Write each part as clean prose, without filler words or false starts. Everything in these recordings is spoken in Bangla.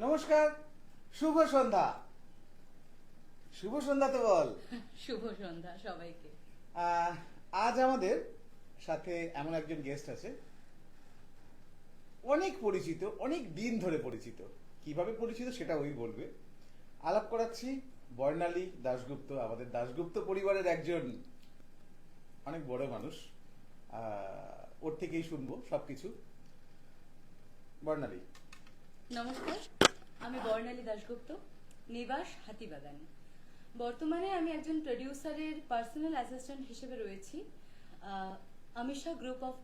নমস্কার, শুভ সন্ধ্যা। শুভ সন্ধ্যা তো বল। শুভ সন্ধ্যা সবাইকে। আজ আমাদের সাথে এমন একজন গেস্ট আছে, অনেক পরিচিত, অনেক দিন ধরে পরিচিত। কিভাবে পরিচিত সেটা ওই বলবে। আলাপ করাচ্ছি বর্ণালী দাশগুপ্ত, আমাদের দাশগুপ্ত পরিবারের একজন অনেক বড় মানুষ। ওর থেকেই শুনবো সবকিছু। বর্ণালী। নমস্কার, আমি বর্ণালী দাশগুপ্ত, নিবাস হাতিবাগান। বর্তমানে আমি একজন প্রডিউসারের পার্সোনাল অ্যাসিস্ট্যান্ট হিসেবে রয়েছি। আমিষা গ্রুপ অফ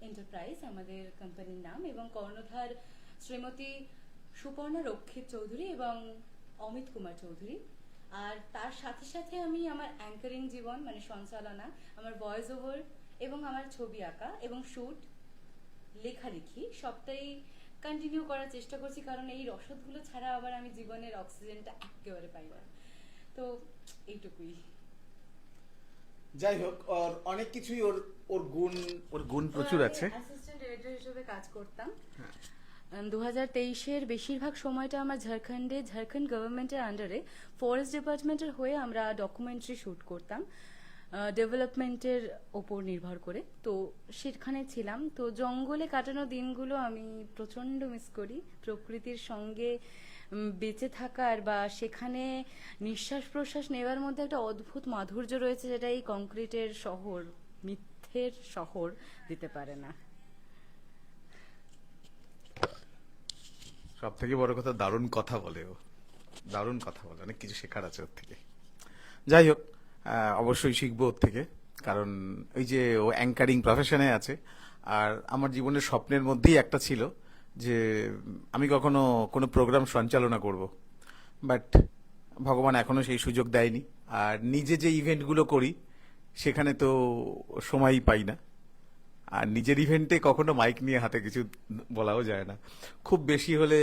এন্টারপ্রাইজ আমাদের কোম্পানির নাম, এবং কর্ণধার শ্রীমতী সুপর্ণা রক্ষিত চৌধুরী এবং অমিত কুমার চৌধুরী। আর তার সাথে সাথে আমি আমার অ্যাঙ্কারিং জীবন মানে সঞ্চালনা, আমার ভয়েস ওভার এবং আমার ছবি আঁকা এবং শুট, লেখালেখি সবটাই কন্টিনিউ করার চেষ্টা করছি, কারণ এই রসদগুলো ছাড়া আবার আমি জীবনের অক্সিজেনটা একেবারে পাই না। তো এইটুকুই। যাই হোক, ওর অনেক কিছুই ওর গুণ প্রচুর আছে। অ্যাসিস্ট্যান্ট ডিরেক্টর হিসেবে কাজ করতাম। 2023-এর বেশিরভাগ সময়টা আমার ঝাড়খণ্ড গভর্নমেন্টের আন্ডারে ফরেস্ট ডিপার্টমেন্টের হয়ে আমরা ডকুমেন্টারি শুট করতাম ডেভেলপমেন্টের ওপর নির্ভর করে। তো সেখানে ছিলাম। তো জঙ্গলে কাটানো দিনগুলো আমি প্রচণ্ড মিস করি। প্রকৃতির সঙ্গে বেঁচে থাকার বা সেখানে নিঃশ্বাস প্রশ্বাস নেওয়ার মধ্যে একটা অদ্ভুত মাধুর্য রয়েছে, যেটা এই কংক্রিটের শহর, মিথ্যের শহর দিতে পারে না। সব থেকে বড় কথা, দারুণ কথা বলে ও, দারুণ কথা বলে, অনেক কিছু শেখার আছে ওর থেকে। যাই হোক, অবশ্যই শিখবো ওর থেকে, কারণ ওই যে ও অ্যাঙ্কারিং প্রফেশনে আছে। আর আমার জীবনের স্বপ্নের মধ্যেই একটা ছিল যে আমি কখনো কোনো প্রোগ্রাম সঞ্চালনা করব, বাট ভগবান এখনো সেই সুযোগ দেয়নি। আর নিজে যে ইভেন্টগুলো করি সেখানে তো সময়ই পাই না। আর নিজের ইভেন্টে কখনো মাইক নিয়ে হাতে কিছু বলাও যায় না। খুব বেশি হলে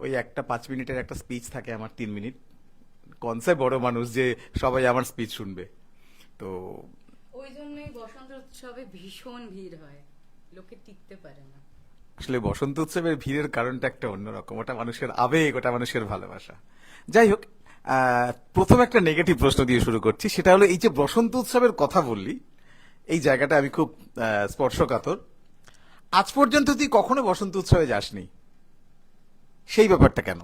ওই একটা 5 মিনিটের একটা স্পিচ থাকে আমার, 3 মিনিট। কনসেপ্ট বড় মানুষ যে সবাই আমার স্পিচ শুনবে। তো ওই জন্যই বসন্ত উৎসবে ভীষণ ভিড় হয়, লোকে টিকতে পারে না। আসলে বসন্ত উৎসবের ভিড়ের কারণটা একটা অন্যরকম, ওটা মানুষের আবেগ, ওটা মানুষের ভালোবাসা। যাই হোক, প্রথম একটা নেগেটিভ প্রশ্ন দিয়ে শুরু করছি। সেটা হলো, এই যে বসন্ত উৎসবের কথা বললি, এই জায়গাটা আমি খুব স্পর্শকাতর। আজ পর্যন্ত তুই কখনো বসন্ত উৎসবে যাসনি, সেই ব্যাপারটা কেন?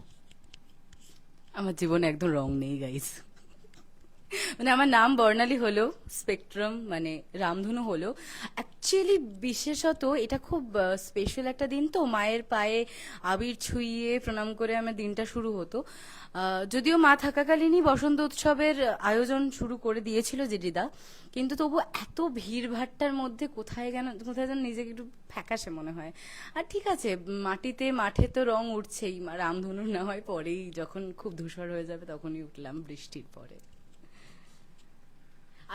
আমার জীবনে একদম রং নেই গাইস। মানে আমার নাম বর্ণালী হলো, স্পেকট্রাম মানে রামধনু হলো। অ্যাকচুয়ালি বিশেষত এটা খুব স্পেশাল একটা দিন। তো মায়ের পায়ে আবির ছুঁইয়ে প্রণাম করে আমার দিনটা শুরু হতো। যদিও মা থাকাকালীনই বসন্ত উৎসবের আয়োজন শুরু করে দিয়েছিল জেডিদা, কিন্তু তবু এত ভিড়ভাট্টার মধ্যে কোথায় যেন নিজেকে একটু ফ্যাকাশে মনে হয়। আর ঠিক আছে, মাঠে তো রং উঠছেই, রামধনুর না হয় পরেই, যখন খুব ধূসর হয়ে যাবে তখনই উঠলাম বৃষ্টির পরে।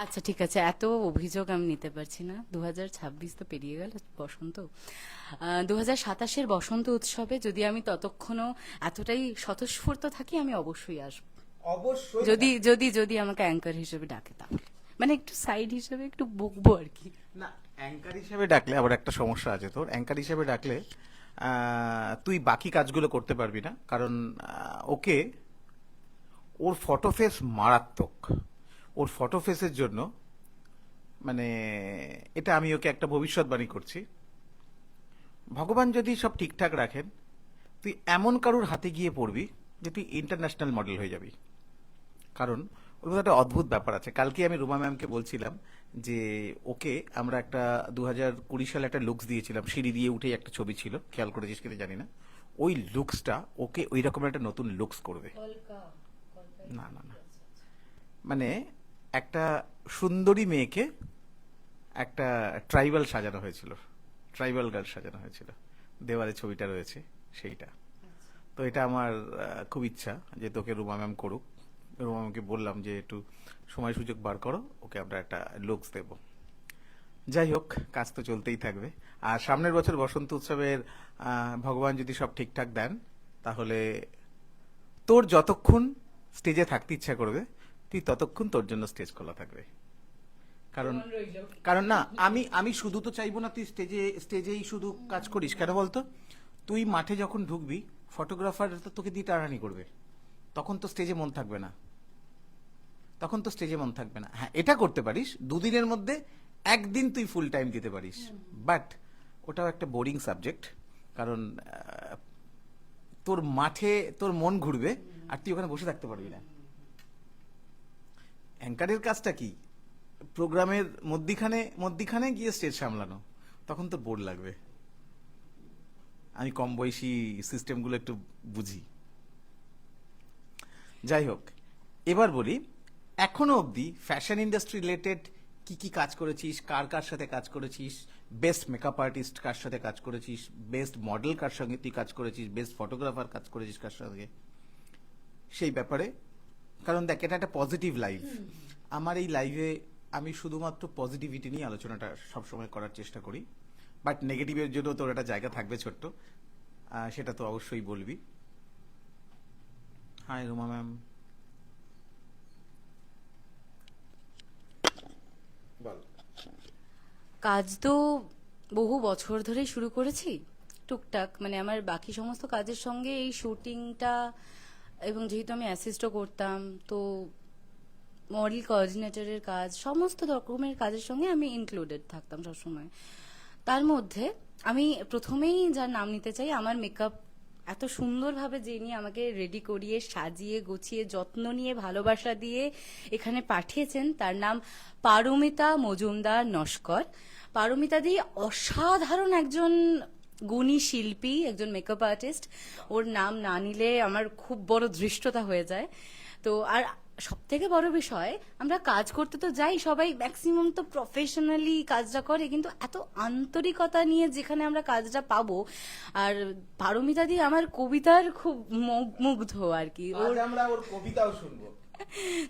আচ্ছা ঠিক আছে, এত অভিযোগ আমি নিতে পারছি না। 2026 তো পেরিয়ে গেল বসন্ত। 2027-এর বসন্ত উৎসবে যদি আমি ততক্ষণও এতটাই স্বতঃস্ফূর্ত থাকি, আমি অবশ্যই আসবো। অবশ্যই। যদি যদি যদি আমাকে অ্যাঙ্কার হিসেবে ডাকে, তাহলে মানে একটু সাইড হিসেবে একটু বকবো আর কি। না, অ্যাঙ্কার হিসেবে ডাকলে আবার একটা সমস্যা আছে তোর। অ্যাঙ্কার হিসেবে ডাকলে তুই বাকি কাজগুলো করতে পারবি না, কারণ ওর ফটো ফেস মারাত্মক। ওর ফটো ফেসের জন্য মানে এটা আমি ওকে একটা ভবিষ্যৎবাণী করছি। ভগবান যদি সব ঠিকঠাক রাখেন, তুই এমন কারুর হাতে গিয়ে পড়বি যে তুই ইন্টারন্যাশনাল মডেল হয়ে যাবি। কারণ ওর মধ্যে একটা অদ্ভুত ব্যাপার আছে। কালকে আমি রুমা ম্যামকে বলছিলাম যে ওকে আমরা একটা 2020 সালে একটা লুকস দিয়েছিলাম, সিঁড়ি দিয়ে উঠে একটা ছবি ছিল, খেয়াল করেছিস কিনা জানি না। ওই লুকসটা ওকে ওই রকম একটা নতুন লুকস করবে। না না না, মানে একটা সুন্দরী মেয়েকে একটা ট্রাইবাল সাজানো হয়েছিল, ট্রাইবাল গার্ল সাজানো হয়েছিল, দেওয়ালে ছবিটা রয়েছে সেইটা। তো এটা আমার খুব ইচ্ছা যে তোকে রুমা ম্যাম করুক। রুমা ম্যামকে বললাম যে একটু সময় সুযোগ বার করো, ওকে আমরা একটা লুকস দেব। যাই হোক, কাজ তো চলতেই থাকবে। আর সামনের বছর বসন্ত উৎসবের ভগবান যদি সব ঠিকঠাক দেন, তাহলে তোর যতক্ষণ স্টেজে থাকতে ইচ্ছা করবে, তুই ততক্ষণ তোর জন্য স্টেজ খোলা থাকবে। কারণ কারণ না, আমি শুধু তো চাইবো না তুই স্টেজেই শুধু কাজ করিস। কেন বলতো, তুই মাঠে যখন ঢুকবি, ফটোগ্রাফার তো তোকে দিয়ে টানাটানি করবে, তখন তো স্টেজে মন থাকবে না, হ্যাঁ এটা করতে পারিস, দুদিনের মধ্যে একদিন তুই ফুল টাইম দিতে পারিস, বাট ওটাও একটা বোরিং সাবজেক্ট, কারণ তোর মাঠে তোর মন ঘুরবে আর তুই ওখানে বসে থাকতে পারবি না। অ্যাঙ্কারের কাজটা কি, প্রোগ্রামের মধ্যিখানে গিয়ে স্টেজ সামলানো, তখন তো বোর লাগবে। আমি কম বয়সী সিস্টেমগুলো একটু বুঝি। যাই হোক, এবার বলি, এখনো অবধি ফ্যাশন ইন্ডাস্ট্রি রিলেটেড কি কি কাজ করেছিস, কার কার সাথে কাজ করেছিস, বেস্ট মেকআপ আর্টিস্ট কার সাথে কাজ করেছিস, বেস্ট মডেল কার সঙ্গে তুই কাজ করেছিস, বেস্ট ফটোগ্রাফার কাজ করেছিস কার সঙ্গে, সেই ব্যাপারে। কারণ দেখ, এটা একটা পজিটিভ লাইভ। আমার এই লাইভে আমি শুধুমাত্র পজিটিভিটি নিয়ে আলোচনাটা সবসময় করার চেষ্টা করি, বাট নেগেটিভের জন্য তোর একটা জায়গা থাকবে ছোট্ট, সেটা তো অবশ্যই বলবি। Hi Ruma ma'am. বল। কাজ তো বহু বছর ধরেই শুরু করেছি টুকটাক, মানে আমার বাকি সমস্ত কাজের সঙ্গে এই শুটিংটা, এবং যেহেতু আমি অ্যাসিস্টও করতাম, তো মডেল কোঅর্ডিনেটরের কাজ, সমস্ত রকমের কাজের সঙ্গে আমি ইনক্লুডেড থাকতাম সবসময়। তার মধ্যে আমি প্রথমেই যার নাম নিতে চাই, আমার মেকআপ এত সুন্দরভাবে যিনি আমাকে রেডি করিয়ে সাজিয়ে গুছিয়ে যত্ন নিয়ে ভালোবাসা দিয়ে এখানে পাঠিয়েছেন, তার নাম পারমিতা মজুমদার নস্কর। পারমিতা দি অসাধারণ একজন গুণী শিল্পী, একজন মেকআপ আর্টিস্ট। ওর নাম না নিলে আমার খুব বড় ধৃষ্টতা হয়ে যায়। তো আর সব থেকে বড় বিষয়, আমরা কাজ করতে তো যাই, সবাই ম্যাক্সিমাম তো প্রফেশনালি কাজটা করে, কিন্তু এত আন্তরিকতা নিয়ে যেখানে আমরা কাজটা পাবো। আর পারমিতা দি আমার কবিতার খুব মুগ্ধ আর কি। আজ আমরা ওর কবিতাও শুনবো।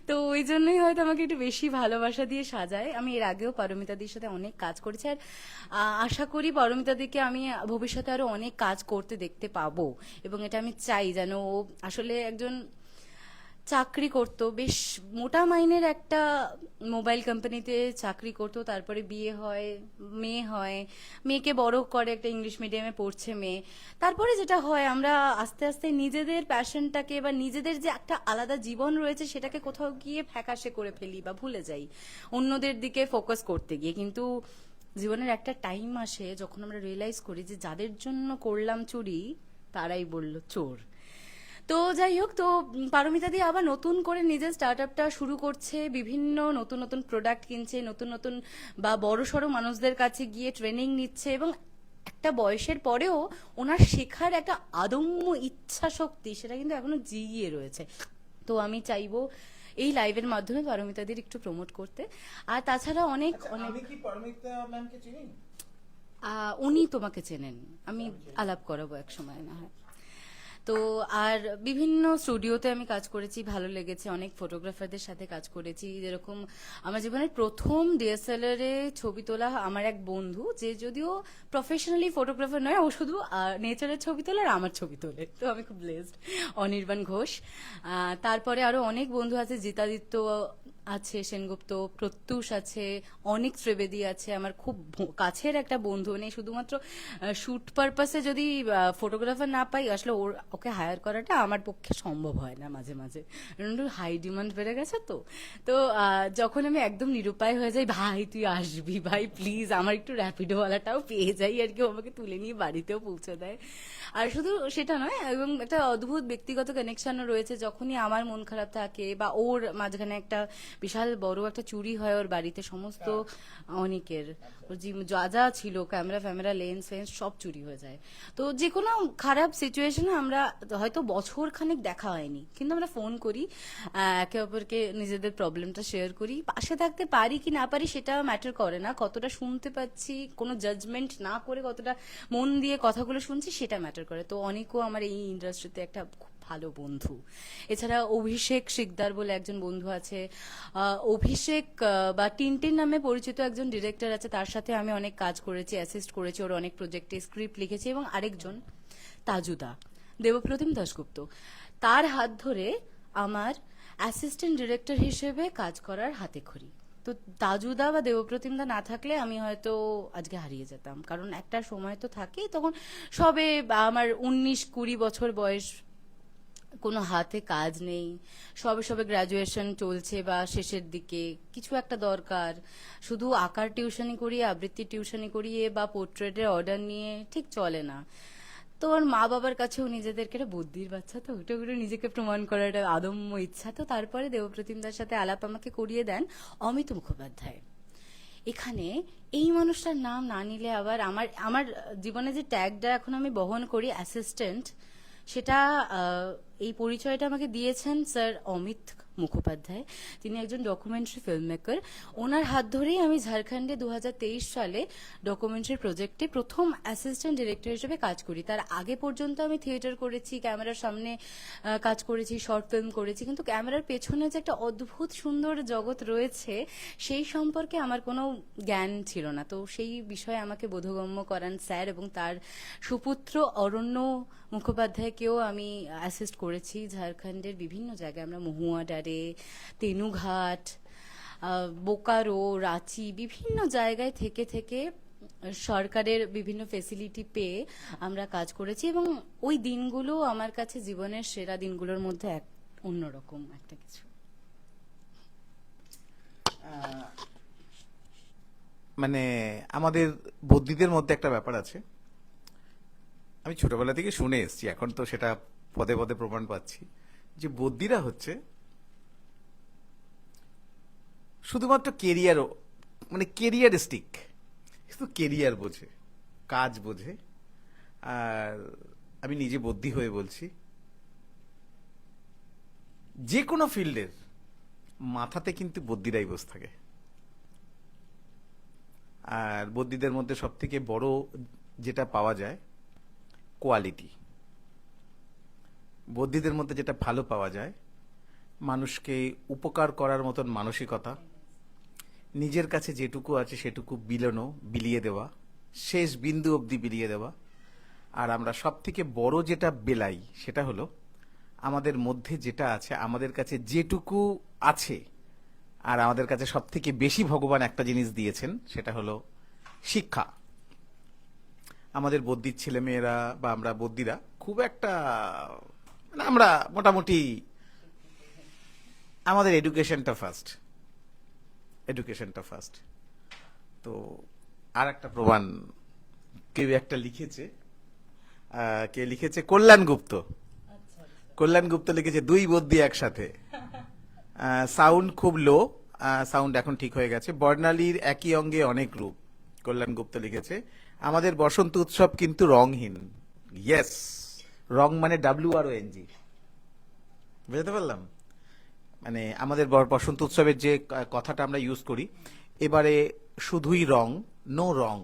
তো ওই জন্যই হয়তো আমাকে একটু বেশি ভালোবাসা দিয়ে সাজায়। আমি এর আগেও পারমিতাদির সাথে অনেক কাজ করেছি, আর আশা করি পারমিতাদিকে আমি ভবিষ্যতে আরো অনেক কাজ করতে দেখতে পাবো, এবং এটা আমি চাই যেন ও আসলে একজন চাকরি করতো, বেশ মোটা মাইনের একটা মোবাইল কোম্পানিতে চাকরি করতো, তারপরে বিয়ে হয়, মেয়েকে বড় করে, একটা ইংলিশ মিডিয়ামে পড়ছে মেয়ে। তারপরে যেটা হয়, আমরা আস্তে আস্তে নিজেদের প্যাশনটাকে বা নিজেদের যে একটা আলাদা জীবন রয়েছে সেটাকে কোথাও গিয়ে ফ্যাকাশে করে ফেলি বা ভুলে যাই অন্যদের দিকে ফোকাস করতে গিয়ে। কিন্তু জীবনের একটা টাইম আসে যখন আমরা রিয়েলাইজ করি যে যাদের জন্য করলাম চুরি তারাই বলল চোর। তো যাই হোক, তো পারমিতা দি আবার নতুন করে নিজের স্টার্ট আপটা শুরু করছে, বিভিন্ন নতুন নতুন প্রোডাক্ট কিনছে, নতুন নতুন বা বড়সড় মানুষদের কাছে গিয়ে ট্রেনিং নিচ্ছে, এবং একটা বয়সের পরেও ওনার শেখার একটা আদম্য ইচ্ছা শক্তি সেটা কিন্তু এখনো জিইয়ে রয়েছে। তো আমি চাইবো এই লাইভের মাধ্যমে পারমিতাদের একটু প্রমোট করতে। আর তাছাড়া অনেক অনেক আমি কি পারমিতা ম্যামকে চিনি? উনি তোমাকে চেনেন, আমি আলাপ করাবো এক সময় না হয়। তো আর বিভিন্ন স্টুডিওতে আমি কাজ করেছি, ভালো লেগেছে, অনেক ফটোগ্রাফারদের সাথে কাজ করেছি। যেরকম আমার জীবনের প্রথম ডিএসএলআর এ ছবি তোলা আমার এক বন্ধু, যে যদিও প্রফেশনালি ফটোগ্রাফার নয়, ও শুধু নেচারের ছবি তোলে আর আমার ছবি তোলে, তো আমি খুব ব্লেসড। অনির্বাণ ঘোষ। তারপরে আরো অনেক বন্ধু আছে, জিতাদিত্য আছে, সেনগুপ্ত, প্রত্যুষ আছে, অনেক ত্রিবেদী আছে, আমার খুব কাছের একটা বন্ধু। মানে শুধুমাত্র শুট পারপাসে যদি ফটোগ্রাফার না পাই, আসলে ওকে হায়ার করাটা আমার পক্ষে সম্ভব হয় না মাঝে মাঝে, হাই ডিমান্ড বেড়ে গেছে। তো যখন আমি একদম নিরুপায় হয়ে যাই, ভাই তুই আসবি, ভাই প্লিজ, আমার একটু র্যাপিডোওয়ালাটাও পেয়ে যাই আর কি, আমাকে তুলে নিয়ে বাড়িতেও পৌঁছে দেয়। আর শুধু সেটা নয়, এবং একটা অদ্ভুত ব্যক্তিগত কানেকশনও রয়েছে। যখনই আমার মন খারাপ থাকে বা ওর মাঝখানে একটা বিশাল বড় একটা চুরি হয় ওর বাড়িতে, সমস্ত অনেকের ওর যা যা ছিল, ক্যামেরা লেন্স ফেন্স সব চুরি হয়ে যায়। তো যে কোনো খারাপ সিচুয়েশনে আমরা হয়তো বছর খানেক দেখা হয়নি, কিন্তু আমরা ফোন করি, একে অপরকে নিজেদের প্রবলেমটা শেয়ার করি। পাশে থাকতে পারি কি না পারি সেটা ম্যাটার করে না, কতটা শুনতে পাচ্ছি কোনো জাজমেন্ট না করে, কতটা মন দিয়ে কথাগুলো শুনছি সেটা ম্যাটার করে। তো অনেকও আমার এই ইন্ডাস্ট্রিতে একটা খুব ভালো বন্ধু। এছাড়া অভিষেক শিকদার বলে একজন বন্ধু আছে, অভিষেক বা টিনটিন নামে পরিচিত একজন ডিরেক্টর আছে, তার সাথে আমি অনেক কাজ করেছি, অ্যাসিস্ট করেছি, ওর অনেক প্রজেক্টে স্ক্রিপ্ট লিখেছি। এবং আরেকজন তাজুদা, দেবপ্রতিম দাশগুপ্ত, তার হাত ধরে আমার অ্যাসিস্ট্যান্ট ডিরেক্টর হিসেবে কাজ করার হাতেখড়ি। তো তাজুদা বা দেবপ্রতিমদা না থাকলে আমি হয়তো আজকে হারিয়ে যেতাম, কারণ একটা সময় তো থাকেই, তখন সবে আমার 19-20 বছর বয়স, কোনো হাতে কাজ নেই, সবে সবে গ্র্যাজুয়েশন চলছে বা শেষের দিকে, কিছু একটা দরকার, শুধু আঁকার টিউশনি করিয়ে, আবৃত্তির টিউশনি করিয়ে বা পোর্ট্রেটের অর্ডার নিয়ে ঠিক চলে না। তো ওর মা বাবার কাছেও নিজেদেরকে একটা বুদ্ধির বাচ্চা, তো ওটা করে নিজেকে প্রমাণ করার একটা আদম্য ইচ্ছা। তো তারপরে দেবপ্রতিমদার সাথে আলাপ আমাকে করিয়ে দেন অমিত মুখোপাধ্যায়। এখানে এই মানুষটার নাম না নিলে আবার আমার আমার জীবনে যে ট্যাগটা এখন আমি বহন করি অ্যাসিস্ট্যান্ট, সেটা এই পরিচয়টা আমাকে দিয়েছেন স্যার অমিত মুখোপাধ্যায়। তিনি একজন ডকুমেন্টারি ফিল্ম মেকার। ওনার হাত ধরেই আমি ঝাড়খণ্ডে 2023 সালে ডকুমেন্টারি প্রজেক্টে প্রথম অ্যাসিস্ট্যান্ট ডিরেক্টর হিসেবে কাজ করি। তার আগে পর্যন্ত আমি থিয়েটার করেছি, ক্যামেরার সামনে কাজ করেছি, শর্ট ফিল্ম করেছি, কিন্তু ক্যামেরার পেছনে যে একটা অদ্ভুত সুন্দর জগৎ রয়েছে সেই সম্পর্কে আমার কোনো জ্ঞান ছিল না। তো সেই বিষয়ে আমাকে বোধগম্য করান স্যার, এবং তার সুপুত্র অরণ্য মুখোপাধ্যায়কেও আমি অ্যাসিস্ট করেছি ঝাড়খণ্ডের বিভিন্ন জায়গায়। আমরা মহুয়াডারে, তেনুঘাট, বোকারো, রাঁচি, বিভিন্ন জায়গায় থেকে থেকে সরকারের বিভিন্ন ফেসিলিটি পেয়ে আমরা কাজ করেছি, এবং ওই দিনগুলো আমার কাছে জীবনের সেরা দিনগুলোর মধ্যে এক অন্যরকম একটা কিছু। মানে আমাদের বদ্যিদের মধ্যে একটা ব্যাপার আছে, আমি ছোটবেলা থেকে শুনে এসেছি, এখন তো সেটা পদে পদে প্রমাণ পাচ্ছি, যে বদ্যিরা হচ্ছে শুধুমাত্র কেরিয়ার, মানে কেরিয়ারিস্টিক, শুধু কেরিয়ার বোঝে, কাজ বোঝে। আর আমি নিজে বদ্যি হয়ে বলছি, যে কোনো ফিল্ডের মাথাতে কিন্তু বদ্যিরাই বসে থাকে। আর বদ্যিদের মধ্যে সব থেকে বড় যেটা পাওয়া যায় কোয়ালিটি, বদ্যিদের মধ্যে যেটা ভালো পাওয়া যায় মানুষকে উপকার করার মতন মানসিকতা, নিজের কাছে যেটুকু আছে সেটুকু বিলিয়ে দেওয়া, শেষ বিন্দু অবধি বিলিয়ে দেওয়া। আর আমরা সব থেকে বড় যেটা বেলাই সেটা হলো আমাদের মধ্যে যেটা আছে, আমাদের কাছে যেটুকু আছে, আর আমাদের কাছে সব থেকে বেশি ভগবান একটা জিনিস দিয়েছেন, সেটা হলো শিক্ষা। আমাদের বদ্যির ছেলেমেয়েরা বা আমরা বদ্যিরা খুব একটা, মানে আমরা মোটামুটি আমাদের এডুকেশনটা ফার্স্ট। তো আর একটা প্রমাণ কেউ একটা লিখেছে, কে লিখেছে, কল্যাণ গুপ্ত লিখেছে, দুই বদ্যি একসাথে, সাউন্ড খুব লো, সাউন্ড এখন ঠিক হয়ে গেছে, বর্ণালীর একই অঙ্গে অনেক রূপ। কল্যাণ গুপ্ত লিখেছে, আমাদের বসন্ত উৎসব কিন্তু রংহীন। ইয়েস, রং মানে WRONG, বুঝতে পারলাম। মানে আমাদের বসন্ত উৎসবের যে কথাটা আমরা ইউজ করি, এবারে শুধুই রং, নো রং,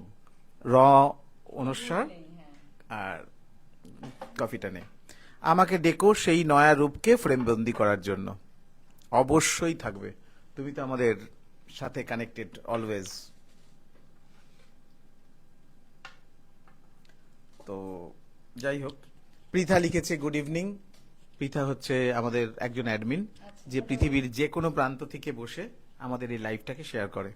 অনুস্বার আর কফিটা নেই। আমাকে ডেকো সেই নয়া রূপকে ফ্রেমবন্দি করার জন্য। অবশ্যই থাকবে, তুমি তো আমাদের সাথে কানেক্টেড অলওয়েজ। তো যাই হোক, পৃথা লিখেছে গুড ইভিনিং। পৃথা হচ্ছে আমাদের একজন অ্যাডমিন, যে পৃথিবীর যে কোনো প্রান্ত থেকে বসে আমাদের এই লাইভটাকে শেয়ার করে।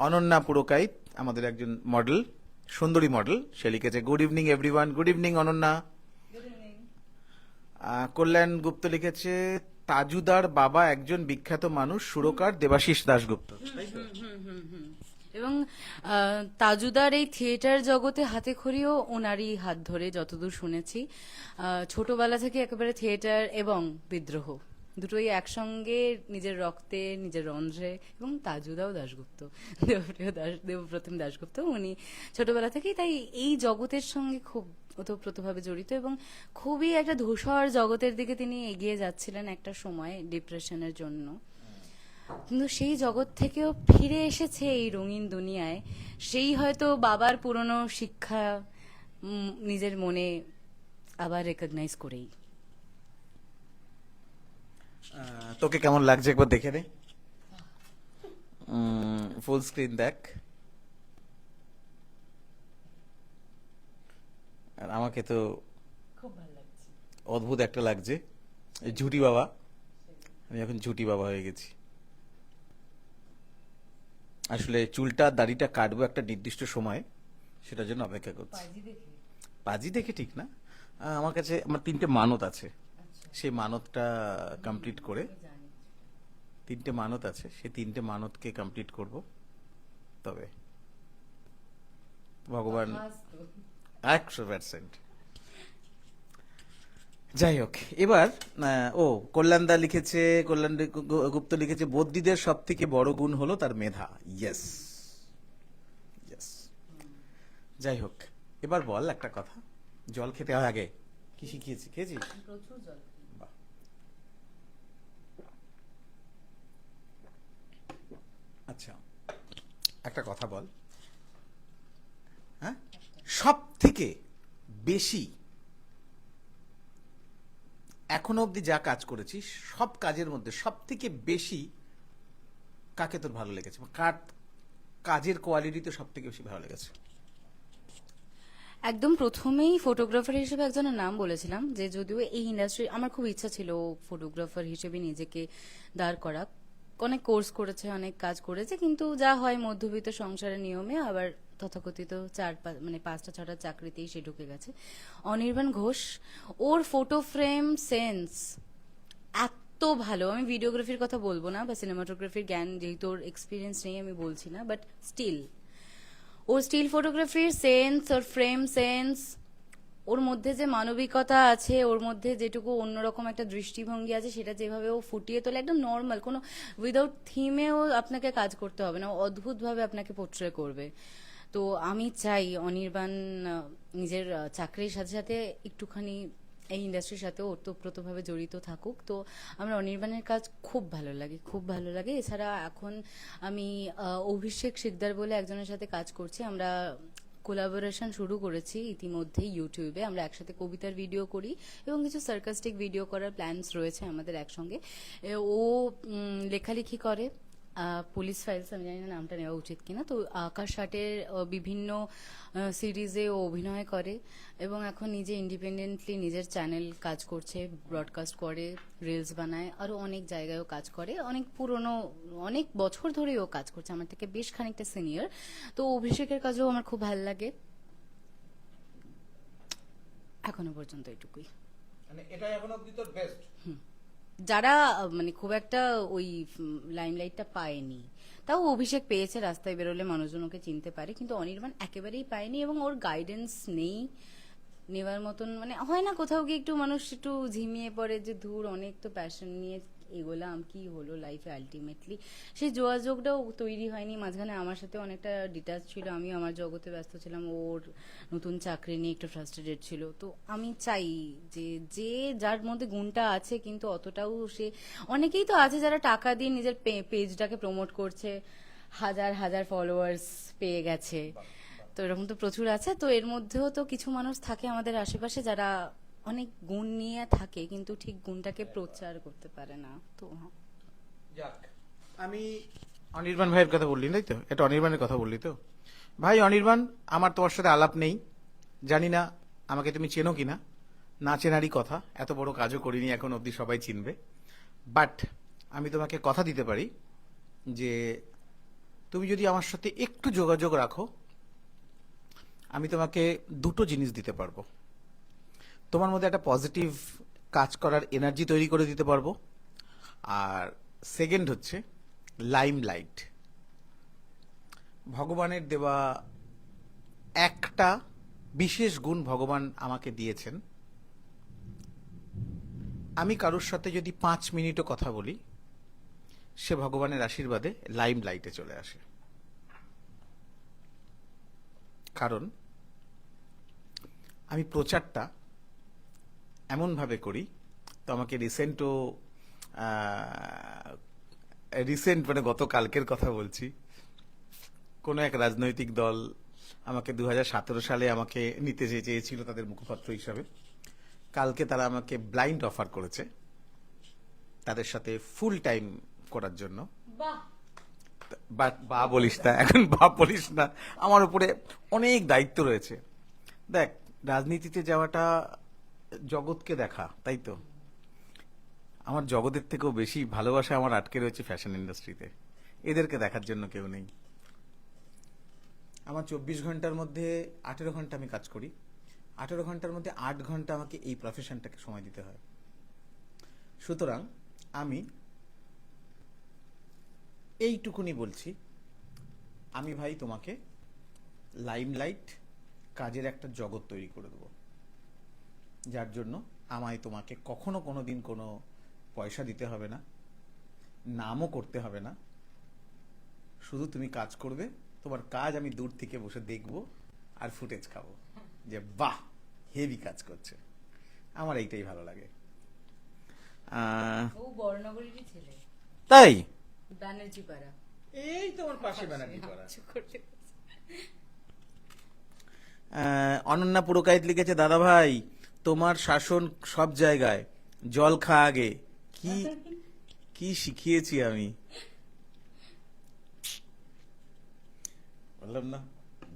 অনন্যা পুরকাইত আমাদের একজন মডেল, সুন্দরী মডেল, সে লিখেছে good evening everyone. Good evening Ananya. Kalyan Gupta লিখেছে, তাজুদার বাবা একজন বিখ্যাত মানুষ, সুরকার দেবাশিস দাশগুপ্ত। এবং তাজুদার এই থিয়েটার জগতে হাতে খড়িও ওনারই হাত ধরে, যতদূর শুনেছি। ছোটবেলা থেকে একেবারে থিয়েটার এবং বিদ্রোহ দুটোই একসঙ্গে নিজের রক্তে, নিজের রন্ধ্রে। এবং তাজুদাও দাশগুপ্ত, দেবপ্রতিম দাশগুপ্ত, উনি ছোটবেলা থেকেই তাই এই জগতের সঙ্গে খুব ওতপ্রোতভাবে জড়িত, এবং খুবই একটা ধূসর জগতের দিকে তিনি এগিয়ে যাচ্ছিলেন একটা সময় ডিপ্রেশনের জন্য। কিন্তু সেই জগৎ থেকেও ফিরে এসেছে এই রঙিন দুনিয়ায়, সেই হয়তো বাবার পুরনো শিক্ষা নিজের মনে আবার রেকগনাইজ করেই। তোকে কেমন লাগছে একবার দেখে নে, ফুল স্ক্রিন দেখ। আর আমাকে তো খুব ভালো লাগছে, অদ্ভুত একটা লাগছে, ঝুটি বাবা। আমি এখন ঝুটি বাবা হয়ে গেছি। আসলে চুলটা দাড়িটা কাটবো একটা নির্দিষ্ট সময়, সেটার জন্য অপেক্ষা করছি। পাজি দেখে। পাজি দেখে ঠিক না, আমার কাছে আমার 3টে মানত আছে, আচ্ছা। সেই মানতটা কমপ্লিট করে, আমি জানি। 3টে মানত আছে, সেই 3টে মানতকে কমপ্লিট করব, তবে ভগবান আজ তো 100%। যাই হোক, এবার কল্যাণদা লিখেছে, কল্যাণ গুপ্ত লিখেছে, বদ্যিদের সব থেকে বড় গুণ হলো তার মেধা। Yes, yes. যাই হোক, এবার বল একটা কথা, জল খেতে হয় আগে, কি শিখিয়েছি, খেয়েছিস? আমি প্রচুর জল খাই। বাহ। আচ্ছা, একটা কথা বল, হ্যাঁ, সব থেকে বেশি এখনো অবধি যা কাজ করেছিস সব কাজের মধ্যে সব থেকে বেশি কাকে তোর ভালো লেগেছে, বা কার কাজের কোয়ালিটি তো সব থেকে বেশি ভালো লেগেছে? একদম প্রথমেই ফটোগ্রাফার হিসেবে একজনের নাম বলেছিলাম, যে যদিও এই ইন্ডাস্ট্রি আমার খুব ইচ্ছা ছিল ফটোগ্রাফার হিসেবে নিজেকে দাঁড় করা। অনেক কোর্স করেছে, অনেক কাজ করেছে, কিন্তু যা হয় মধ্যবিত্ত সংসারের নিয়মে আবার তথাকথিত মানে 5টা 6টা চাকরিতেই সে ঢুকে গেছে। অনির্বাণ ঘোষ, ওর ফটো ফ্রেম সেন্স এত ভালো। আমি ভিডিওগ্রাফির কথা বলবো না বা সিনেমাটোগ্রাফির জ্ঞান যেহেতু ওর এক্সপিরিয়েন্স নেই আমি বলছি না, বাট স্টিল ওর স্টিল ফটোগ্রাফির সেন্স, ওর ফ্রেম সেন্স, ওর মধ্যে যে মানবিকতা আছে, ওর মধ্যে যেটুকু অন্যরকম একটা দৃষ্টিভঙ্গি আছে, সেটা যেভাবে ও ফুটিয়ে তোলে একদম নর্মাল, কোনো উইদাউট থিমেও আপনাকে কাজ করতে হবে না, ও অদ্ভুতভাবে আপনাকে পোট্রে করবে। তো আমি চাই অনির্বাণ নিজের চাকরির সাথে সাথে একটুখানি এই ইন্ডাস্ট্রির সাথে ওতপ্রোতভাবে জড়িত থাকুক। তো আমার অনির্বাণের কাজ খুব ভালো লাগে, খুব ভালো লাগে। এছাড়া এখন আমি অভিষেক শিকদার বলে একজনের সাথে কাজ করছি, আমরা কোলাবোরেশন শুরু করেছি ইতিমধ্যেই ইউটিউবে। আমরা একসাথে কবিতার ভিডিও করি এবং কিছু সার্কাস্টিক ভিডিও করার প্ল্যানস রয়েছে আমাদের একসঙ্গে। ও লেখালেখি করে, পুলিশ ফাইলস, আমি জানি না নামটা নেওয়া উচিত কিনা, তো আকাশ আটের বিভিন্ন সিরিজে ও অভিনয় করে এবং এখন নিজে ইন্ডিপেন্ডেন্টলি নিজের চ্যানেল কাজ করছে, ব্রডকাস্ট করে, রিলস বানায়, আরো অনেক জায়গায়ও কাজ করে, অনেক পুরনো, অনেক বছর ধরেই ও কাজ করছে, আমার থেকে বেশ খানিকটা সিনিয়র। তো অভিষেকের কাজও আমার খুব ভালো লাগে। এখনো পর্যন্ত এটুকুই। মানে এটাই এখন অবধি তোর বেস্ট? যারা মানে খুব একটা ওই লাইমলাইটটা পায়নি, তাও অভিষেক পেয়েছে, রাস্তায় বেরোলে মানুষজন ওকে চিনতে পারে, কিন্তু অনির্বাণ একেবারেই পায়নি এবং ওর গাইডেন্স নেই নেওয়ার মতন। মানে হয় না কোথাও গিয়ে একটু মানুষ একটু ঝিমিয়ে পড়ে যে ধুর অনেক তো প্যাশন নিয়ে এগোলাম, কি হলো লাইফে আলটিমেটলি, সেই যোগাযোগটাও তৈরি হয়নি। মাঝখানে আমার সাথে অনেকটা ডিটাচ ছিল, আমি আমার জগতে ব্যস্ত ছিলাম, ওর নতুন চাকরি নিয়ে একটু ফ্রাস্ট্রেটেড ছিল। তো আমি চাই যে যে যার মধ্যে গুণটা আছে কিন্তু অতটাও সে, অনেকেই তো আছে যারা টাকা দিয়ে নিজের পেজটাকে প্রমোট করছে, হাজার হাজার ফলোয়ার্স পেয়ে গেছে, তো এরকম তো প্রচুর আছে। তো এর মধ্যেও তো কিছু মানুষ থাকে আমাদের আশেপাশে যারা অনেক গুণ নিয়ে থাকে কিন্তু ঠিক গুণটাকে প্রচার করতে পারে না। তো যাক, আমি অনির্বাণ ভাইয়ের কথা বললি তাই তো, এটা অনির্বাণের কথা বললি তো? ভাই অনির্বাণ, আমার তোমার সাথে আলাপ নেই, জানি না আমাকে তুমি চেনো কিনা, না চেনারই কথা, এত বড় কাজও করিনি এখন অবধি, সবাই চিনবে। বাট আমি তোমাকে কথা দিতে পারি যে তুমি যদি আমার সাথে একটু যোগাযোগ রাখো, আমি তোমাকে দুটো জিনিস দিতে পারবো। তোমার মধ্যে একটা পজিটিভ কাজ করার এনার্জি তৈরি করে দিতে পারবো, আর সেকেন্ড হচ্ছে লাইমলাইট। ভগবানের দেওয়া একটা বিশেষ গুণ ভগবান আমাকে দিয়েছেন, আমি কারোর সাথে যদি 5 মিনিটও কথা বলি, সে ভগবানের আশীর্বাদে লাইমলাইটে চলে আসে। কারণ আমি প্রচারটা এমনভাবে করি, তো আমাকে রিসেন্ট মানে গতকালকের কথা বলছি, কোনো এক রাজনৈতিক দল আমাকে 2017 সালে আমাকে নিতে চেয়েছিল তাদের মুখপাত্র হিসাবে। কালকে তারা আমাকে ব্লাইন্ড অফার করেছে তাদের সাথে ফুল টাইম করার জন্য। বা বলিস না এখন, বা বলিস না, আমার উপরে অনেক দায়িত্ব রয়েছে। দেখ, রাজনীতিতে যাওয়াটা জগৎকে দেখা, তাই তো? আমার জগতের থেকেও বেশি ভালোবাসা আমার আটকে রয়েছে ফ্যাশন ইন্ডাস্ট্রিতে, এদেরকে দেখার জন্য কেউ নেই। আমার 24 ঘন্টার মধ্যে 18 ঘন্টা আমি কাজ করি। 18 ঘন্টার মধ্যে 8 ঘন্টা আমাকে এই প্রফেশনটাকে সময় দিতে হয়। সুতরাং আমি এইটুকুনি বলছি, আমি ভাই তোমাকে লাইমলাইট কাজের একটা জগৎ তৈরি করে দেবো, যার জন্য আমায় তোমাকে কখনো কোনো দিন কোনো পয়সা দিতে হবে না, নামও করতে হবে না। শুধু তুমি কাজ করবে, তোমার কাজ আমি দূর থেকে বসে দেখব আর ফুটেজ খাবো যে বাহ হেভি কাজ করছে। আমার এইটাই ভালো লাগে। ও বড়নগরেরই ছেলে, তাই ব্যানার্জি পাড়া। এই তোমার পাশে ব্যানার্জি করা। অনন্যা পুরকাইত লিখেছে, দাদা ভাই তোমার শাসন সব জায়গায়, জল খা আগে। কি কি শিখিয়েছি আমি, বললাম না,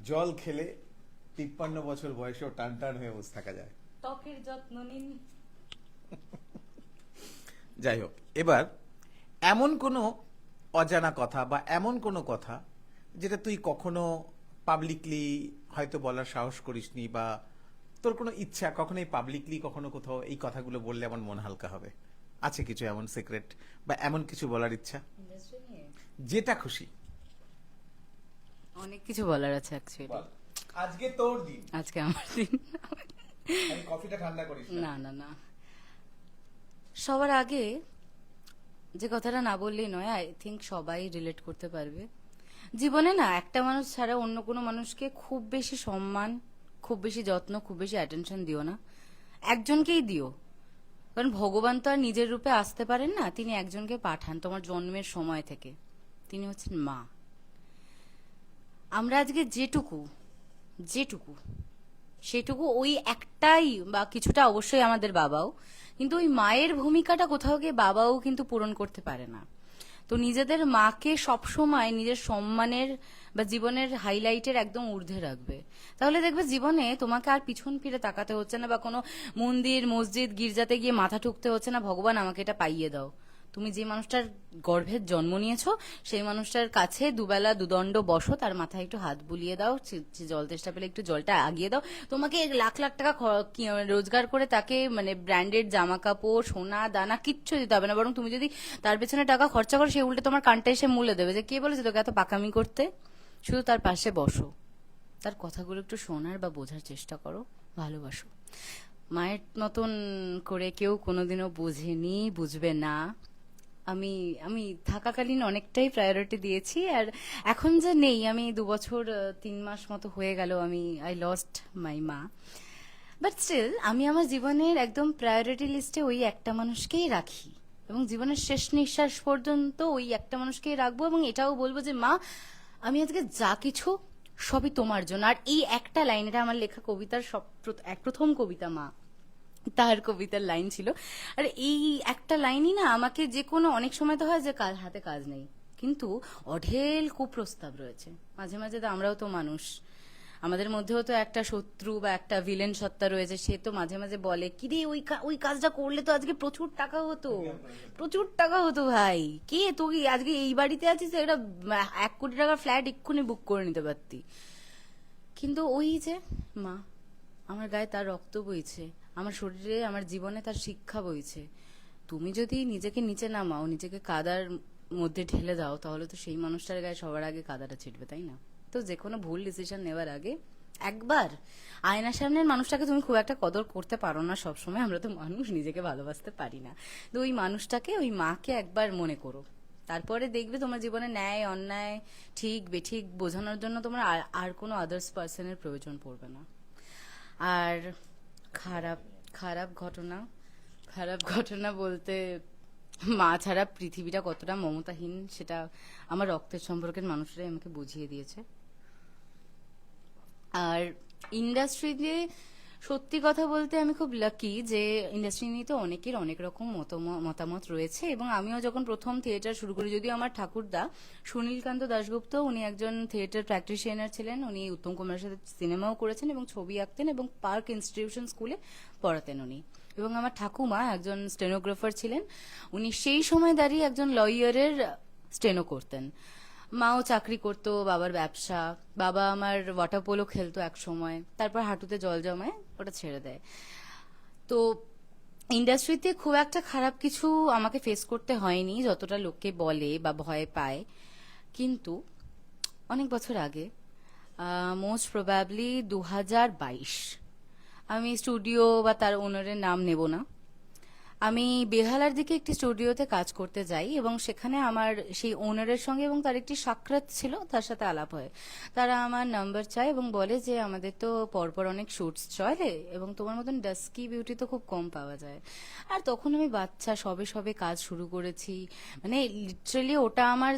জল খেলে 53 বছর বয়সেও টান টান হয়ে বসে থাকা যায়। ত্বকের যত্ন নিন। যাই হোক, এবার এমন কোনো অজানা কথা বা এমন কোনো কথা যেটা তুই কখনো পাবলিকলি হয়তো বলার সাহস করিসনি, বা তোর কোনো ইচ্ছা কখনোই পাবলিকলি কখনো কোথাও এই কথাগুলো বললে আমার মন হালকা হবে, আছে কিছু এমন সিক্রেট বা এমন কিছু বলার ইচ্ছা? ইন্ডাস্ট্রি নিয়ে যেটা খুশি অনেক কিছু বলার আছে অ্যাকচুয়ালি। বল। আজকে তোর দিন, আজকে আমার দিন। আমি কফিটা ঠান্ডা করিস না। না না না, সবার আগে যে কথাটা না বললেই নয়, আই থিঙ্ক সবাই রিলেট করতে পারবে। জীবনে না একটা মানুষ ছাড়া অন্য কোনো মানুষকে খুব বেশি সম্মান, খুব বেশি যত্ন, খুব বেশি অ্যাটেনশন দিও না, একজনকেই দিও। কারণ ভগবান তো আর নিজের রূপে আসতে পারেন না, তিনি একজনকে পাঠান তোমার জন্মের সময় থেকে, তিনি হচ্ছেন মা। আমরা আজকে যেটুকু সেটুকু ওই একটাই, বা কিছুটা অবশ্যই আমাদের বাবাও, কিন্তু ওই মায়ের ভূমিকাটা কোথাও গিয়ে বাবাও কিন্তু পূরণ করতে পারে না। তো নিজেদের মাকে সবসময় নিজের সম্মানের বা জীবনের হাইলাইটের একদম ঊর্ধ্বে রাখবে, তাহলে দেখবে জীবনে তোমাকে আর পিছন ফিরে তাকাতে হচ্ছে না, বা কোনো মন্দির মসজিদ গির্জাতে গিয়ে মাথা ঠুকতে হচ্ছে না ভগবান আমাকে এটা পাইয়ে দাও। তুমি যে মানুষটার গর্ভের জন্ম নিয়েছো সেই মানুষটার কাছে দুবেলা দুদণ্ড বসো, তার মাথায় একটু হাত বুলিয়ে দাও, জল তেষ্টা পেলে একটু জলটা আগিয়ে দাও। তোমাকে লাখ লাখ টাকা রোজগার করে তাকে মানে ব্র্যান্ডেড জামা কাপড় সোনা দানা কিচ্ছু দিতে হবে না, বরং তুমি যদি তার পেছনে টাকা খরচা করো, সে উল্টে তোমার কানটা এসে মুলে দেবে যে কে বলেছে তোকে এত পাকামি করতে। শুধু তার পাশে বসো, তার কথাগুলো একটু শোনার বা বোঝার চেষ্টা করো, ভালোবাসো। মায়ের মতন করে কেউ কোনোদিনও বোঝেনি, বুঝবে না। আমি থাকাকালীন অনেকটাই প্রায়োরিটি দিয়েছি, আর এখন যে নেই, আমি 2 বছর 3 মাস মতো হয়ে গেল আই লস্ট মাই মা, বাট স্টিল আমি আমার জীবনের একদম প্রায়োরিটি লিস্টে ওই একটা মানুষকেই রাখি, এবং জীবনের শেষ নিঃশ্বাস পর্যন্ত ওই একটা মানুষকেই রাখবো, এবং এটাও বলবো যে মা আমি আজকে যা কিছু সবই তোমার জন্য। আর এই একটা লাইন, এটা আমার লেখা কবিতার প্রথম কবিতা মা, তার কবিতার লাইন ছিল। আর এই একটা লাইনই না আমাকে যে কোনো, অনেক সময় তো হয় যে হাতে কাজ নেই, কিন্তু অঢেল কুপ্রস্তাব রয়েছে। মাঝে মাঝে তো আমরাও তো মানুষ, আমাদের মধ্যেও তো একটা শত্রু বা একটা ভিলেন সত্তা রয়েছে, সে তো মাঝে মাঝে বলে কি রে ওই কাজটা করলে তো আজকে প্রচুর টাকা হতো, প্রচুর টাকা হতো ভাই, কে তুই আজকে এই বাড়িতে আছিস, এটা 1 কোটি টাকার ফ্ল্যাট এক্ষুনি বুক করে নিতে পারতি। কিন্তু ওই যে মা, আমার গায়ে তার রক্ত বইছে, আমার শরীরে আমার জীবনে তার শিক্ষা বইছে। তুমি যদি নিজেকে নিচে নামাও, নিজেকে কাদার মধ্যে ঢেলে দাও, তাহলে তো সেই মানুষটার গায়ে সবার আগে কাদাটা ছিটবে, তাই না? তো যে কোনো ভুল ডিসিশন নেওয়ার আগে একবার আয়নার সামনের মানুষটাকে তুমি খুব একটা কদর করতে পারো না সবসময়, আমরা তো মানুষ, নিজেকে ভালোবাসতে পারি না, তো ওই মানুষটাকে, ওই মাকে একবার মনে করো, তারপরে দেখবে তোমার জীবনে ন্যায় অন্যায় ঠিক বেঠিক বোঝানোর জন্য তোমার আর কোনো আদার্স পার্সনের প্রয়োজন পড়বে না। আর খারাপ খারাপ ঘটনা বলতে, মা ছাড়া পৃথিবীটা কতটা মমতাহীন সেটা আমার রক্তের সম্পর্কের মানুষরাই আমাকে বুঝিয়ে দিয়েছে। আর ইন্ডাস্ট্রিতে সত্যি কথা বলতে আমি খুব লাকি যে ইন্ডাস্ট্রি নিয়ে তো অনেকের অনেক রকম মতামত রয়েছে, এবং আমিও যখন প্রথম থিয়েটার শুরু করি, যদিও আমার ঠাকুরদা সুনীলকান্ত দাশগুপ্ত, উনি একজন থিয়েটার প্র্যাকটিশিয়ানার ছিলেন, উনি উত্তম কুমারের সাথে সিনেমাও করেছেন এবং ছবি আঁকতেন এবং পার্ক ইনস্টিটিউশন স্কুলে পড়াতেন উনি, এবং আমার ঠাকুমা একজন স্টেনোগ্রাফার ছিলেন, উনি সেই সময় দাঁড়িয়ে একজন লয়ারের স্টেনো করতেন। মাও চাকরি করতো, বাবার ব্যবসা, বাবা আমার ওয়াটার পোলো খেলতো এক সময়, তারপর হাঁটুতে জল জমায় ওটা ছেড়ে দেয়। তো ইন্ডাস্ট্রিতে খুব একটা খারাপ কিছু আমাকে ফেস করতে হয়নি যতটা লোকে বলে বা ভয় পায়। কিন্তু অনেক বছর আগে, মোস্ট প্রবাবলি 2022, আমি স্টুডিও বা তার ওনারের নাম নেব না, আমি বেহালার দিকে একটি স্টুডিওতে কাজ করতে যাই এবং সেখানে আমার সেই ওনারের সঙ্গে এবং তার একটি সাক্ষাৎ ছিল, তার সাথে আলাপ হয়। তারা আমার নাম্বার চায় এবং বলে যে আমাদের তো পরপর অনেক শুটস চলে এবং তোমার মতন ডাস্কি বিউটি তো খুব কম পাওয়া যায়। আর তখন আমি বাচ্চা, সবে সবে কাজ শুরু করেছি, মানে লিটারালি ওটা আমার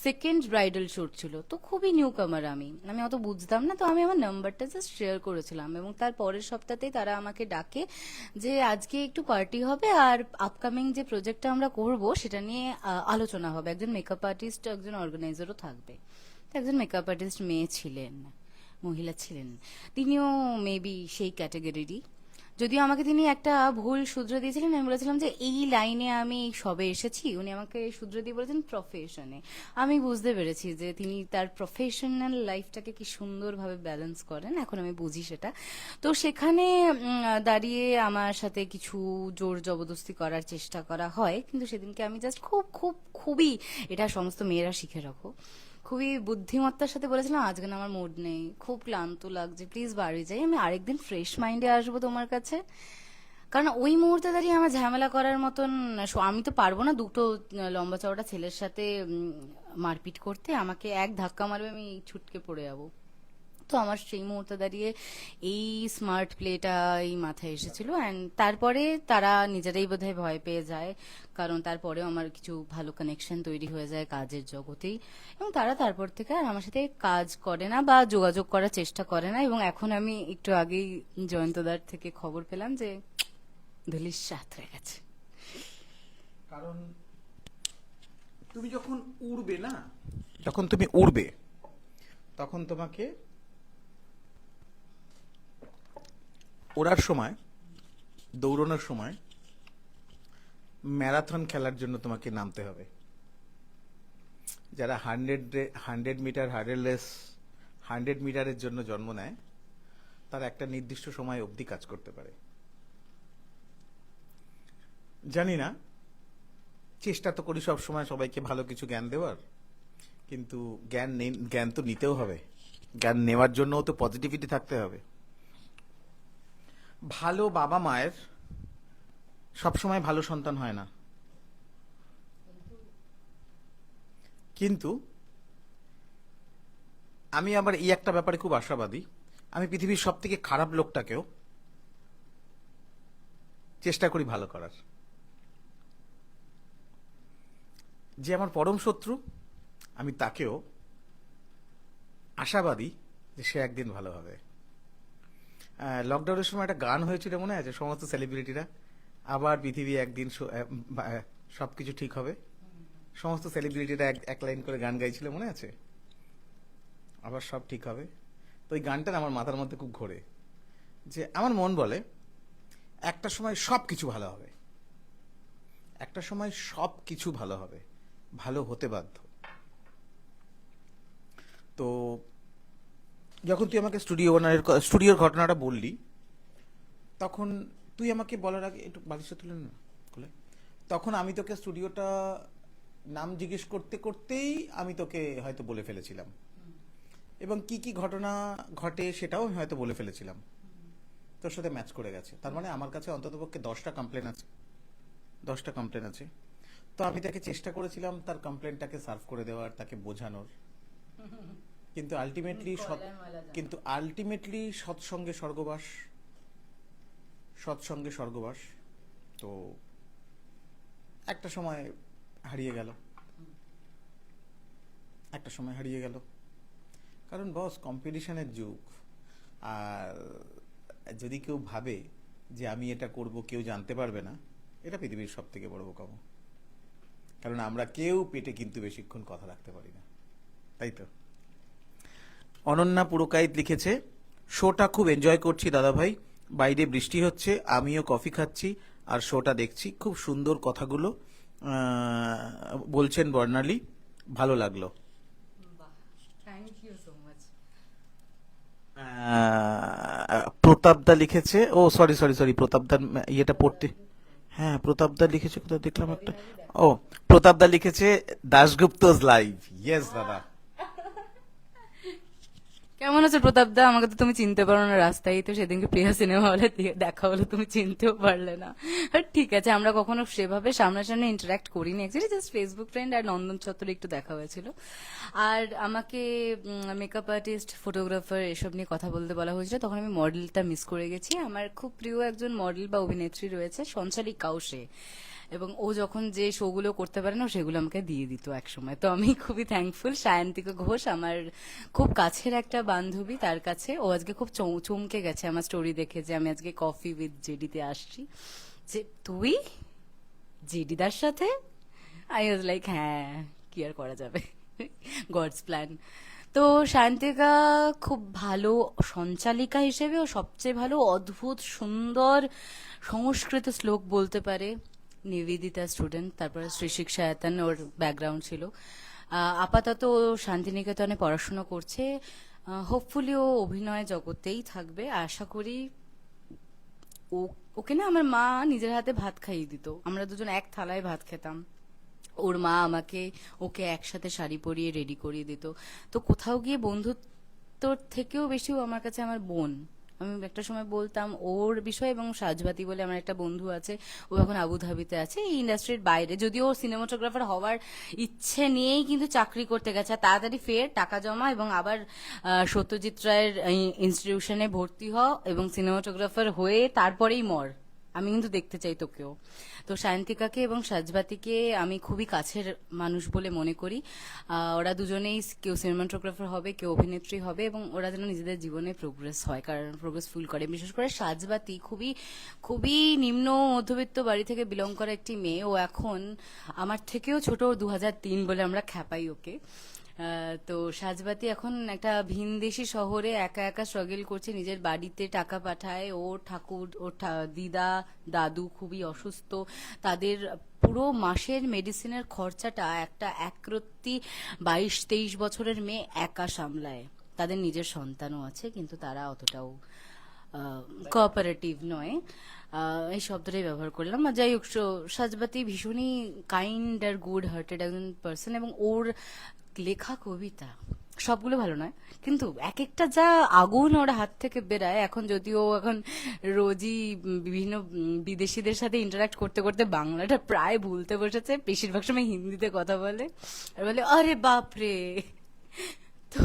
সেকেন্ড ব্রাইডাল শুট ছিল, তো খুবই নিউ কামার, আমি অত বুঝতাম না। তো আমি আমার নাম্বারটা জাস্ট শেয়ার করেছিলাম এবং তার পরের সপ্তাহতেই তারা আমাকে ডাকে যে আজকে একটু পার্টি হবে আর আপকামিং যে প্রজেক্টটা আমরা করব সেটা নিয়ে আলোচনা হবে, একজন মেকআপ আর্টিস্ট, একজন অর্গানাইজারও থাকবে। তো একজন মেকআপ আর্টিস্ট মহিলা ছিলেন, তিনিও মেবি সেই ক্যাটাগরিরই। যদিও আমাকে তিনি একটা ভুল শুধরে দিয়েছিলেন, আমি বলেছিলাম যে এই লাইনে আমি সবে এসেছি, উনি আমাকে শুধরে দিয়ে বলেছেন প্রফেশনে। আমি বুঝতে পেরেছি যে তিনি তার প্রফেশনাল লাইফটাকে কি সুন্দরভাবে ব্যালেন্স করেন, এখন আমি বুঝি সেটা। তো সেখানে দাঁড়িয়ে আমার সাথে কিছু জোর জবরদস্তি করার চেষ্টা করা হয়, কিন্তু সেদিনকে আমি জাস্ট খুবই, এটা সমস্ত মেয়েরা শিখে রাখো, খুবই বুদ্ধিমত্তার সাথে বলেছিলাম আজকে না আমার মুড নেই, খুব ক্লান্ত লাগছে, প্লিজ বাড়ি যাই, আমি আরেকদিন ফ্রেশ মাইন্ডে আসবো তোমার কাছে। কারণ ওই মুহূর্তে দাঁড়িয়ে আমার ঝামেলা করার মতন আমি তো পারবো না দুটো লম্বা চওড়া ছেলের সাথে মারপিট করতে, আমাকে এক ধাক্কা মারবে আমি ছুটকে পড়ে যাবো। তো আমার সেই মুহূর্তে দাঁড়িয়ে এই স্মার্ট প্লেটা এই মাথায় এসেছিল। অ্যান্ড তারপরে তারা নিজেরাই বোধহয় ভয় পেয়ে যায়, কারণ তারপরেও আমার কিছু ভালো কানেকশন তৈরি হয়ে যায় কাজের জগতেই, এবং তারা তারপর থেকে আর আমার সাথে কাজ করে না বা যোগাযোগ করার চেষ্টা করে না। এবং এখন আমি একটু আগেই জয়ন্তদার থেকে খবর পেলাম যে ধুলিস্যাৎ হয়ে গেছে। কারণ তুমি যখন উড়বে না, যখন তুমি উড়বে তখন তোমাকে ওড়ার সময়, দৌড়ানোর সময় ম্যারাথন খেলার জন্য তোমাকে নামতে হবে। যারা 100 মিটার হার্ডেল রেস 100 মিটারের জন্য জন্ম নেয়, তারা একটা নির্দিষ্ট সময় অবধি কাজ করতে পারে। জানি না, চেষ্টা তো করি সব সময় সবাইকে ভালো কিছু জ্ঞান দেওয়ার, কিন্তু জ্ঞান তো নিতেও হবে, জ্ঞান নেওয়ার জন্যও তো পজিটিভিটি থাকতে হবে। ভালো বাবা মায়ের সবসময় ভালো সন্তান হয় না, কিন্তু আমি আবার এই একটা ব্যাপারে খুব আশাবাদী, আমি পৃথিবীর সব থেকে খারাপ লোকটাকেও চেষ্টা করি ভালো করার। যে আমার পরম শত্রু, আমি তাকেও আশাবাদী যে সে একদিন ভালো হবে। লকডাউনের সময় একটা গান হয়েছিল মনে আছে, সমস্ত সেলিব্রিটিরা, আবার পৃথিবী একদিন সবকিছু ঠিক হবে, সমস্ত সেলিব্রিটিরা এক লাইন করে গান গাইছিল মনে আছে, আবার সব ঠিক হবে। তো ওই গানটা আমার মাথার মধ্যে খুব ঘোরে, যে আমার মন বলে একটা সময় সব কিছু ভালো হবে, একটা সময় সব কিছু ভালো হবে, ভালো হতে বাধ্য। তো যখন তুই আমাকে স্টুডিওর ঘটনাটা বললি, তখন তুই আমাকে বলার আগে একটু বালিশটা তুলে না খুলে, তখন আমি তোকে স্টুডিওটা নাম জিজ্ঞেস করতে করতেই আমি তোকে হয়তো বলে ফেলেছিলাম, এবং কি কি ঘটনা ঘটে সেটাও আমি হয়তো বলে ফেলেছিলাম, তোর সাথে ম্যাচ করে গেছে। তার মানে আমার কাছে অন্ততপক্ষে 10টা কমপ্লেন আছে। তো আমি তাকে চেষ্টা করেছিলাম তার কমপ্লেনটাকে সার্ভ করে দেওয়ার, তাকে বোঝানোর, কিন্তু আলটিমেটলি সৎসঙ্গে স্বর্গবাস। তো একটা সময় হারিয়ে গেল, কারণ বস কম্পিটিশনের যুগ। আর যদি কেউ ভাবে যে আমি এটা করব কেউ জানতে পারবে না, এটা পৃথিবীর সব থেকে বড় বোকামো। কারণ আমরা কেউ পেটে কিন্তু বেশিক্ষণ কথা রাখতে পারি না, তাই তো। অনন্যা পুরকাইত লিখেছে, শোটা খুব এনজয় করছি দাদা ভাই, বাইরে বৃষ্টি হচ্ছে, আমিও কফি খাচ্ছি আর শোটা দেখছি, খুব সুন্দর কথাগুলো বলছেন বর্ণালী, ভালো লাগলো। Thank you so much. প্রতাপদা লিখেছে, ও সরি সরি সরি, প্রতাপদার ইয়েটা পড়তে, হ্যাঁ প্রতাপদা লিখেছে, কোথাও দেখলাম একটা, ও প্রতাপদা লিখেছে দাশগুপ্তজ লাইভ, ইয়েস দাদা। কেমন আছে প্রতাপ দা? আমাকে তো তুমি চিনতে পারো না, রাস্তায় তো সেদিনকে প্রিয়া সিনেমা হলে দেখা হলো, তুমি চিনতেও পারলে না। আর ঠিক আছে, আমরা কখনো সেভাবে সামনাসামনি ইন্টারাক্ট করিনি, অ্যাকচুয়ালি জাস্ট ফেসবুক ফ্রেন্ড, আর নন্দন চত্বরে একটু দেখা হয়েছিল। আর আমাকে মেকআপ আর্টিস্ট, ফটোগ্রাফার এসব নিয়ে কথা বলতে বলা হয়েছিল, তখন আমি মডেলটা মিস করে গেছি। আমার খুব প্রিয় একজন মডেল বা অভিনেত্রী রয়েছে, সঞ্চালী কাউসে, এবং ও যখন যে শোগুলো করতে পারে না, সেগুলো আমাকে দিয়ে দিত এক সময়। তো আমি খুবই থ্যাঙ্কফুল। সায়ন্তিকা ঘোষ আমার খুব কাছের একটা বান্ধবী, তার কাছে ও আজকে খুব চমকে গেছে আমার স্টোরি দেখে, যে আমি আজকে কফি উইথ জেডিতে আসছি, যে তুই জেডিদার সাথে। আই ওয়াজ লাইক হ্যাঁ, কি আর করা যাবে, গডস প্ল্যান। তো শান্তিকা খুব ভালো সঞ্চালিকা হিসেবে, ও সবচেয়ে ভালো অদ্ভুত সুন্দর সংস্কৃত শ্লোক বলতে পারে। নিবেদিতা স্টুডেন্ট, তারপরে শ্রী শিক্ষায়তন ওর ব্যাকগ্রাউন্ড ছিল। আপাতত ও শান্তিনিকেতনে পড়াশোনা করছে। হোপফুলি ও অভিনয় জগতেই থাকবে আশা করি। ওকে না আমার মা নিজের হাতে ভাত খাইয়ে দিত, আমরা দুজন এক থালায় ভাত খেতাম। ওর মা আমাকে ওকে একসাথে শাড়ি পরিয়ে রেডি করিয়ে দিত। তো কোথাও গিয়ে বন্ধুত্বর থেকেও বেশি ও আমার কাছে আমার বোন। আমি একটা সময় বলতাম ওর বিষয়, এবং সাজবাতি বলে আমার একটা বন্ধু আছে, ও এখন আবুধাবিতে আছে, এই ইন্ডাস্ট্রির বাইরে, যদিও ও সিনেমাটোগ্রাফার হওয়ার ইচ্ছে নিয়েই কিন্তু চাকরি করতে গেছে। আর তাড়াতাড়ি ফের টাকা জমা এবং আবার সত্যজিৎ রায়ের ইনস্টিটিউশনে ভর্তি হ এবং সিনেমাটোগ্রাফার হয়ে তারপরেই মর। আমি কিন্তু দেখতে চাই তোকেও। তো সায়ন্তিকাকে এবং সাজবাতিকে আমি খুবই কাছের মানুষ বলে মনে করি। ওরা দুজনেই কেউ সিনেমাটোগ্রাফার হবে, কেউ অভিনেত্রী হবে, এবং ওরা যেন নিজেদের জীবনে প্রোগ্রেস হয়, কারণ প্রোগ্রেসফুল করে। বিশেষ করে সাজবাতি খুবই খুবই নিম্ন মধ্যবিত্ত বাড়ি থেকে বিলং করা একটি মেয়ে। ও এখন আমার থেকেও ছোট, 2003 বলে আমরা খ্যাপাই ওকে। তো সাজবাতি এখন একটা ভিনদেশী শহরে একা একা স্ট্রাগল করছে, নিজের বাড়িতে টাকা পাঠায়। ওর ঠাকুর, ওর দিদা দাদু খুবই অসুস্থ, তাদের পুরো মাসের মেডিসিনের খরচাটা একটা একরত্তি 22-23 বছরের মেয়ে একা সামলায়। তাদের নিজের সন্তানও আছে, কিন্তু তারা অতটাও কোঅপারেটিভ নয়। এই শব্দটাই ব্যবহার করলাম। আর যাই হোক, সাজবাতি ভীষণই কাইন্ড আর গুড হার্টেড একজন পার্সন, এবং ওর লেখা কবিতা সবগুলো ভালো নয়, কিন্তু এক একটা যা আগুন ওর হাত থেকে বেরায়। এখন যদিও এখন রোজই বিভিন্ন বিদেশিদের সাথে ইন্টারাক্ট করতে করতে বাংলাটা প্রায় ভুলতে বসেছে, বেশিরভাগ সময় হিন্দিতে কথা বলে আর বলে আরে বাপরে। তো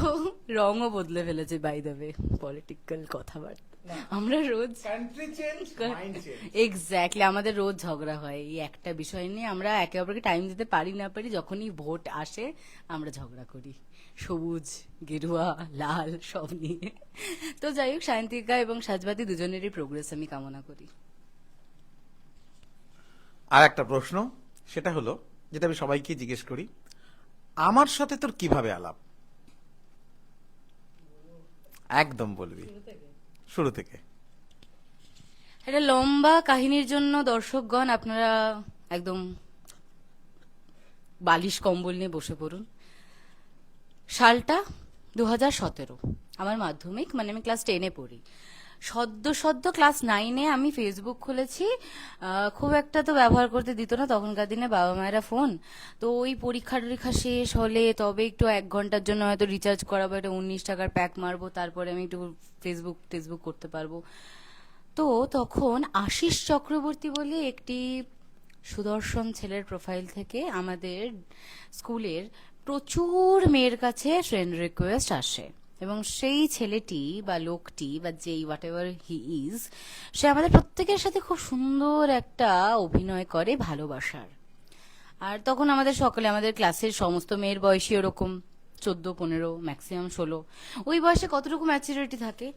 রঙও বদলে ফেলেছে, বাই দ্য ওয়ে, পলিটিক্যাল কথাবার্তা আমরা রোজ country change, mind change. Exactly, আমাদের রোজ ঝগড়া হয় এই একটা বিষয় নিয়ে। আমরা একে অপরকে টাইম দিতে পারি না পারি, যখনই ভোট আসে আমরা ঝগড়া করি, সবুজ গেরুয়া লাল সব নিয়ে। তো যাই হোক, সায়ন্তিকা এবং সাজবাতি দুজনেরই প্রোগ্রেস আমি কামনা করি। আর একটা প্রশ্ন, সেটা হলো যেটা আমি সবাইকে জিজ্ঞেস করি, আমার সাথে তোর কিভাবে আলাপ? একদম বলবি শুরু থেকে। একটা লম্বা কাহিনীর জন্য দর্শকগণ আপনারা একদম বালিশ কম্বল নিয়ে বসে পড়ুন। সালটা 2017, আমার মাধ্যমিক, মানে আমি ক্লাস 10-এ পড়ি। সদ্য ক্লাস 9-এ আমি ফেসবুক খুলেছি। খুব একটা তো ব্যবহার করতে দিত না তখনকার দিনে বাবা মায়েরা ফোন। তো ওই পরীক্ষা টরীক্ষা শেষ হলে তবে একটু 1 ঘন্টার জন্য হয়তো রিচার্জ করাবো, একটা 19 টাকার প্যাক মারবো, তারপরে আমি একটু ফেসবুক করতে পারবো। তো তখন আশিস চক্রবর্তী বলে একটি সুদর্শন ছেলের প্রোফাইল থেকে আমাদের স্কুলের প্রচুর মেয়ের কাছে ফ্রেন্ড রিকোয়েস্ট আসে, এবং সেই ছেলেটি বা লোকটি বা যেই হোয়াট এভার হি ইজ, সে আমাদের প্রত্যেকের সাথে খুব সুন্দর একটা অভিনয় করে ভালোবাসার। আর তখন আমাদের সকলে, আমাদের ক্লাসের সমস্ত মেয়ের বয়সী ওরকম 14-15, ম্যাক্সিমাম 16। ওই বয়সে কতটুকু ম্যাচুরিটি থাকে,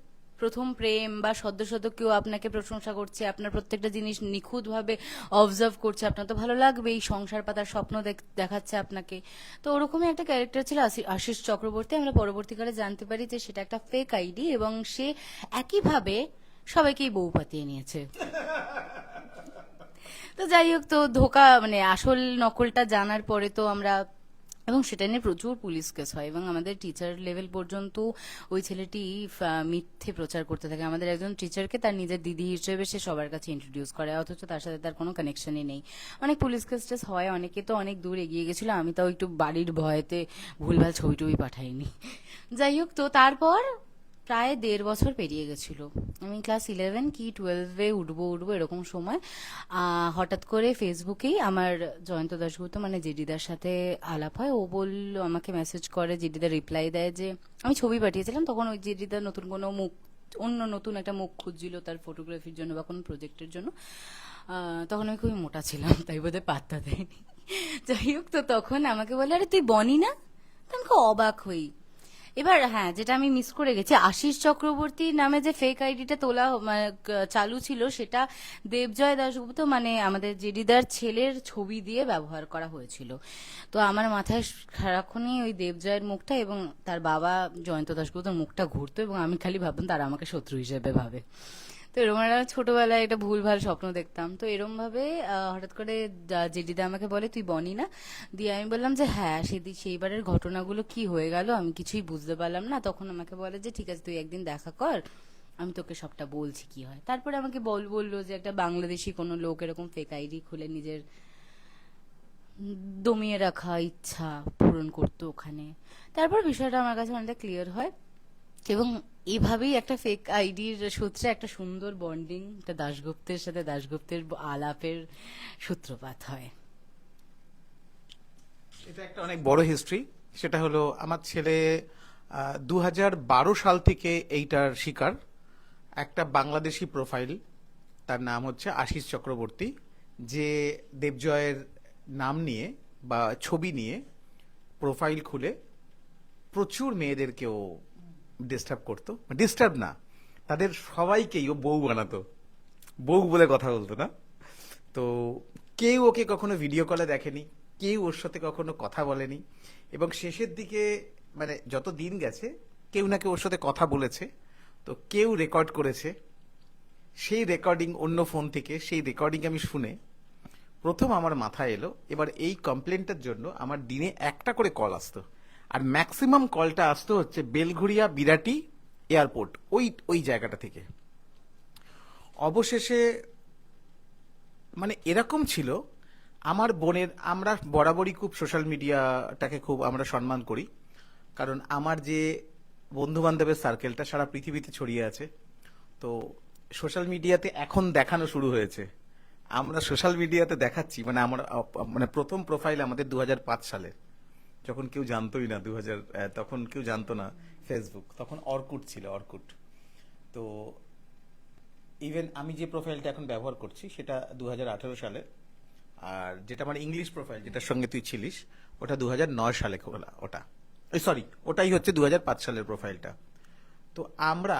প্রথম প্রেম বা সদ্য কেউ আপনাকে প্রশংসা করছে, আপনার প্রত্যেকটা জিনিস নিখুঁতভাবে অবজার্ভ করছে, আপনার তো ভালো লাগবে, এই সংসার পাতার স্বপ্ন দেখাচ্ছে আপনাকে। তো ওরকমই একটা ক্যারেক্টার ছিল আশিস চক্রবর্তী। আমরা পরবর্তীকালে জানতে পারি যে সেটা একটা ফেক আইডি, এবং সে একইভাবে সবাইকেই বউ পাতিয়ে নিয়েছে। তো যাই হোক, তো ধোকা মানে আসল নকলটা জানার পরে তো আমরা এবং সেটা নিয়ে প্রচুর পুলিশ কেস হয় এবং আমাদের টিচার লেভেল পর্যন্ত ওই ছেলেটি মিথ্যে প্রচার করতে থাকে। আমাদের একজন টিচারকে তার নিজের দিদি হিসেবে সে সবার কাছে ইন্ট্রোডিউস করে, অথচ তার সাথে তার কোনো কানেকশনই নেই। অনেক পুলিশ কেস টেস হয়, অনেকে তো অনেক দূর এগিয়ে গেছিল, আমি তাও একটু বাড়ির ভয়েতে ভুলভাল ছবি টবি পাঠাইনি। যাই হোক, তো তারপর প্রায় 1.5 বছর পেরিয়ে গেছিল, আমি ক্লাস 11 কি 12-এ উঠবো এরকম সময় হঠাৎ করে ফেসবুকেই আমার জয়ন্ত দাশগুপ্ত মানে জেডিদার সাথে আলাপ হয়। ও বললো, আমাকে মেসেজ করে, জেডিদা রিপ্লাই দেয় যে আমি ছবি পাঠিয়েছিলাম, তখন ওই জেডিদা নতুন কোনো মুখ, অন্য নতুন একটা মুখ খুঁজছিল তার ফটোগ্রাফির জন্য বা কোনো প্রজেক্টের জন্য। তখন আমি খুবই মোটা ছিলাম, তাই বোধহয় পাত্তা দেয়নি। যাই হোক, তো তখন আমাকে বলে, আরে তুই বনি না? তো আমি খুব অবাক হই। এবার হ্যাঁ, যেটা আমি মিস করে গেছি, আশিস চক্রবর্তী নামে যে ফেক আইডিটা তোলা চালু ছিল, সেটা দেবজয় দাশগুপ্ত মানে আমাদের জেডিদার ছেলের ছবি দিয়ে ব্যবহার করা হয়েছিল। তো আমার মাথায় সারাক্ষণই ওই দেবজয়ের মুখটা এবং তার বাবা জয়ন্ত দাশগুপ্তর মুখটা ঘুরতো এবং আমি খালি ভাবতাম তারা আমাকে শত্রু হিসেবে ভাবে। তো এরকম একটা ছোটবেলায় এটা ভুলভাল স্বপ্ন দেখতাম। তো এরকম ভাবে হঠাৎ করে জেডিদা আমাকে বলে, তুই বনি না? দিয়ে আমি বললাম যে হ্যাঁ, সেইবারের ঘটনাগুলো কি হয়ে গেল আমি কিছুই বুঝতে পারলাম না। তখন আমাকে বলে যে ঠিক আছে, তুই একদিন দেখা কর, আমি তোকে সবটা বলছি কি হয়। তারপরে আমাকে বললো যে একটা বাংলাদেশি কোনো লোক এরকম ফেক আইডি খুলে নিজের দমিয়ে রাখা ইচ্ছা পূরণ করতো ওখানে। তারপর বিষয়টা আমার কাছে অনেকটা ক্লিয়ার হয় এবং এইভাবেই একটা ফেক আইডির সূত্রে একটা সুন্দর বন্ডিং, একটা দাশগুপ্তের সাথে দাশগুপ্তের আলাপের সূত্রপাত হয়। এটা একটা অনেক বড় হিস্ট্রি। সেটা হলো আমার ছেলে 2012 সাল থেকে এইটার শিকার। একটা বাংলাদেশি প্রোফাইল, তার নাম হচ্ছে আশিস চক্রবর্তী, যে দেবজয়ের নাম নিয়ে বা ছবি নিয়ে প্রোফাইল খুলে প্রচুর মেয়েদেরকেও ডিস্টার্ব করতো। ডিস্টার্ব না, তাদের সবাইকেই ও বউ বানাতো, বউ বলে কথা বলতো না। তো কেউ ওকে কখনো ভিডিও কলে দেখেনি, কেউ ওর সাথে কখনো কথা বলেনি, এবং শেষের দিকে মানে যত দিন গেছে কেউ না কেউ ওর সাথে কথা বলেছে, তো কেউ রেকর্ড করেছে। সেই রেকর্ডিং অন্য ফোন থেকে, সেই রেকর্ডিং আমি শুনে প্রথম আমার মাথায় এলো, এবার এই কমপ্লেনটার জন্য আমার দিনে একটা করে কল আসতো, আর ম্যাক্সিমাম কলটা আসতো হচ্ছে বেলঘুরিয়া বিরাটি এয়ারপোর্ট, ওই জায়গাটা থেকে। অবশেষে মানে এরকম ছিল, আমার বোনের, আমরা বরাবরই খুব সোশ্যাল মিডিয়াটাকে খুব আমরা সম্মান করি, কারণ আমার যে বন্ধু বান্ধবের সার্কেলটা সারা পৃথিবীতে ছড়িয়ে আছে। তো সোশ্যাল মিডিয়াতে এখন দেখানো শুরু হয়েছে, আমরা সোশ্যাল মিডিয়াতে দেখাচ্ছি, মানে আমরা মানে প্রথম প্রোফাইল আমাদের 2005 সালে, যখন কেউ জানতোই না, তখন কেউ জানতো না ফেসবুক, তখন অর্কুট ছিল, অর্কুট। তো ইভেন আমি যে প্রোফাইলটা এখন ব্যবহার করছি সেটা 2018 সালে, আর যেটা আমার ইংলিশ প্রোফাইল যেটার সঙ্গে তুই ছিলিস ওটা 2009 সালে খোলা, ওটা সরি ওটাই হচ্ছে 2005 সালের প্রোফাইলটা। তো আমরা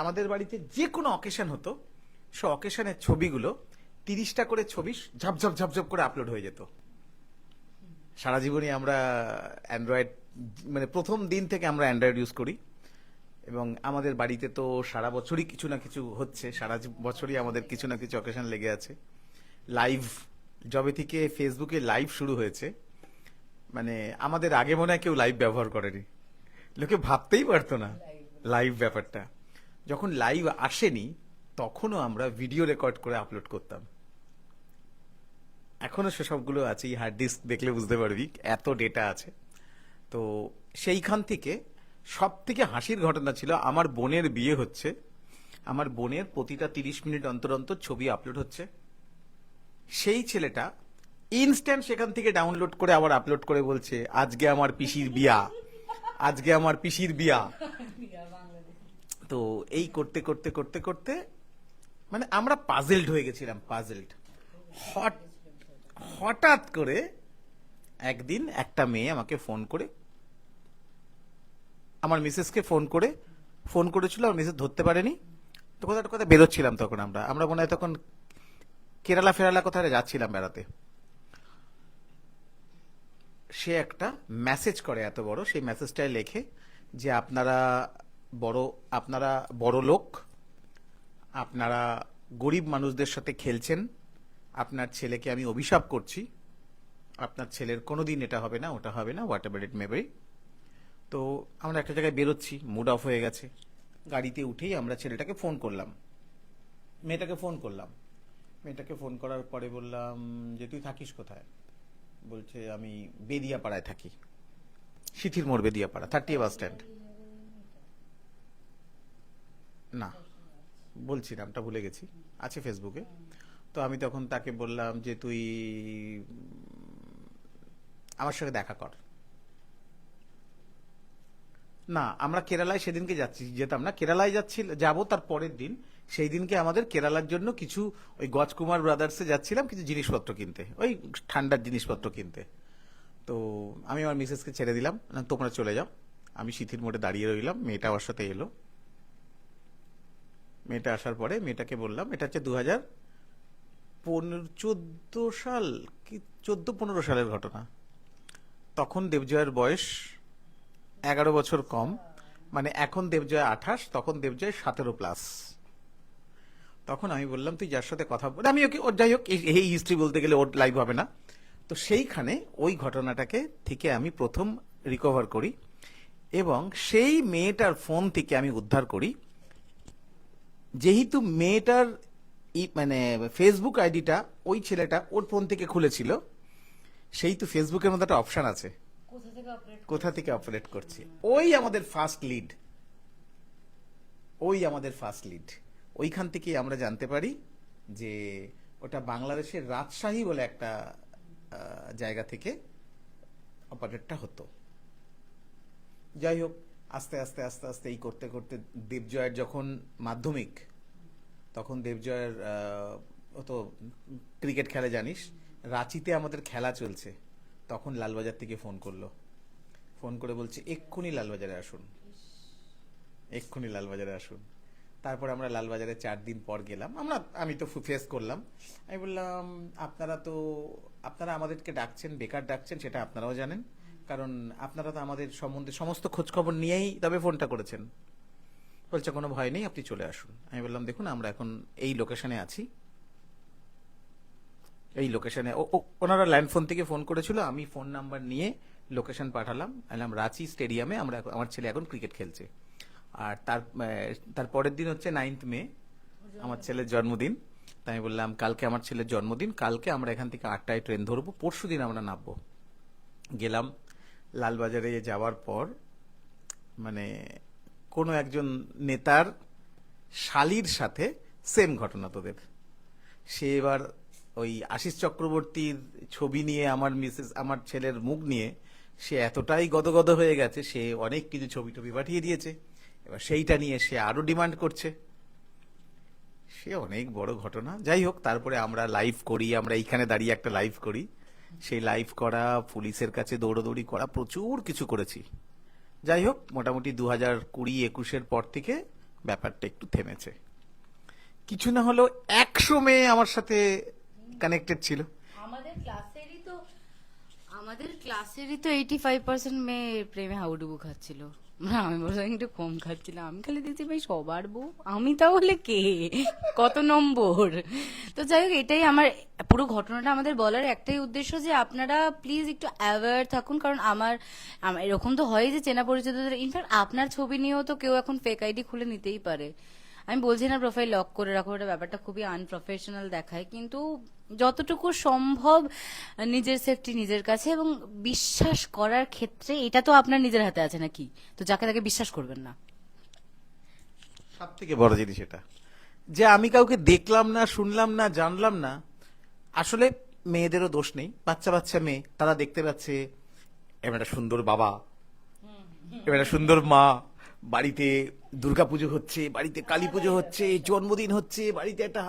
আমাদের বাড়িতে যে কোনো অকেশন হতো, সে অকেশনের ছবিগুলো 30টা করে ছবি ঝপঝপ ঝপঝপ করে আপলোড হয়ে যেত। সারা জীবনই আমরা অ্যান্ড্রয়েড, মানে প্রথম দিন থেকে আমরা অ্যান্ড্রয়েড ইউজ করি, এবং আমাদের বাড়িতে তো সারা বছরই কিছু না কিছু হচ্ছে, সারা বছরই আমাদের কিছু না কিছু অকেশন লেগে আছে। লাইভ, যবে থেকে ফেসবুকে লাইভ শুরু হয়েছে, মানে আমাদের আগে মনে হয় কেউ লাইভ ব্যবহার করেনি, লোকে ভাবতেই পারতো না লাইভ ব্যাপারটা। যখন লাইভ আসেনি তখনও আমরা ভিডিও রেকর্ড করে আপলোড করতাম, এখনো সেসবগুলো আছে, এই হার্ড ডিস্ক দেখলে বুঝতে পারবি এত ডেটা আছে। তো সেইখান থেকে সব থেকে হাসির ঘটনা ছিল, আমার বোনের বিয়ে হচ্ছে, আমার বোনের প্রতিটা 30 মিনিট অন্তর অন্তর ছবি আপলোড হচ্ছে, সেই ছেলেটা ইনস্ট্যান্ট সেখান থেকে ডাউনলোড করে আবার আপলোড করে বলছে, আজকে আমার পিসির বিয়া, আজকে আমার পিসির বিয়া। তো এই করতে করতে করতে করতে মানে আমরা পাজেলড হয়ে গেছিলাম, পাজেলড। হঠাৎ করে একদিন একটা মেয়ে আমাকে ফোন করে, আমার মিসেসকে ফোন করেছিল, আমার মিসেস ধরতে পারেনি। তো কোথাও কোথায় বেরোচ্ছিলাম তখন, আমরা মনে হয় তখন কেরালা ফেরালা কোথায় যাচ্ছিলাম বেড়াতে। সে একটা মেসেজ করে এত বড়, সেই মেসেজটায় লেখে যে আপনারা বড় লোক, আপনারা গরিব মানুষদের সাথে খেলছেন, আপনার ছেলেকে আমি অভিশাপ করছি, আপনার ছেলের কোনোদিন এটা হবে না, ওটা হবে না, what ever it may be. তো আমরা একটা জায়গায় বেরোচ্ছি, মুড অফ হয়ে গেছে। গাড়িতে উঠেই আমরা ছেলেটাকে ফোন করলাম, মেয়েটাকে ফোন করলাম। মেয়েটাকে ফোন করার পরে বললাম যে তুই থাকিস কোথায়? বলছে আমি বেদিয়াপাড়ায় থাকি, সিথির মোড় বেদিয়াপাড়া, 30 বাস স্ট্যান্ড। না বলছি, নামটা ভুলে গেছি, আছে ফেসবুকে। তো আমি তখন তাকে বললাম যে তুই আমার সঙ্গে দেখা কর। না, আমরা কেরালায় সেদিনকে যেতাম না, কেরালায় যাবো তার পরের দিন। সেই দিনকে আমাদের কেরালার জন্য কিছু ওই গজকুমার ব্রাদার্সে যাচ্ছিলাম কিছু জিনিসপত্র কিনতে, ওই ঠান্ডার জিনিসপত্র কিনতে। তো আমি আমার মিসেসকে ছেড়ে দিলাম, না তোমরা চলে যাও, আমি সিথির মোড়ে দাঁড়িয়ে রইলাম। মেয়েটা আমার সাথে এলো। মেয়েটা আসার পরে মেয়েটাকে বললাম, এটা হচ্ছে 2014 সাল কি 14-15 সালের ঘটনা। তখন দেবজয়ের বয়স 11 বছর কম, মানে এখন দেবজয় 28, তখন দেবজয় 17+। তখন আমি বললাম তুই যার সাথে কথা বল, আমি ওকে, ওর যাই হোক এই হিস্ট্রি বলতে গেলে ওর লাইভ হবে না। তো সেইখানে ওই ঘটনাটাকে থেকে আমি প্রথম রিকভার করি এবং সেই মেয়েটার ফোন থেকে আমি উদ্ধার করি। যেহেতু মেয়েটার মানে ফেসবুক আইডিটা ওই ছেলেটা ওর ফোন থেকে খুলেছিল, সেই তো ফেসবুকের মধ্যে একটা অপশন আছে কোথা থেকে অপারেট করছে। ওই আমাদের ফার্স্ট লিড, ওইখান থেকেই আমরা জানতে পারি যে ওটা বাংলাদেশের রাজশাহী বলে একটা জায়গা থেকে অপারেটটা হতো। যাই হোক, আস্তে আস্তে আস্তে আস্তে এই করতে করতে দেবজয়ের যখন মাধ্যমিক, তখন দেবজয়ের ও তো ক্রিকেট খেলে জানিস, রাঁচিতে আমাদের খেলা চলছে, তখন লালবাজার থেকে ফোন করলো। ফোন করে বলছে এক্ষুনি লালবাজারে আসুন, এক্ষুনি লালবাজারে আসুন। তারপর আমরা লালবাজারে 4 দিন পর গেলাম। আমি তো ফেস করলাম। আমি বললাম আপনারা আমাদেরকে ডাকছেন, বেকার ডাকছেন, সেটা আপনারাও জানেন, কারণ আপনারা তো আমাদের সম্বন্ধে সমস্ত খোঁজ খবর নিয়েই তবে ফোনটা করেছেন। বলছে কোনো ভয় নেই, আপনি চলে আসুন। আমি বললাম দেখুন আমরা এখন এই লোকেশনে আছি, এই লোকেশনে ওনারা ল্যান্ড ফোন থেকে ফোন করেছিল, আমি ফোন নাম্বার নিয়ে লোকেশন পাঠালাম, এলাম রাঁচি স্টেডিয়ামে, আমার ছেলে এখন ক্রিকেট খেলছে। আর তার পরের দিন হচ্ছে 9th মে, আমার ছেলের জন্মদিন। তাই আমি বললাম কালকে আমার ছেলের জন্মদিন, কালকে আমরা এখান থেকে 8টায় ট্রেন ধরবো, পরশু দিন আমরা নামবো। গেলাম লালবাজারে, যাওয়ার পর মানে কোনো একজন নেতার শালির সাথে সেম ঘটনা তোদের। সে এবার ওই আশিস চক্রবর্তীর ছবি নিয়ে আমার ছেলের মুখ নিয়ে সে এতটাই গদগদ হয়ে গেছে, সে অনেক কিছু ছবি টবি পাঠিয়ে দিয়েছে। এবার সেইটা নিয়ে সে আরো ডিমান্ড করছে, সে অনেক বড় ঘটনা। যাই হোক, তারপরে আমরা লাইভ করি, আমরা এইখানে দাঁড়িয়ে একটা লাইভ করি। সেই লাইভ করা, পুলিশের কাছে দৌড়দৌড়ি করা, প্রচুর কিছু করেছি। যাই হোক, মোটামুটি 2020-21-এর পর থেকে ব্যাপারটা একটু থেমেছে। কিছু না হলেও 100 মেয়ে আমার সাথে কানেক্টেড ছিল। আমাদের ক্লাসেরই তো 85% মেয়ে প্রেমে হাউডুবু খাচ্ছিল। না, আমি বললাম একটু কম খাচ্ছিলাম। আমি খালি দিচ্ছি ভাই সবার বউ, আমি তাহলে কে, কত নম্বর। তো যাই হোক, এটাই আমার পুরো ঘটনাটা আমাদের বলার একটাই উদ্দেশ্য যে আপনারা প্লিজ একটু অ্যাওয়্যার থাকুন, কারণ আমার এরকম তো হয় যে চেনা পরিচিতদের, ইনফ্যাক্ট আপনার ছবি নিয়েও তো কেউ এখন ফেক আইডি খুলে নিতেই পারে। আমি বলছি না প্রোফাইল লক করে রাখো, এটা ব্যাপারটা খুবই আনপ্রফেশনাল দেখায়, কিন্তু যতটুকু সম্ভব নিজের সেফটি নিজের কাছে, এবং বিশ্বাস করার ক্ষেত্রে এটা তো আপনার নিজের হাতে আছে নাকি, তো যাকে তাকে বিশ্বাস করবেন না। সব থেকে বড় জিনিস এটা যে আমি কাউকে দেখলাম না, শুনলাম না, জানলাম না। আসলে মেয়েদেরও দোষ নেই, বাচ্চা বাচ্চা মেয়ে, তারা দেখতে পাচ্ছে এবার একটা সুন্দর বাবা, এবার একটা সুন্দর মা, বাড়িতে দুর্গাপুজো হচ্ছে, বাড়িতে কালী পুজো হচ্ছে, জন্মদিন হচ্ছে, বাড়িতে একটা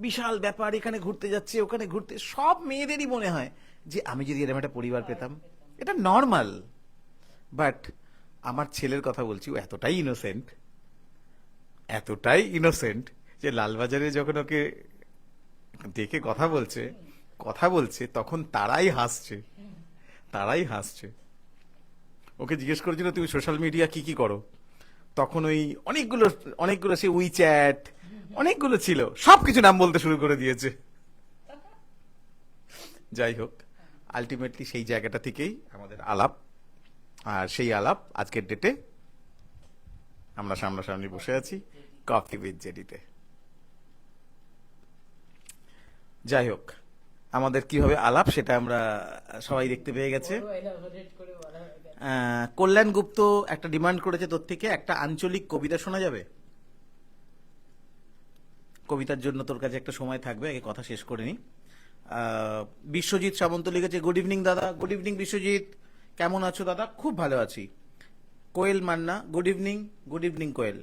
বিশাল ব্যাপার, এখানে ঘুরতে যাচ্ছে, ওখানে ঘুরতে, সব মেয়েদেরই মনে হয় যে আমি যদি এরকম একটা পরিবার পেতাম। এটা নর্মাল। বাট আমার ছেলের কথা বলছি, ও এতটাই ইনোসেন্ট যে লালবাজারে যখন ওকে দেখে কথা বলছে তখন তারাই হাসছে। ওকে জিজ্ঞেস করেছিল তুমি সোশ্যাল মিডিয়া কি কি করো, তখন ওই অনেকগুলো সে উইচ্যাট অনেকগুলো ছিল, সবকিছু নাম বলতে শুরু করে দিয়েছে। যাই হোক, আলটিমেটলি সেই জায়গাটা থেকেই আমাদের আলাপ, আর সেই আলাপ আজকের ডেটে আমরা সামনাসামনি বসে আছি কফি উইথ জেডিতে। যাই হোক, আমাদের কিভাবে আলাপ সেটা আমরা সবাই দেখতে পেয়ে গেছে। কল্যাণ গুপ্ত একটা ডিমান্ড করেছে তোর থেকে, একটা আঞ্চলিক কবিতা শোনা যাবে? কবিতার জন্য তোর কাছে একটা সময় থাকবে, আগে কথা শেষ করে নি। বিশ্বজিৎ সামন্ত লিখেছে, গুড ইভিনিং দাদা। গুড ইভিনিং বিশ্বজিৎ, কেমন আছো দাদা? খুব ভালো আছি। Koel Manna, good evening. Good evening Koel.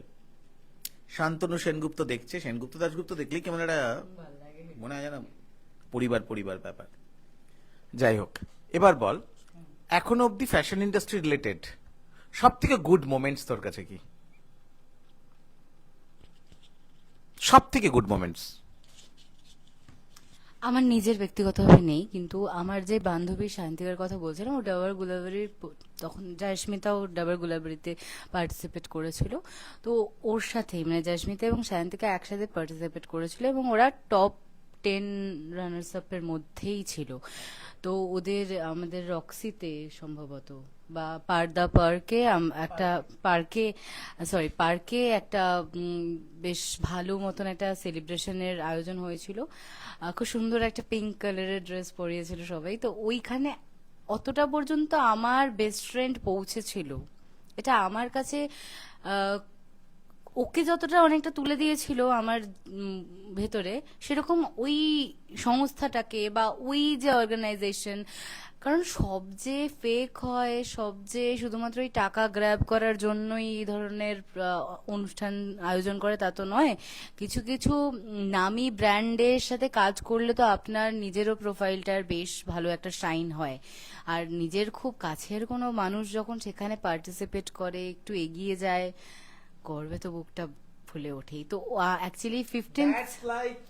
Santanu Sengupta দেখছে, সেনগুপ্ত দাশগুপ্ত দেখলেই কেমন একটা মনে হয় যেন পরিবার পরিবার ব্যাপার। যাই হোক, এবার বল, এখনো অব্দি ফ্যাশন ইন্ডাস্ট্রি রিলেটেড সব থেকে গুড মোমেন্টস তোর কাছে কি? সব থেকে গুড মোমেন্টস? আমার নিজের ব্যক্তিগতভাবে নেই, কিন্তু আমার যে বান্ধবী শান্তিকার কথা বলছিলাম, ও ডাবর গুলাবারির তখন জয়স্মিতাও ডাবর গুলাবারিতে পার্টিসিপেট করেছিল। তো ওর সাথেই মানে জয়স্মিতা এবং শান্তিকা একসাথে পার্টিসিপেট করেছিল এবং ওরা টপ 10 রানার্স আপের মধ্যেই ছিল। তো ওদের আমাদের রক্সিতে সম্ভবত বা পার্দা পার্কে একটা পার্কে একটা বেশ ভালো মতন একটা সেলিব্রেশনের আয়োজন হয়েছিল। খুব সুন্দর একটা পিঙ্ক কালারের ড্রেস পরিয়েছিল সবাই। তো ওইখানে অতটা পর্যন্ত আমার বেস্ট ফ্রেন্ড পৌঁছেছিল, এটা আমার কাছে ওকে যতটা অনেকটা তুলে দিয়েছিল আমার ভেতরে, সেরকম ওই সংস্থাটাকে বা ওই যে অর্গানাইজেশন, কারণ সব যে ফেক হয়, সব যে শুধুমাত্র এই টাকা গ্র্যাব করার জন্যই এই ধরনের অনুষ্ঠান আয়োজন করে তা তো নয়। কিছু কিছু নামি ব্র্যান্ডের সাথে কাজ করলে তো আপনার নিজেরও প্রোফাইলটার বেশ ভালো একটা শাইন হয়। আর নিজের খুব কাছের কোনো মানুষ যখন সেখানে পার্টিসিপেট করে, একটু এগিয়ে যায়, করবে তো বুকটা ফুলে ওঠেই। তো অ্যাকচুয়ালি 15 That's like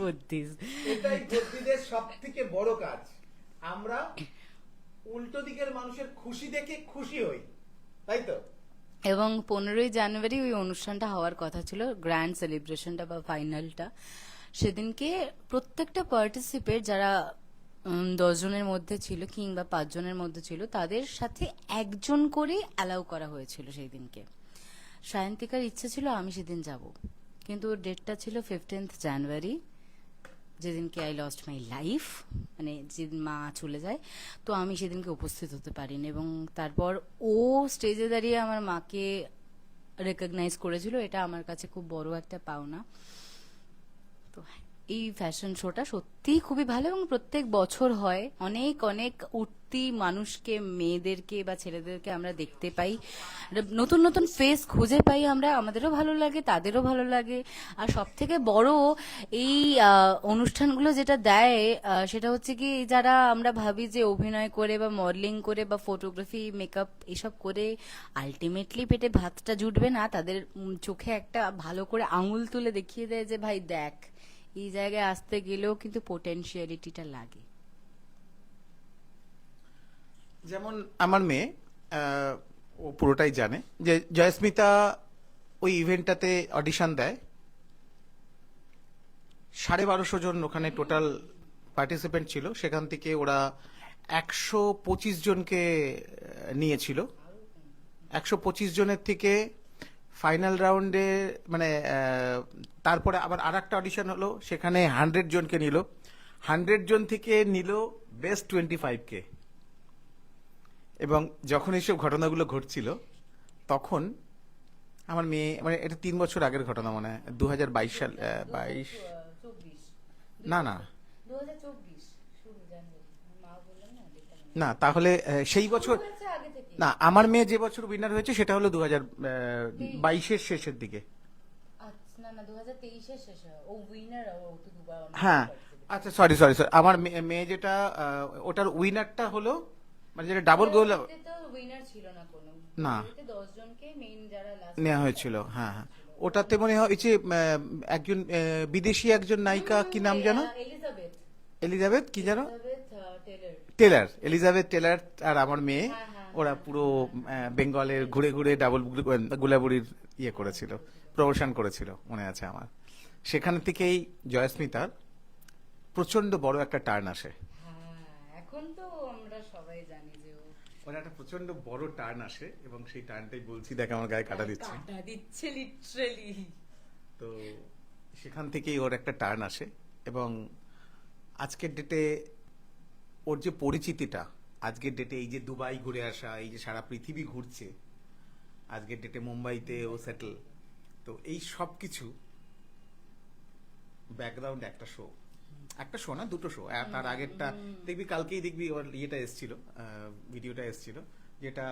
বুদ্ধিস এটাই বুদ্ধিদের সব থেকে বড় কাজ। আমরা উল্টো দিকের মানুষের খুশি দেখে খুশি হই, তাই তো? এবং 15ই জানুয়ারি ওই অনুষ্ঠানটা হওয়ার কথা ছিল, গ্র্যান্ড সেলিব্রেশনটা বা ফাইনালটা। সেদিনকে প্রত্যেকটা পার্টিসিপেট যারা 10 জনের মধ্যে ছিল কিংবা 5 জনের মধ্যে ছিল, তাদের সাথে একজন করে অ্যালাউ করা হয়েছিল সেই দিনকে। সায়ন্তিকার ইচ্ছে ছিল আমি সেদিন যাব, কিন্তু ডেটটা ছিল 15th জানুয়ারি, যেদিনকে আই লস্ট মাই লাইফ, মানে যেদিন মা চলে যায়। তো আমি সেদিনকে উপস্থিত হতে পারিনি এবং তারপর ও স্টেজে দাঁড়িয়ে আমার মাকে রেকগনাইজ করেছিল, এটা আমার কাছে খুব বড় একটা পাওনা। তো এই ফ্যাশন শোটা সত্যিই খুবই ভালো এবং প্রত্যেক বছর হয়। অনেক অনেক উঠতি মানুষকে, মেয়েদেরকে বা ছেলেদেরকে আমরা দেখতে পাই, নতুন নতুন ফেস খুঁজে পাই আমরা, আমাদেরও ভালো লাগে, তাদেরও ভালো লাগে। আর সব থেকে বড় এই অনুষ্ঠানগুলো যেটা দেয় সেটা হচ্ছে কি, যারা আমরা ভাবি যে অভিনয় করে বা মডেলিং করে বা ফটোগ্রাফি মেকআপ এসব করে আলটিমেটলি পেটে ভাতটা জুটবে না, তাদের চোখে একটা ভালো করে আঙুল তুলে দেখিয়ে দেয় যে ভাই দেখ, এই জায়গায় আসতে গেলেও কিন্তু পোটেনশিয়ালিটিটা লাগে। যেমন আমার মেয়ে, ও পুরোটাই জানে যে জয়স্মিতা ওই ইভেন্টটাতে অডিশন দেয়, 1250 জন ওখানে টোটাল পার্টিসিপেন্ট ছিল, সেখান থেকে ওরা 125 জনকে নিয়েছিল। 125 জনের থেকে ফাইনাল রাউন্ডে মানে তারপরে আবার আর একটা অডিশন হলো, সেখানে 100 জনকে নিল। 100 জন থেকে নিল বেস্ট 25কে। এবং যখন এইসব ঘটনাগুলো ঘটছিল তখন আমার মেয়ে, মানে এটা 3 বছর আগের ঘটনা, মনে হয় 2022 সাল, 22 না না 2024 না, তাহলে সেই বছর না, আমার মেয়ে যে বছর উইনার হয়েছে সেটা হলো 2022-এর শেষের দিকে। না না 2023 এর শেষে ও উইনার, ও তো দুবার হ্যাঁ, আচ্ছা সরি, আমার মেয়ে যেটা ওটার উইনারটা হলো, মানে যেটা ডাবল গোল তো উইনার ছিল না কোনো, না 10 জনকে মেইন যারা লাস্ট নেওয়া হয়েছিল। হ্যাঁ হ্যাঁ, ওটাতে মনে হয় যে একজন বিদেশি একজন নায়িকা, কি নাম জানো? এলিজাবেথ কি জানো? এলিজাবেথ টেলার আর আমার মেয়ে, ওরা পুরো বেঙ্গলের ঘুরে ঘুরে ডাবল গুলাবুড়ির ইয়ে করেছিল, প্রমোশন করেছিল, মনে আছে আমার। সেখান থেকেই জয়স্মিতার প্রচন্ড বড় একটা টার্ন আসে। এখন তো আমরা সবাই জানি যে ও ওর একটা প্রচন্ড বড় টার্ন আসে এবং সেই টার্নটাই বলছি দেখ আমার গায়ে কাটা দিচ্ছে। কাটা দিচ্ছে লিটারালি। তো সেখান থেকেই ওর একটা টার্ন আসে এবং আজকের ডেটে ওর যে পরিচিতিটা, আজকের ডেটে এই যে দুবাই ঘুরে আসা, এই যে সারা পৃথিবী ঘুরছে, আজকের ডেটে মুম্বাইতে ও সেটেল, তো এই সব কিছু ব্যাকগ্রাউন্ড একটা শো না, দুটো শো। তার আগেরটা দেখবি, কালকেই দেখবি ওর ইয়েটা এসেছিল, ভিডিওটা এসেছিল, যেটা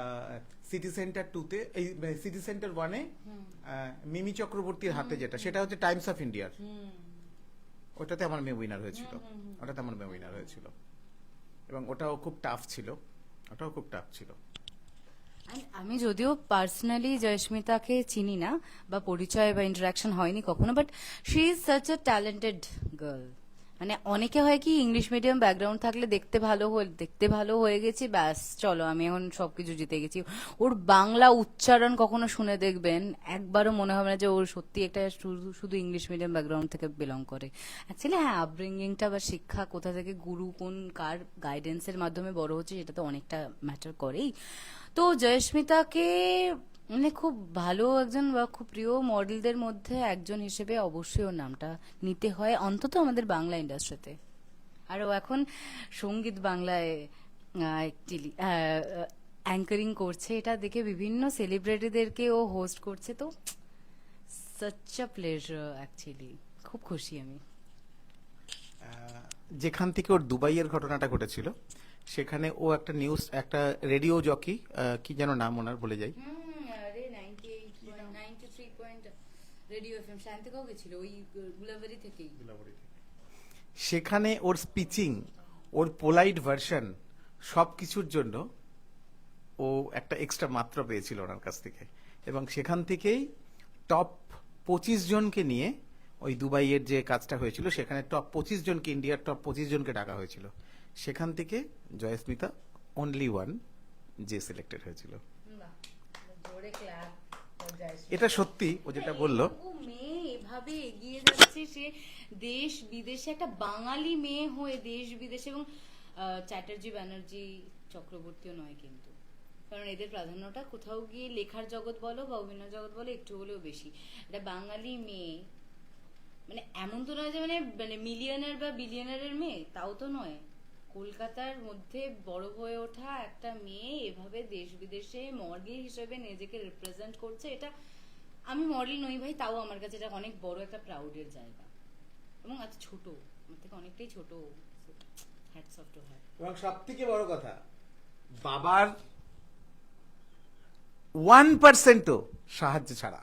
সিটি সেন্টার 2-তে, এই সিটি সেন্টার 1-এ মিমি চক্রবর্তীর হাতে, যেটা সেটা হচ্ছে টাইমস অফ ইন্ডিয়ার। ওটাতে আমার মেয়ে উইনার হয়েছিল, এবং ওটাও খুব টাফ ছিল। And আমি যদিও পার্সোনালি জয়স্মিতাকে চিনি না বা পরিচয় বা ইন্টারাকশন হয়নি কখনো, but she is such a talented girl. মানে অনেকে হয় কি ইংলিশ মিডিয়াম ব্যাকগ্রাউন্ড থাকলে দেখতে ভালো হয়ে গেছি, ব্যাস চলো আমি এখন সবকিছু জিতে গেছি। ওর বাংলা উচ্চারণ কখনো শুনে দেখবেন, একবারও মনে হবে না যে ওর সত্যি একটা শুধু ইংলিশ মিডিয়াম ব্যাকগ্রাউন্ড থেকে বিলং করে। অ্যাকচুয়ালি হ্যাঁ, আপব্রিঙ্গিংটা বা শিক্ষা কোথা থেকে, গুরু কোন কার গাইডেন্সের মাধ্যমে বড় হচ্ছে, সেটা তো অনেকটা ম্যাটার করেই। তো জয়স্মিতাকে মানে খুব ভালো একজন বা খুব প্রিয় মডেলদের মধ্যে একজন হিসেবে অবশ্যই ওর নামটা নিতে হয়, অন্তত আমাদের বাংলা ইন্ডাস্ট্রিতে। আর ও এখন সঙ্গীত বাংলায় অ্যাঙ্কারিং করছে, এটা দেখে বিভিন্ন সেলিব্রিটিদেরকে ও হোস্ট করছে, তো সাচ আ প্লেজার অ্যাকচুয়ালি, খুব খুশি আমি। যেখান থেকে ওর দুবাইয়ের ঘটনাটা ঘটেছিল, সেখানে ও একটা একটা রেডিও জকি, কি যেন নাম ওনার, ভুলে যাই, আরে 93 রেডিও এফএম শান্তিকাও গেছিল ওই গুলাবাড়ি থেকেই। সেখানে ওর স্পিচিং, ওর পোলাইট ভার্সন, সব কিছুর জন্য ও একটা এক্সট্রা মাত্রা পেয়েছিল ওনার কাছ থেকে, এবং সেখান থেকেই টপ 25 জনকে নিয়ে ওই দুবাইয়ের যে কাজটা হয়েছিল, সেখানে টপ 25 জনকে, ইন্ডিয়ার টপ 25 জনকে ডাকা হয়েছিল। সেখান থেকে জয়স্মিতা অনলি ওয়ান যে সিলেক্টেড হয়েছিল। এটা সত্যি, ও যেটা বললো, মেয়ে এভাবে এগিয়ে যাচ্ছে, সে দেশ বিদেশে একটা বাঙালি মেয়ে হয়ে দেশ বিদেশে, এবং চ্যাটার্জি ব্যানার্জি চক্রবর্তীও নয় কিন্তু, কারণ এদের প্রাধান্যটা কোথাও গিয়ে লেখার জগৎ বলো বা অভিনয় জগৎ বলো একটু হলেও বেশি। এটা বাঙালি মেয়ে, মানে এমন তো নয় যে মানে মিলিয়নার বা বিলিয়নারের মেয়ে, তাও তো নয়। কলকাতার মধ্যে বড় হয়ে ওঠা একটা মেয়ে এভাবে দেশ বিদেশে মডেল হিসেবে নিজেকে রিপ্রেজেন্ট করছে, এটা আমি মডেল নই ভাই, তাও আমার কাছে এটা অনেক বড় একটা প্রাউডের জায়গা। এবং এত ছোট, আমার থেকে অনেকটাই ছোট, হ্যাটস অফ টু হার। এবং সব থেকে বড় কথা, বাবার 1%ও সাহায্য ছাড়া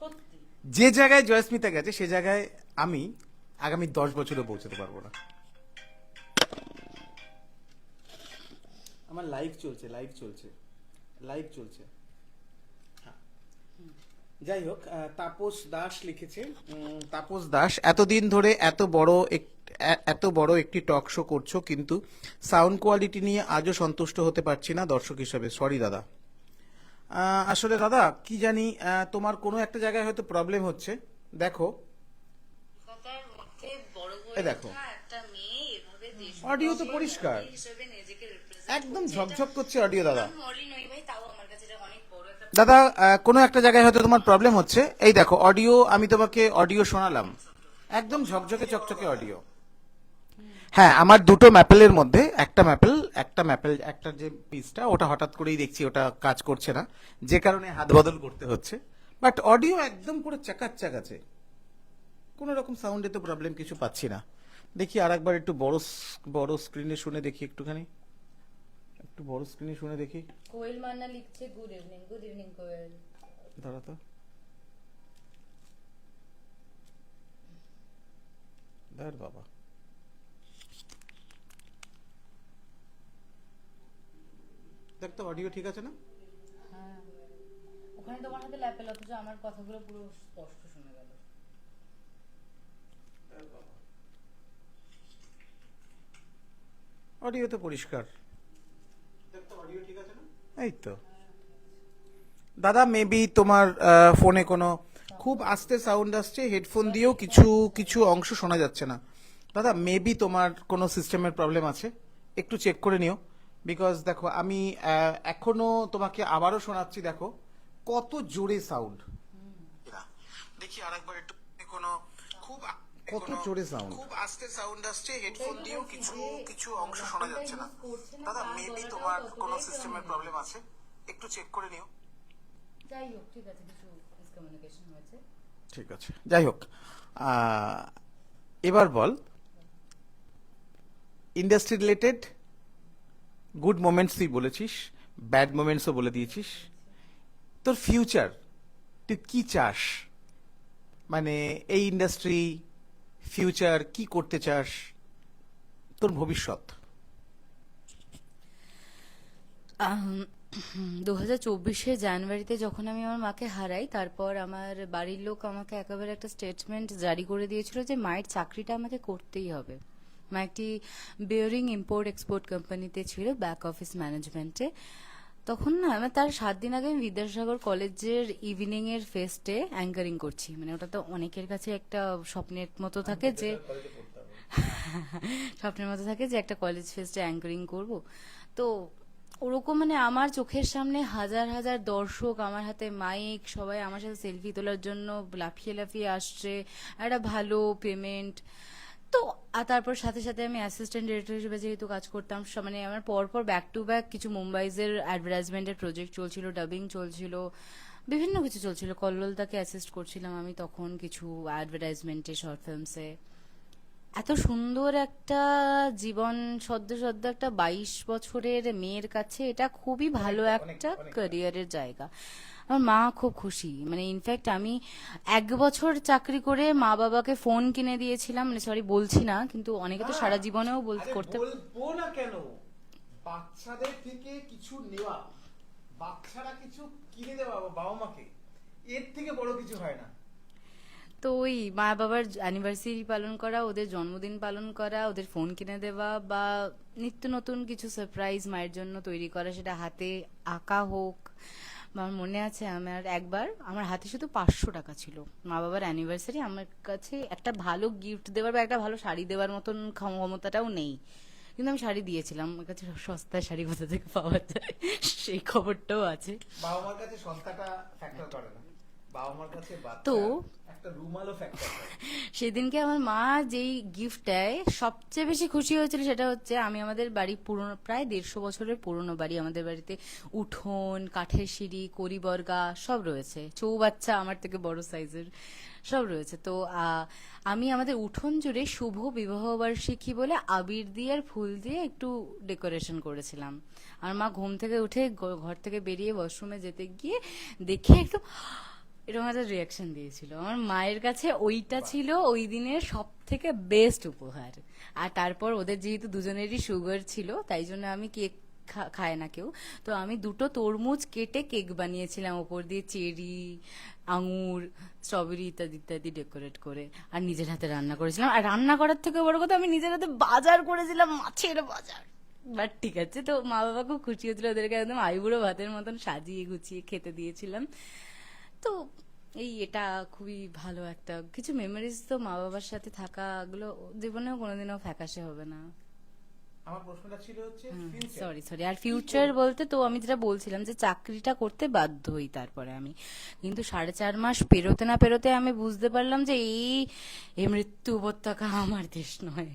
সত্যি যে জায়গায় জয়স্মিতা গেছে, সে জায়গায় আমি আগামী 10 বছরে পৌঁছতে পারবো না। আমার লাইভ চলছে। হ্যাঁ। যাই হোক, তাপস দাস লিখেছে, তাপস দাস, এতদিন ধরে এত বড় একটি টক শো করছো, কিন্তু সাউন্ড কোয়ালিটি নিয়ে আজও সন্তুষ্ট হতে পারছি না দর্শক হিসেবে, সরি দাদা। আসলে দাদা কি জানি, তোমার কোনো একটা জায়গায় হয়তো প্রবলেম হচ্ছে। দেখো, কলকাতার মধ্যে বড় হয়ে এই দেখো, ওঠা একটা মেয়ে এভাবে দেশ অডিও তো পরিষ্কার, বিদেশে হিসেবে নিজেকে রিপ্রেজেন্ট একদম ঝকঝক করছে অডিও দাদা। মডেল নই ভাই, তাও আমার কাছে এটা অনেক বড় একটা দাদা, কোনো একটা জায়গায় হয়তো তোমার প্রবলেম হচ্ছে। এই দেখো অডিও, আমি তোমাকে অডিও শোনালাম, একদম ঝকঝকে চকচকে অডিও। হ্যাঁ, আমার দুটো ম্যাপেলের মধ্যে একটা যে পিসটা, ওটা হঠাৎ করেই দেখছি ওটা কাজ করছে না, যে কারণে হাত বদল করতে হচ্ছে। বাট অডিও একদম পুরো চাকাচ্চাক আছে, কোনো রকম সাউন্ডে তো প্রবলেম কিছু পাচ্ছি না। দেখি আরেকবার একটু বড় স্ক্রিনে শুনে দেখি, একটু বড় স্ক্রিনে শুনে দেখি। কোয়েল মান্না লিখছে গুড ইভিনিং কোয়েল। দাঁড়া তো, দাঁড় বাবা, দেখ তো অডিও ঠিক আছে না? হ্যাঁ, ওখানে তোমার হাতে ল্যাপেল, অথচ আমার কথাগুলো পুরো স্পষ্ট শোনা গেল। অডিও তো পরিষ্কার, দেখ তো অডিও ঠিক আছে না? এই তো দাদা, মেবি তোমার ফোনে কোনো খুব আস্তে সাউন্ড আসছে, হেডফোন দিয়েও কিছু অংশ শোনা যাচ্ছে না। দাদা মেবি তোমার কোনো সিস্টেমের প্রবলেম আছে, একটু চেক করে নিও, বিকজ দেখো আমি এখনো তোমাকে আবারও শোনাচ্ছি, দেখো কত জোরে সাউন্ড। দেখি আরেকবার একটু, কোনো খুব কত জোরে সাউন্ড, খুব আস্তে সাউন্ড আসছে, হেডফোন দিয়েও কিছু কিছু অংশ শোনা যাচ্ছে না। দাদা মেবি তোমার কোনো সিস্টেমের প্রবলেম আছে, একটু চেক করে নিও। যাই হোক, ঠিক আছে, কিছু মিসকমিউনিকেশন হয়েছে। ঠিক আছে, যাই হোক, এবার বল, ইন্ডাস্ট্রি রিলেটেড গুড মোমেন্টস তুই বলেছিস, ব্যাড মোমেন্টসও বলে দিয়েছিস। তোর ফিউচার তুই কি চাস, মানে এই ইন্ডাস্ট্রি ফিউচার কি করতে চাস, তোর ভবিষ্যৎ? 2024 জানুয়ারিতে যখন আমি আমার মাকে হারাই, তারপর আমার বাড়ির লোক আমাকে একেবারে একটা স্টেটমেন্ট জারি করে দিয়েছিল যে মায়ের চাকরিটা আমাকে করতেই হবে। মা একটি বেয়ারিং ইম্পোর্ট এক্সপোর্ট কোম্পানিতে ছিল, ব্যাক অফিস ম্যানেজমেন্টে। তখন না, আমার তার 7 দিন আগে আমি বিদ্যাসাগর কলেজের ইভিনিং এর ফেস্টে অ্যাঙ্কারিং করছি। মানে ওটা তো অনেকের কাছে একটা স্বপ্নের মতো থাকে যে স্বপ্নের মতো থাকে যে একটা কলেজ ফেস্টে অ্যাঙ্কারিং করব। তো ওরকম মানে আমার চোখের সামনে হাজার হাজার দর্শক, আমার হাতে মাইক, সবাই আমার সাথে সেলফি তোলার জন্য লাফিয়ে লাফিয়ে আসছে, একটা ভালো পেমেন্ট। তো আর তারপর সাথে সাথে আমি অ্যাসিস্ট্যান্ট ডিরেক্টর হিসেবে যেহেতু কাজ করতাম, মানে আমার পরপর ব্যাক টু ব্যাক কিছু মুম্বাইজের অ্যাডভার্টাইজমেন্টের প্রজেক্ট চলছিল, ডাবিং চলছিল, বিভিন্ন কিছু চলছিল। কল্লোলদাকে অ্যাসিস্ট করছিলাম আমি তখন কিছু অ্যাডভার্টাইজমেন্টে, শর্ট ফিল্মসে। এত সুন্দর একটা জীবন, সদ্য সদ্য একটা 22 বছরের মেয়ের কাছে এটা খুবই ভালো একটা ক্যারিয়ারের জায়গা। আমার মা খুব খুশি, মানে ইনফ্যাক্ট আমি 1 বছর চাকরি করে মা বাবাকে ফোন কিনে দিয়েছিলাম, মানে সরি বলছি না, কিন্তু অনেকে তো সারা জীবনেও করতে। বলবো না কেন, বাচ্চাদের থেকে কিছু নেওয়া, বাচ্চারা কিছু কিনে দেওয়া বাবা মাকে, এর থেকে বড় কিছু হয় না। তো ওই মা বাবার অ্যানিভার্সারি পালন করা, ওদের জন্মদিন পালন করা, ওদের ফোন কিনে দেওয়া, বা নিত্য নতুন কিছু সারপ্রাইজ মায়ের জন্য তৈরি করা, সেটা হাতে আঁকা হোক। আমার মনে আছে আমার একবার আমার হাতে শুধু 500 টাকা ছিল, মা বাবার অ্যানিভার্সারি, আমার কাছে একটা ভালো গিফট দেওয়ার বা একটা ভালো শাড়ি দেওয়ার মতন ক্ষমতাটাও নেই, কিন্তু আমি শাড়ি দিয়েছিলাম। আমার কাছে সস্তায় শাড়ি কোথা থেকে পাওয়া যায় সেই খবরটাও আছে। বাবা মার কাছে সস্তাটা ফ্যাক্টর করে না, বাবা মার কাছে তো একটা রুমালও ফ্যাক্টর করে। সেদিনকে আমার মা যেই গিফট দেয়, সবচেয়ে বেশি খুশি হয়েছিল সেটা হচ্ছে, আমি আমাদের বাড়ি পুরনো, প্রায় 150 বছরের পুরনো বাড়ি, আমাদের বাড়িতে উঠোন, কাঠের সিঁড়ি, করিবর্গা সব রয়েছে, চৌবাচ্চা আমার থেকে বড় সাইজের সব রয়েছে। তো আমি আমাদের উঠোন জুড়ে শুভ বিবাহ বার্ষিকী বলে আবির দিয়ে আর ফুল দিয়ে একটু ডেকোরেশন করেছিলাম। আমার মা ঘুম থেকে উঠে ঘর থেকে বেরিয়ে ওয়াশরুমে যেতে গিয়ে দেখে একটু এরকম একটা রিয়াকশন দিয়েছিল। আমার মায়ের কাছে ওইটা ছিল ওই দিনের সব থেকে বেস্ট উপহার। আর তারপর ওদের যেহেতু দুজনেরই সুগার ছিল, তাই জন্য আমি কেক খায় না কেউ, তো আমি 2টো তরমুজ কেটে কেক বানিয়েছিলাম, ওপর দিয়ে চেরি, আঙুর, স্ট্রবেরি ইত্যাদি ইত্যাদি ডেকোরেট করে, আর নিজের হাতে রান্না করেছিলাম। আর রান্না করার থেকে বড় কথা, আমি নিজের হাতে বাজার করেছিলাম, মাছের বাজার। বাট ঠিক আছে, তো মা বাবা খুব খুশি হয়েছিল, ওদেরকে একদম আইবুড়ো ভাতের মতন সাজিয়ে গুছিয়ে খেতে দিয়েছিলাম। তো এটা খুবই ভালো একটা কিছু মেমোরিজ। তো মা বাবার সাথে থাকা, এগুলো জীবনেও কোনোদিনও ফ্যাকাশে হবে না। আমার প্রশ্নটা ছিল হচ্ছে সরি আর ফিউচার বলতে, তো আমি যেটা বলছিলাম যে চাকরিটা করতে বাধ্য হই তারপরে আমি, কিন্তু 4.5 মাস পেরোতে না পেরোতে আমি বুঝতে পারলাম যে এই মৃত্যু উপত্যকা আমার দেশ নয়।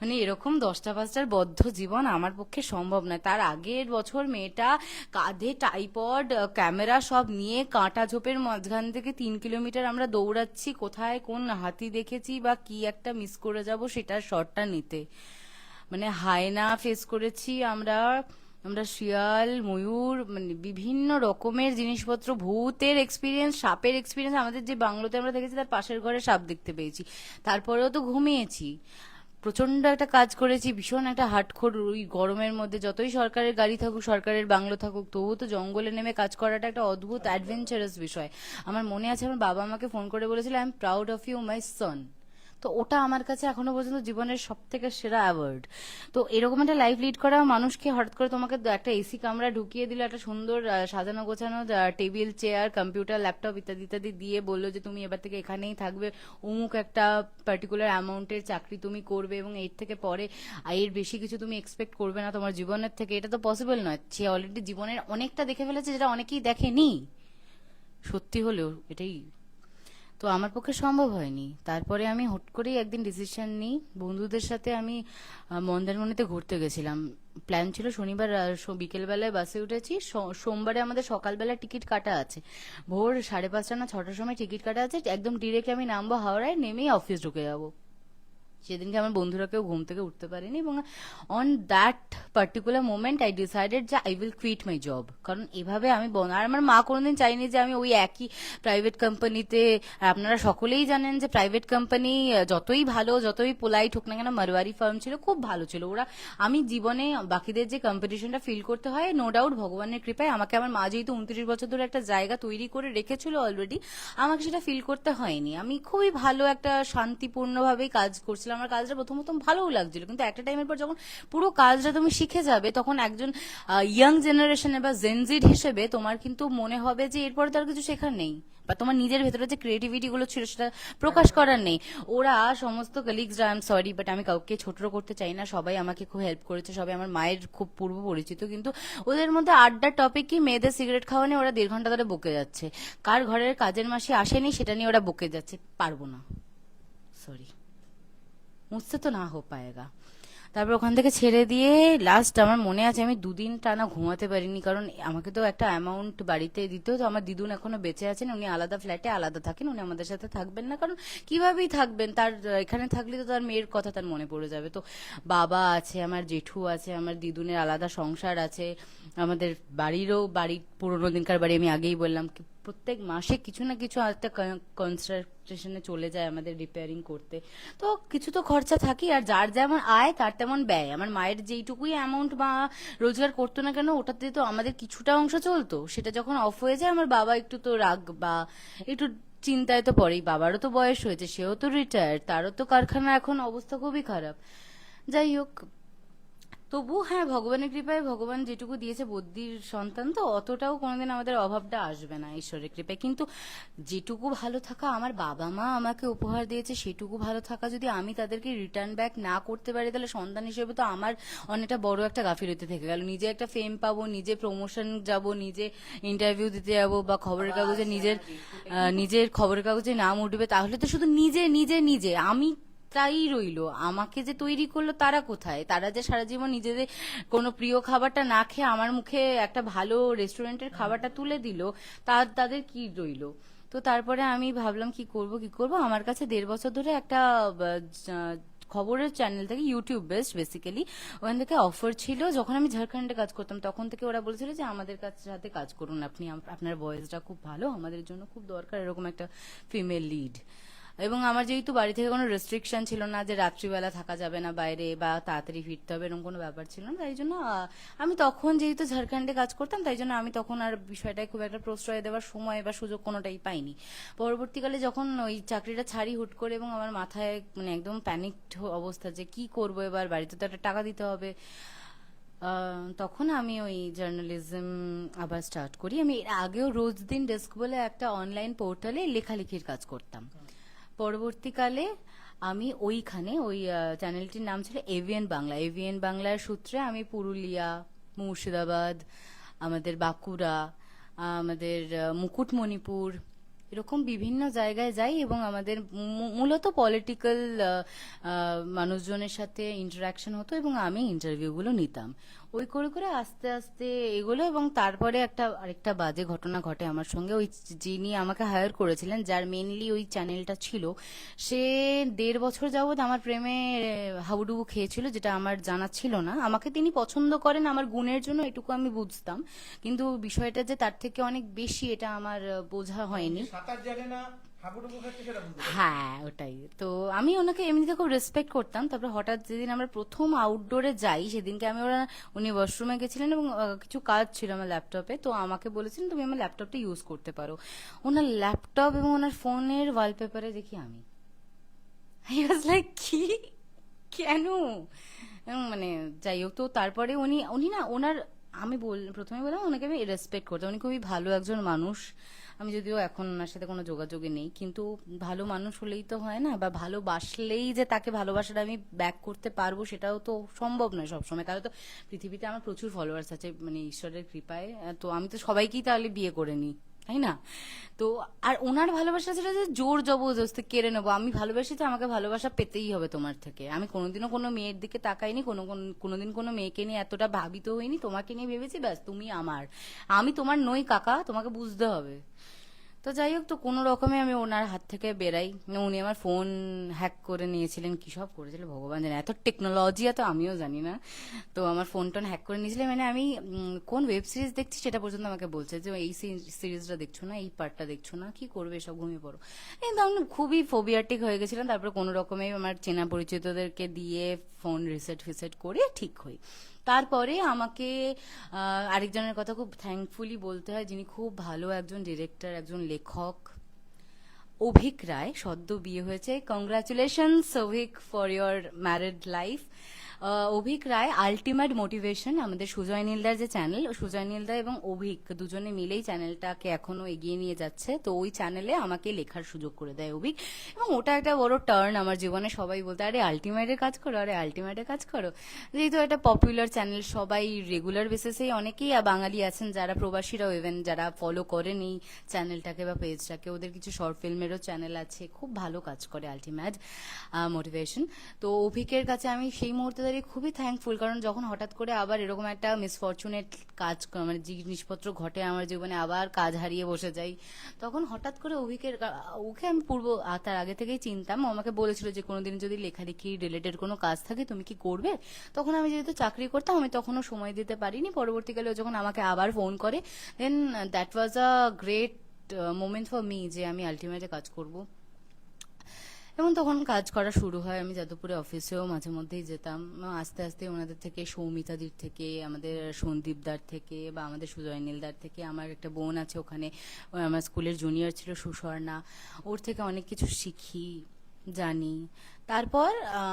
মানে এরকম 10টা 5টার বদ্ধ জীবন আমার পক্ষে সম্ভব নয়। তার আগের বছর মেয়েটা কাঁধে টাইপড, ক্যামেরা সব নিয়ে কাঁটা ঝোপের মাঝখান থেকে 3 কিলোমিটার আমরা দৌড়াচ্ছি, কোথায় কোন হাতি দেখেছি বা কি একটা মিস করে যাব সেটার শটটা নিতে। মানে হায়না ফেস করেছি আমরা, শিয়াল, ময়ূর, মানে বিভিন্ন রকমের জিনিসপত্র, ভূতের এক্সপিরিয়েন্স, সাপের এক্সপিরিয়েন্স। আমাদের যে বাংলোতে আমরা দেখেছি তার পাশের ঘরে সাপ দেখতে পেয়েছি, তারপরেও তো ঘুমিয়েছি। প্রচন্ড একটা কাজ করেছি, ভীষণ একটা হার্ডকোর, ওই গরমের মধ্যে যতই সরকারের গাড়ি থাকুক, সরকারের বাংলো থাকুক, তবুও তো জঙ্গলে নেমে কাজ করাটা একটা অদ্ভুত অ্যাডভেঞ্চারাস বিষয়। আমার মনে আছে আমার বাবা আমাকে ফোন করে বলেছিল, I am proud of you my son. তো ওটা আমার কাছে এখনো পর্যন্ত জীবনের সব থেকে সেরা অ্যাওয়ার্ড। তো এরকম একটা লাইফ লিড করা মানুষকে হঠাৎ করে তোমাকে একটা এসি কামরা ঢুকিয়ে দিল, একটা সুন্দর সাজানো গোছানো টেবিল চেয়ার কম্পিউটার ল্যাপটপ ইত্যাদি ইত্যাদি দিয়ে বললো যে তুমি এবার থেকে এখানেই থাকবে, অমুক একটা পার্টিকুলার অ্যামাউন্টের চাকরি তুমি করবে এবং এর থেকে পরে এর বেশি কিছু তুমি এক্সপেক্ট করবে না তোমার জীবনের থেকে, এটা তো পসিবল নয়। সে অলরেডি জীবনের অনেকটা দেখে ফেলেছে যেটা অনেকেই দেখেনি, সত্যি হলেও এটাই। তো আমার পক্ষে সম্ভব হয়নি। তারপরে আমি হুট করেই একদিন ডিসিশন নিই, বন্ধুদের সাথে আমি মন্দারমণিতে ঘুরতে গেছিলাম। প্ল্যান ছিল শনিবার বিকেলবেলায় বাসে উঠেছি, সোমবারে আমাদের সকালবেলা টিকিট কাটা আছে, ভোর 5:30 না 6টার সময় টিকিট কাটা আছে, একদম ডিরেক্ট আমি নামবো হাওড়ায়, নেমেই অফিস ঢুকে যাবো। সেদিনকে আমার বন্ধুরা কেউ ঘুম থেকে উঠতে পারেনি এবং on that particular moment I decided যে I will quit my job. কারণ এভাবে আমি আর আমার মা কোনোদিন চাইনি যে আমি ওই একই প্রাইভেট কোম্পানিতে, আপনারা সকলেই জানেন যে প্রাইভেট কোম্পানি যতই ভালো যতই পোলাইট হোক না কেন, মারওয়ারি ফার্ম ছিল, খুব ভালো ছিল ওরা। আমি জীবনে বাকিদের যে কম্পিটিশনটা ফিল করতে হয়, নো ডাউট ভগবানের কৃপায় আমাকে আমার মা যেহেতু 29 বছর ধরে একটা জায়গা তৈরি করে রেখেছিল অলরেডি, আমাকে সেটা ফিল করতে হয়নি। আমি খুবই ভালো একটা শান্তিপূর্ণভাবেই কাজ করছিলাম, আমার কাজটা প্রথম প্রথম ভালোও লাগছিল, কিন্তু একটা টাইমের পর যখন পুরো কাজটা তুমি শিখে যাবে তখন একজন ইয়াং জেনারেশনে বা জেনজিড হিসেবে তোমার কিন্তু মনে হবে যে এরপরে তার কিছু শেখার নেই, বা তোমার নিজের ভেতরে যে ক্রিয়েটিভিটি গুলো ছিল সেটা প্রকাশ করার নেই। ওরা সমস্ত কলিগসরা, আই এম সরি বাট আমি কাউকে ছোট করতে চাই না, সবাই আমাকে খুব হেল্প করেছে, সবাই আমার মায়ের খুব পূর্ব পরিচিত, কিন্তু ওদের মধ্যে আড্ডার টপিক কি মেয়েদের সিগারেট খাওয়া নিয়ে ওরা 1.5 ঘন্টা ধরে বকে যাচ্ছে, কার ঘরের কাজের মাসে আসেনি সেটা নিয়ে ওরা বকে যাচ্ছে। পারবো না, সরি, মুঝসে তো না হো পায়েগা। তারপর ওখান থেকে ছেড়ে দিয়ে লাস্ট আমার মনে আছে আমি 2 দিন টানা ঘুমাতে পারিনি, কারণ আমাকে তো একটা অ্যামাউন্ট বাড়িতে দিতে হতো। আমার দিদুন এখনো বেঁচে আছেন, উনি আলাদা ফ্ল্যাটে আলাদা থাকেন, উনি আমাদের সাথে থাকবেন না, কারণ কিভাবেই থাকবেন, তার এখানে থাকলে তো তার মেয়ের কথা তার মনে পড়ে যাবে। তো বাবা আছে, আমার জেঠু আছে, আমার দিদুনের আলাদা সংসার আছে, আমাদের বাড়ি পুরোনো দিনকার বাড়ি, আমি আগেই বললাম প্রত্যেক মাসে কিছু না কিছু একটা কনস্ট্রাকশনে চলে যায় আমাদের রিপেয়ারিং করতে, তো কিছু তো খরচা থাকি, আর যার যেমন আয় তার তেমন ব্যয়। আমার মায়ের যেইটুকুই অ্যামাউন্ট বা রোজগার করতো না কেন ওটাতে তো আমাদের কিছুটা অংশ চলতো, সেটা যখন অফ হয়ে যায় আমার বাবা একটু তো রাগ বা একটু চিন্তায় তো পড়েই, বাবারও তো বয়স হয়েছে, সেও তো রিটায়ার্ড, তারও তো কারখানা এখন অবস্থা খুবই খারাপ। যাই হোক, তবু হ্যাঁ, ভগবানের কৃপায় ভগবান যেটুকু দিয়েছে, বদ্যির সন্তান তো, অতটাও কোনোদিন আমাদের অভাবটা আসবে না ঈশ্বরের কৃপায়। কিন্তু যেটুকু ভালো থাকা আমার বাবা মা আমাকে উপহার দিয়েছে, সেটুকু ভালো থাকা যদি আমি তাদেরকে রিটার্ন ব্যাক না করতে পারি, তাহলে সন্তান হিসেবে তো আমার অনেকটা বড় একটা গাফিলতি থেকে গেল। নিজে একটা ফেম পাবো, নিজে প্রমোশন যাব, নিজে ইন্টারভিউ দিতে যাবো, বা খবরের কাগজে নিজের খবরের কাগজে নাম উঠবে, তাহলে তো শুধু নিজে নিজে নিজে আমি তাই রইলো। আমাকে যে তৈরি করলো তারা কোথায়? তারা যে সারা জীবন নিজেদের কোনো প্রিয় খাবারটা না খেয়ে আমার মুখে একটা ভালো রেস্টুরেন্টের খাবারটা তুলে দিল, তাদের কি রইলো? তো তারপরে আমি ভাবলাম কি করব। আমার কাছে 1.5 বছর ধরে একটা খবরের চ্যানেল থেকে, ইউটিউব বেসড বেসিক্যালি, ওখান থেকে অফার ছিল। যখন আমি ঝাড়খণ্ডে কাজ করতাম তখন থেকে ওরা বলেছিল যে আমাদের সাথে কাজ করুন আপনি, আপনার ভয়েসটা খুব ভালো, আমাদের জন্য খুব দরকার এরকম একটা ফিমেল লিড। এবং আমার যেহেতু বাড়ি থেকে কোনো রেস্ট্রিকশন ছিল না যে রাত্রিবেলা থাকা যাবে না বাইরে বা তাড়াতাড়ি ফিরতে হবে, এরকম কোনো ব্যাপার ছিল না, তাই জন্য আমি তখন যেহেতু ঝাড়খণ্ডে কাজ করতাম তাই জন্য আমি তখন আর বিষয়টায় খুব একটা প্রশ্রয় দেওয়ার সময় বা সুযোগ কোনোটাই পাইনি। পরবর্তীকালে যখন ওই চাকরিটা ছাড়ি হুট করে, এবং আমার মাথায় মানে একদম প্যানিকড অবস্থা যে কি করবো এবার, বাড়িতে তো একটা টাকা দিতে হবে, তখন আমি ওই জার্নালিজম আবার স্টার্ট করি। আমি এর আগেও রোজ দিন ডেস্ক বলে একটা অনলাইন পোর্টালে লেখালেখির কাজ করতাম। পরবর্তীকালে আমি ওইখানে ওই চ্যানেলটির নাম ছিল এভিএন বাংলা। এভিএন বাংলার সূত্রে আমি পুরুলিয়া, মুর্শিদাবাদ, আমাদের বাঁকুড়া, আমাদের মুকুটমণিপুর, এরকম বিভিন্ন জায়গায় যাই এবং আমাদের মূলত পলিটিক্যাল মানুষজনের সাথে ইন্টারাকশন হতো এবং আমি ইন্টারভিউগুলো নিতাম। ওই করে করে আস্তে আস্তে এগুলো, এবং তারপরে আরেকটা বাজে ঘটনা ঘটে আমার সঙ্গে। ওই যিনি আমাকে হায়ার করেছিলেন, যার মেনলি ওই চ্যানেলটা ছিল, সে 1.5 বছর যাবৎ আমার প্রেমে হাবুডুবু খেয়েছিল, যেটা আমার জানা ছিল না। আমাকে তিনি পছন্দ করেন আমার গুণের জন্য, এটুকু আমি বুঝতাম, কিন্তু বিষয়টা যে তার থেকে অনেক বেশি এটা আমার বোঝা হয়নি। সাঁতার জানে না, হাবুডুবু খাচ্ছে সেটা বুঝতে পারি। হ্যাঁ, ওটাই তো। আমি ওনাকে এমনিতে খুব রেসপেক্ট করতাম। তারপর হঠাৎ যেদিন আমরা প্রথম আউটডোরে যাই, সেদিনকে উনি ওয়াশরুমে গেছিলেন এবং কিছু কাজ ছিল আমার ল্যাপটপে, তো আমাকে বলেছিলেন তুমি আমার ল্যাপটপটা ইউজ করতে পারো। ওনার ল্যাপটপ এবং ওনার ফোনের ওয়ালপেপারে দেখি আমি, আই ওয়াজ লাইক কি, কেন? এবং মানে যাই হোক, তো তারপরে উনি উনি না ওনার, আমি প্রথমে বললাম ওনাকে আমি রেসপেক্ট করতাম, উনি খুবই ভালো একজন মানুষ। আমি যদিও এখন ওনার সাথে কোনো যোগাযোগে নেই, কিন্তু ভালো মানুষ হলেই তো হয় না, বা ভালোবাসলেই যে তাকে ভালোবাসাটা আমি ব্যাক করতে পারবো সেটাও তো সম্ভব নয় সবসময়। তাহলে তো পৃথিবীতে আমার প্রচুর ফলোয়ার্স আছে মানে ঈশ্বরের কৃপায়, তো আমি তো সবাইকেই তাহলে বিয়ে করে নিই, তাই না? তো আর ওনার ভালোবাসা ছিল যে জোর জবরদস্তি কেড়ে নেবো, আমি ভালোবাসি তো আমাকে ভালোবাসা পেতেই হবে তোমার থেকে। আমি কোনোদিনও কোনো মেয়ের দিকে তাকাইনি, কোনোদিন কোনো মেয়েকে নিয়ে এতটা ভাবিত হইনি, তোমাকে নিয়ে ভেবেছি ব্যাস তুমি আমার, আমি তোমার নই কাকা, তোমাকে বুঝতে হবে। তো যাই হোক, তো কোনো রকমে আমি ওনার হাত থেকে বেরাই। উনি আমার ফোন হ্যাক করে নিয়েছিলেন, কি সব করেছিলেন ভগবান জানে, এত টেকনোলজি এত আমিও জানি না। তো আমার ফোন টোন হ্যাক করে নিয়েছিলেন, মানে আমি কোন ওয়েব সিরিজ দেখছি সেটা পর্যন্ত আমাকে বলছে যে এই সিরিজটা দেখছো না, এই পার্টটা দেখছো না, কি করবে সব, ঘুমিয়ে পড়ো। কিন্তু আমি খুবই ফোবিয়াটিক হয়ে গেছিলাম। তারপরে কোনো রকমে আমার চেনা পরিচিতদেরকে দিয়ে ফোন রিসেট করে ঠিক হই। তারপরে আমাকে আরেকজনের কথা খুব থ্যাঙ্কফুলি বলতে হয়, যিনি খুব ভালো একজন ডিরেক্টর, একজন লেখক, অভিক রায়। সদ্য বিয়ে হয়েছে, congratulations Avik for your married life. Avik Roy ultimate motivation, আমাদের সুজয় নীলদার যে চ্যানেল, সুজয় নীলদা এবং অভিক দুজনে মিলেই চ্যানেলটাকে এখনো এগিয়ে নিয়ে যাচ্ছে। তো ওই চ্যানেলে আমাকে লেখার সুযোগ করে দেয় অভিক, এবং ওটা একটা বড় টার্ন আমার জীবনে। সবাই বলতে আরে আলটিমেটের কাজ করো, আরে আলটিমেটের কাজ করো। যেহেতু একটা পপুলার চ্যানেল, সবাই রেগুলার বেসিসেই, অনেকেই বাঙালি আছেন যারা প্রবাসীরাও, ইভেন যারা ফলো করেন এই চ্যানেলটাকে বা পেজটাকে, ওদের কিছু শর্ট ফিল্মেরও চ্যানেল আছে, খুব ভালো কাজ করে আলটিমেট মোটিভেশন। তো অভিকের কাছে আমি সেই মুহূর্তে দাঁড়িয়ে খুবই থ্যাঙ্কফুল, কারণ যখন হঠাৎ করে আবার এরকম একটা মিসফরচুনেট কাজ, মানে জিনিসপত্র ঘটে আমার জীবনে, আবার কাজ হারিয়ে বসে যাই, তখন হঠাৎ করে ওকে আমি তার আগে থেকেই চিনতাম। ও আমাকে বলেছিল যে কোনোদিন যদি লেখালেখি রিলেটেড কোনো কাজ থাকে তুমি কি করবে। তখন আমি যেহেতু চাকরি করতাম, আমি তখনও সময় দিতে পারিনি। পরবর্তীকালে ও যখন আমাকে আবার ফোন করে, then that was a great moment for me যে আমি আলটিমেটে কাজ করব। এবং তখন কাজ করা শুরু হয়। আমি যাদবপুরে অফিসেও মাঝে মধ্যেই যেতাম। আস্তে আস্তে ওনাদের থেকে, সৌমিতাদির থেকে, আমাদের সন্দীপদার থেকে, বা আমাদের সুজয় নীলদার থেকে, আমার একটা বোন আছে ওখানে, ও আমার স্কুলের জুনিয়র ছিল, সুস্বর্ণা, ওর থেকে অনেক কিছু শিখি, জানি। তারপর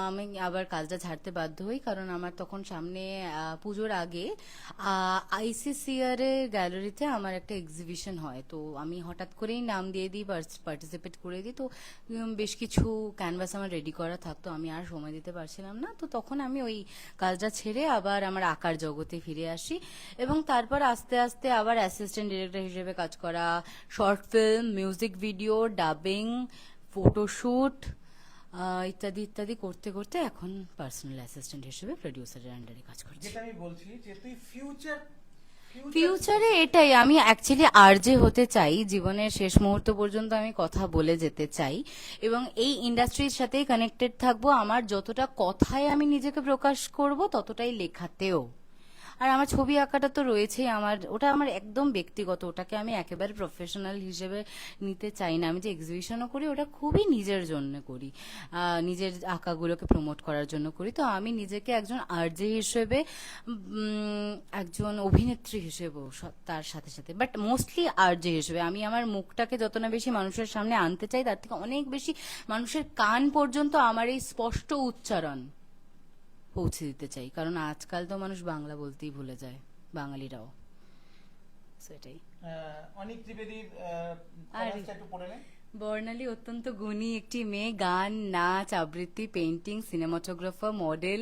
আমি আবার কাজটা ছাড়তে বাধ্য হই, কারণ আমার তখন সামনে পুজোর আগে আইসিসিআর এর গ্যালারিতে আমার একটা এক্সিবিশন হয়। তো আমি হঠাৎ করেই নাম দিয়ে দিই, পার্টিসিপেট করে দিই। তো বেশ কিছু ক্যানভাস আমার রেডি করা থাকতো, আমি আর সময় দিতে পারছিলাম না। তো তখন আমি ওই কাজটা ছেড়ে আবার আমার আঁকার জগতে ফিরে আসি, এবং তারপর আস্তে আস্তে আবার অ্যাসিস্ট্যান্ট ডিরেক্টর হিসেবে কাজ করা, short film, music video, dubbing, photoshoot ইত্যাদি ইত্যাদি করতে করতে এখন পার্সোনাল অ্যাসিস্ট্যান্ট হিসেবে প্রডিউসারের আন্ডারে কাজ করছি। যেটা আমি বলছি যে তুই ফিউচারে এটাই, আমি অ্যাকচুয়ালি আরজে হতে চাই, জীবনের শেষ মুহূর্ত পর্যন্ত আমি কথা বলে যেতে চাই, এবং এই ইন্ডাস্ট্রির সাথেই কানেক্টেড থাকবো। আমার যতটা কথায় আমি নিজেকে প্রকাশ করব, ততটাই লেখাতেও। আর আমার ছবি আঁকাটা তো রয়েছেই, ওটা আমার একদম ব্যক্তিগত, ওটাকে আমি একেবারে প্রফেশনাল হিসেবে নিতে চাই না। আমি যে এক্সিবিশনও করি ওটা খুবই নিজের জন্য করি, নিজের আঁকাগুলোকে প্রমোট করার জন্য করি। তো আমি নিজেকে একজন আরজে হিসেবে, একজন অভিনেত্রী হিসেবেও তার সাথে সাথে, বাট মোস্টলি আরজে হিসেবে আমি আমার মুখটাকে যত না বেশি মানুষের সামনে আনতে চাই, তার থেকে অনেক বেশি মানুষের কান পর্যন্ত আমার এই স্পষ্ট উচ্চারণ পৌঁছে দিতে চাই। কারণ আজকাল তো মানুষ বাংলা বলতেই ভুলে যায়, বাঙালিরাও। সেটাই। অনেক ত্রিবেদীর আর একটু পড়ে নে। বর্ণালী অত্যন্ত গুণী একটি মেয়ে, গান, নাচ, আবৃত্তি, পেইন্টিং, সিনেমাটোগ্রাফার, মডেল,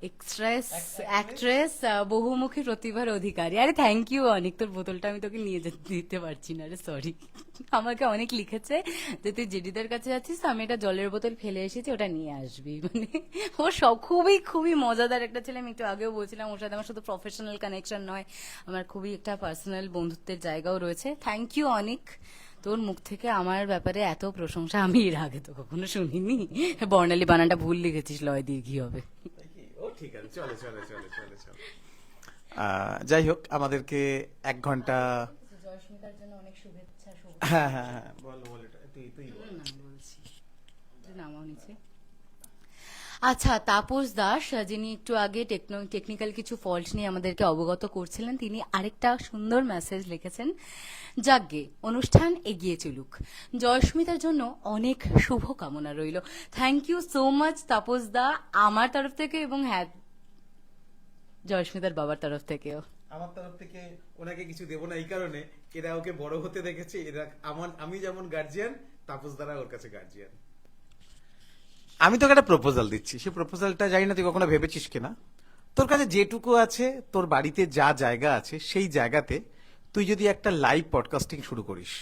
অ্যাক্ট্রেস, বহুমুখী প্রতিভার অধিকারী। আরে থ্যাংক ইউ অনেক, তোর বোতলটা আমি তোকে নিয়ে দিতে পারছি না, আরে সরি। আমাকে অনেক লিখেছে যে তুই জেডিদার কাছে যাচ্ছিস, তো আমি একটা জলের বোতল ফেলে এসেছি, ওটা নিয়ে আসবি। মানে ও সব খুবই খুবই মজাদার একটা ছেলে। আমি একটু আগেও বলছিলাম, ওর সাথে আমার শুধু প্রফেশনাল কানেকশন নয়, আমার খুবই একটা পার্সোনাল বন্ধুত্বের জায়গাও রয়েছে। থ্যাংক ইউ অনেক, তোর মুখ থেকে আমার ব্যাপারে এত প্রশংসা আমি এর আগে তো কখনো শুনিনি। বর্ণালী বানানটা ভুল লিখেছিস, লয় দীর্ঘি হবে। ও ঠিক আছে, চলে চলে চলে চলে চলে। যাই হোক, আমাদেরকে 1 ঘন্টা, জয়স্মিতার জন্য অনেক শুভেচ্ছা। হ্যাঁ হ্যাঁ হ্যাঁ, বল বল, এটা তুই বল। বলছি নামাও নিচে। আচ্ছা, তাপস দাস, যিনি একটু আগে টেকনিক্যাল কিছু ফল্ট নিয়ে আমাদেরকে অবগত করছিলেন, তিনি আরেকটা সুন্দর মেসেজ লিখেছেন। যাগ্গে অনুষ্ঠান এগিয়ে চলুক, জয়স্মিতার জন্য অনেক শুভ কামনা রইল। Thank you so much Tapas da, আমার তরফ থেকে এবং হ্যাঁ জয়স্মিতার বাবার তরফ থেকেও। আমার তরফ থেকে ওনাকে কিছু দেবো না এই কারণে, এরা ওকে বড় হতে দেখেছে, এরা আমি যেমন গার্জিয়ান, তাপস দ্বারা ওর কাছে গার্জিয়ান। আমি তোকে একটা প্রপোজাল দিচ্ছি, সেই প্রপোজালটা জানি না তুই কখনো ভেবেছিস কিনা। তোর কাছে যেটুকু আছে, তোর বাড়িতে যা জায়গা আছে, সেই জায়গাতে তুই যদি একটা লাইভ পডকাস্টিং শুরু করিস,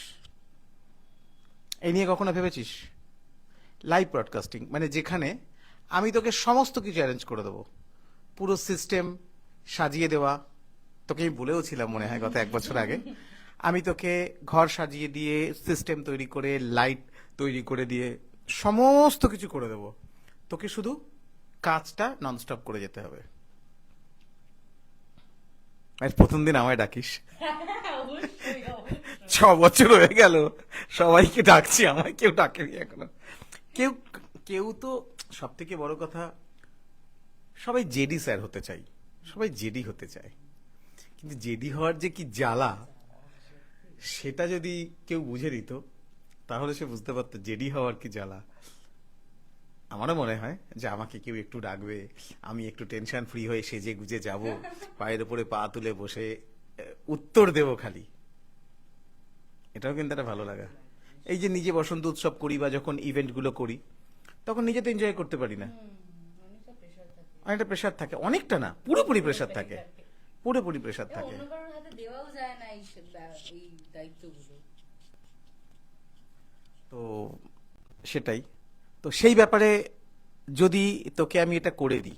এই নিয়ে কখনো ভেবেছিস? লাইভ ব্রডকাস্টিং মানে যেখানে আমি তোকে সমস্ত কিছু অ্যারেঞ্জ করে দেবো, পুরো সিস্টেম সাজিয়ে দেওয়া। তোকে আমি বলেও ছিলাম মনে হয় গত 1 বছর আগে, আমি তোকে ঘর সাজিয়ে দিয়ে, সিস্টেম তৈরি করে, লাইট তৈরি করে দিয়ে সমস্ত কিছু করে দেবো। তোকে শুধু কাজটা ননস্টপ করে যেতে হবে। আর প্রথম দিন আমায় ডাকিস। 6 বছর হয়ে গেল সবাইকে ডাকছি, আমায় কেউ ডাকেনি এখনো। কেউ কেউ তো, সব থেকে বড় কথা, সবাই জেডি স্যার হতে চাই, সবাই জেডি হতে চায়, কিন্তু জেডি হওয়ার যে কি জ্বালা, সেটা যদি কেউ বুঝে দিত তাহলে সে বুঝতে পারতো জেডি হওয়ার কি জ্বালা। আমারও মনে হয় যে আমাকে কেউ একটু ডাকবে, আমি একটু টেনশন ফ্রি হয়ে সেজে গুজে যাব, পায়ের উপরে পা তুলে বসে উত্তর দেব খালি। এটাও কিন্তু একটা ভালো লাগা। এই যে নিজে বসন্ত উৎসব করি বা যখন ইভেন্ট গুলো করি, তখন নিজে তো এনজয় করতে পারি না, অনেকটা প্রেশার থাকে। অনেকটা না, পুরোপুরি প্রেশার থাকে, পুরোপুরি প্রেশার থাকে। অন্য কারোর হাতে দেওয়াও যায় না এই দায়িত্বগুলো। তো সেটাই তো, সেই ব্যাপারে যদি তোকে আমি এটা করে দিই,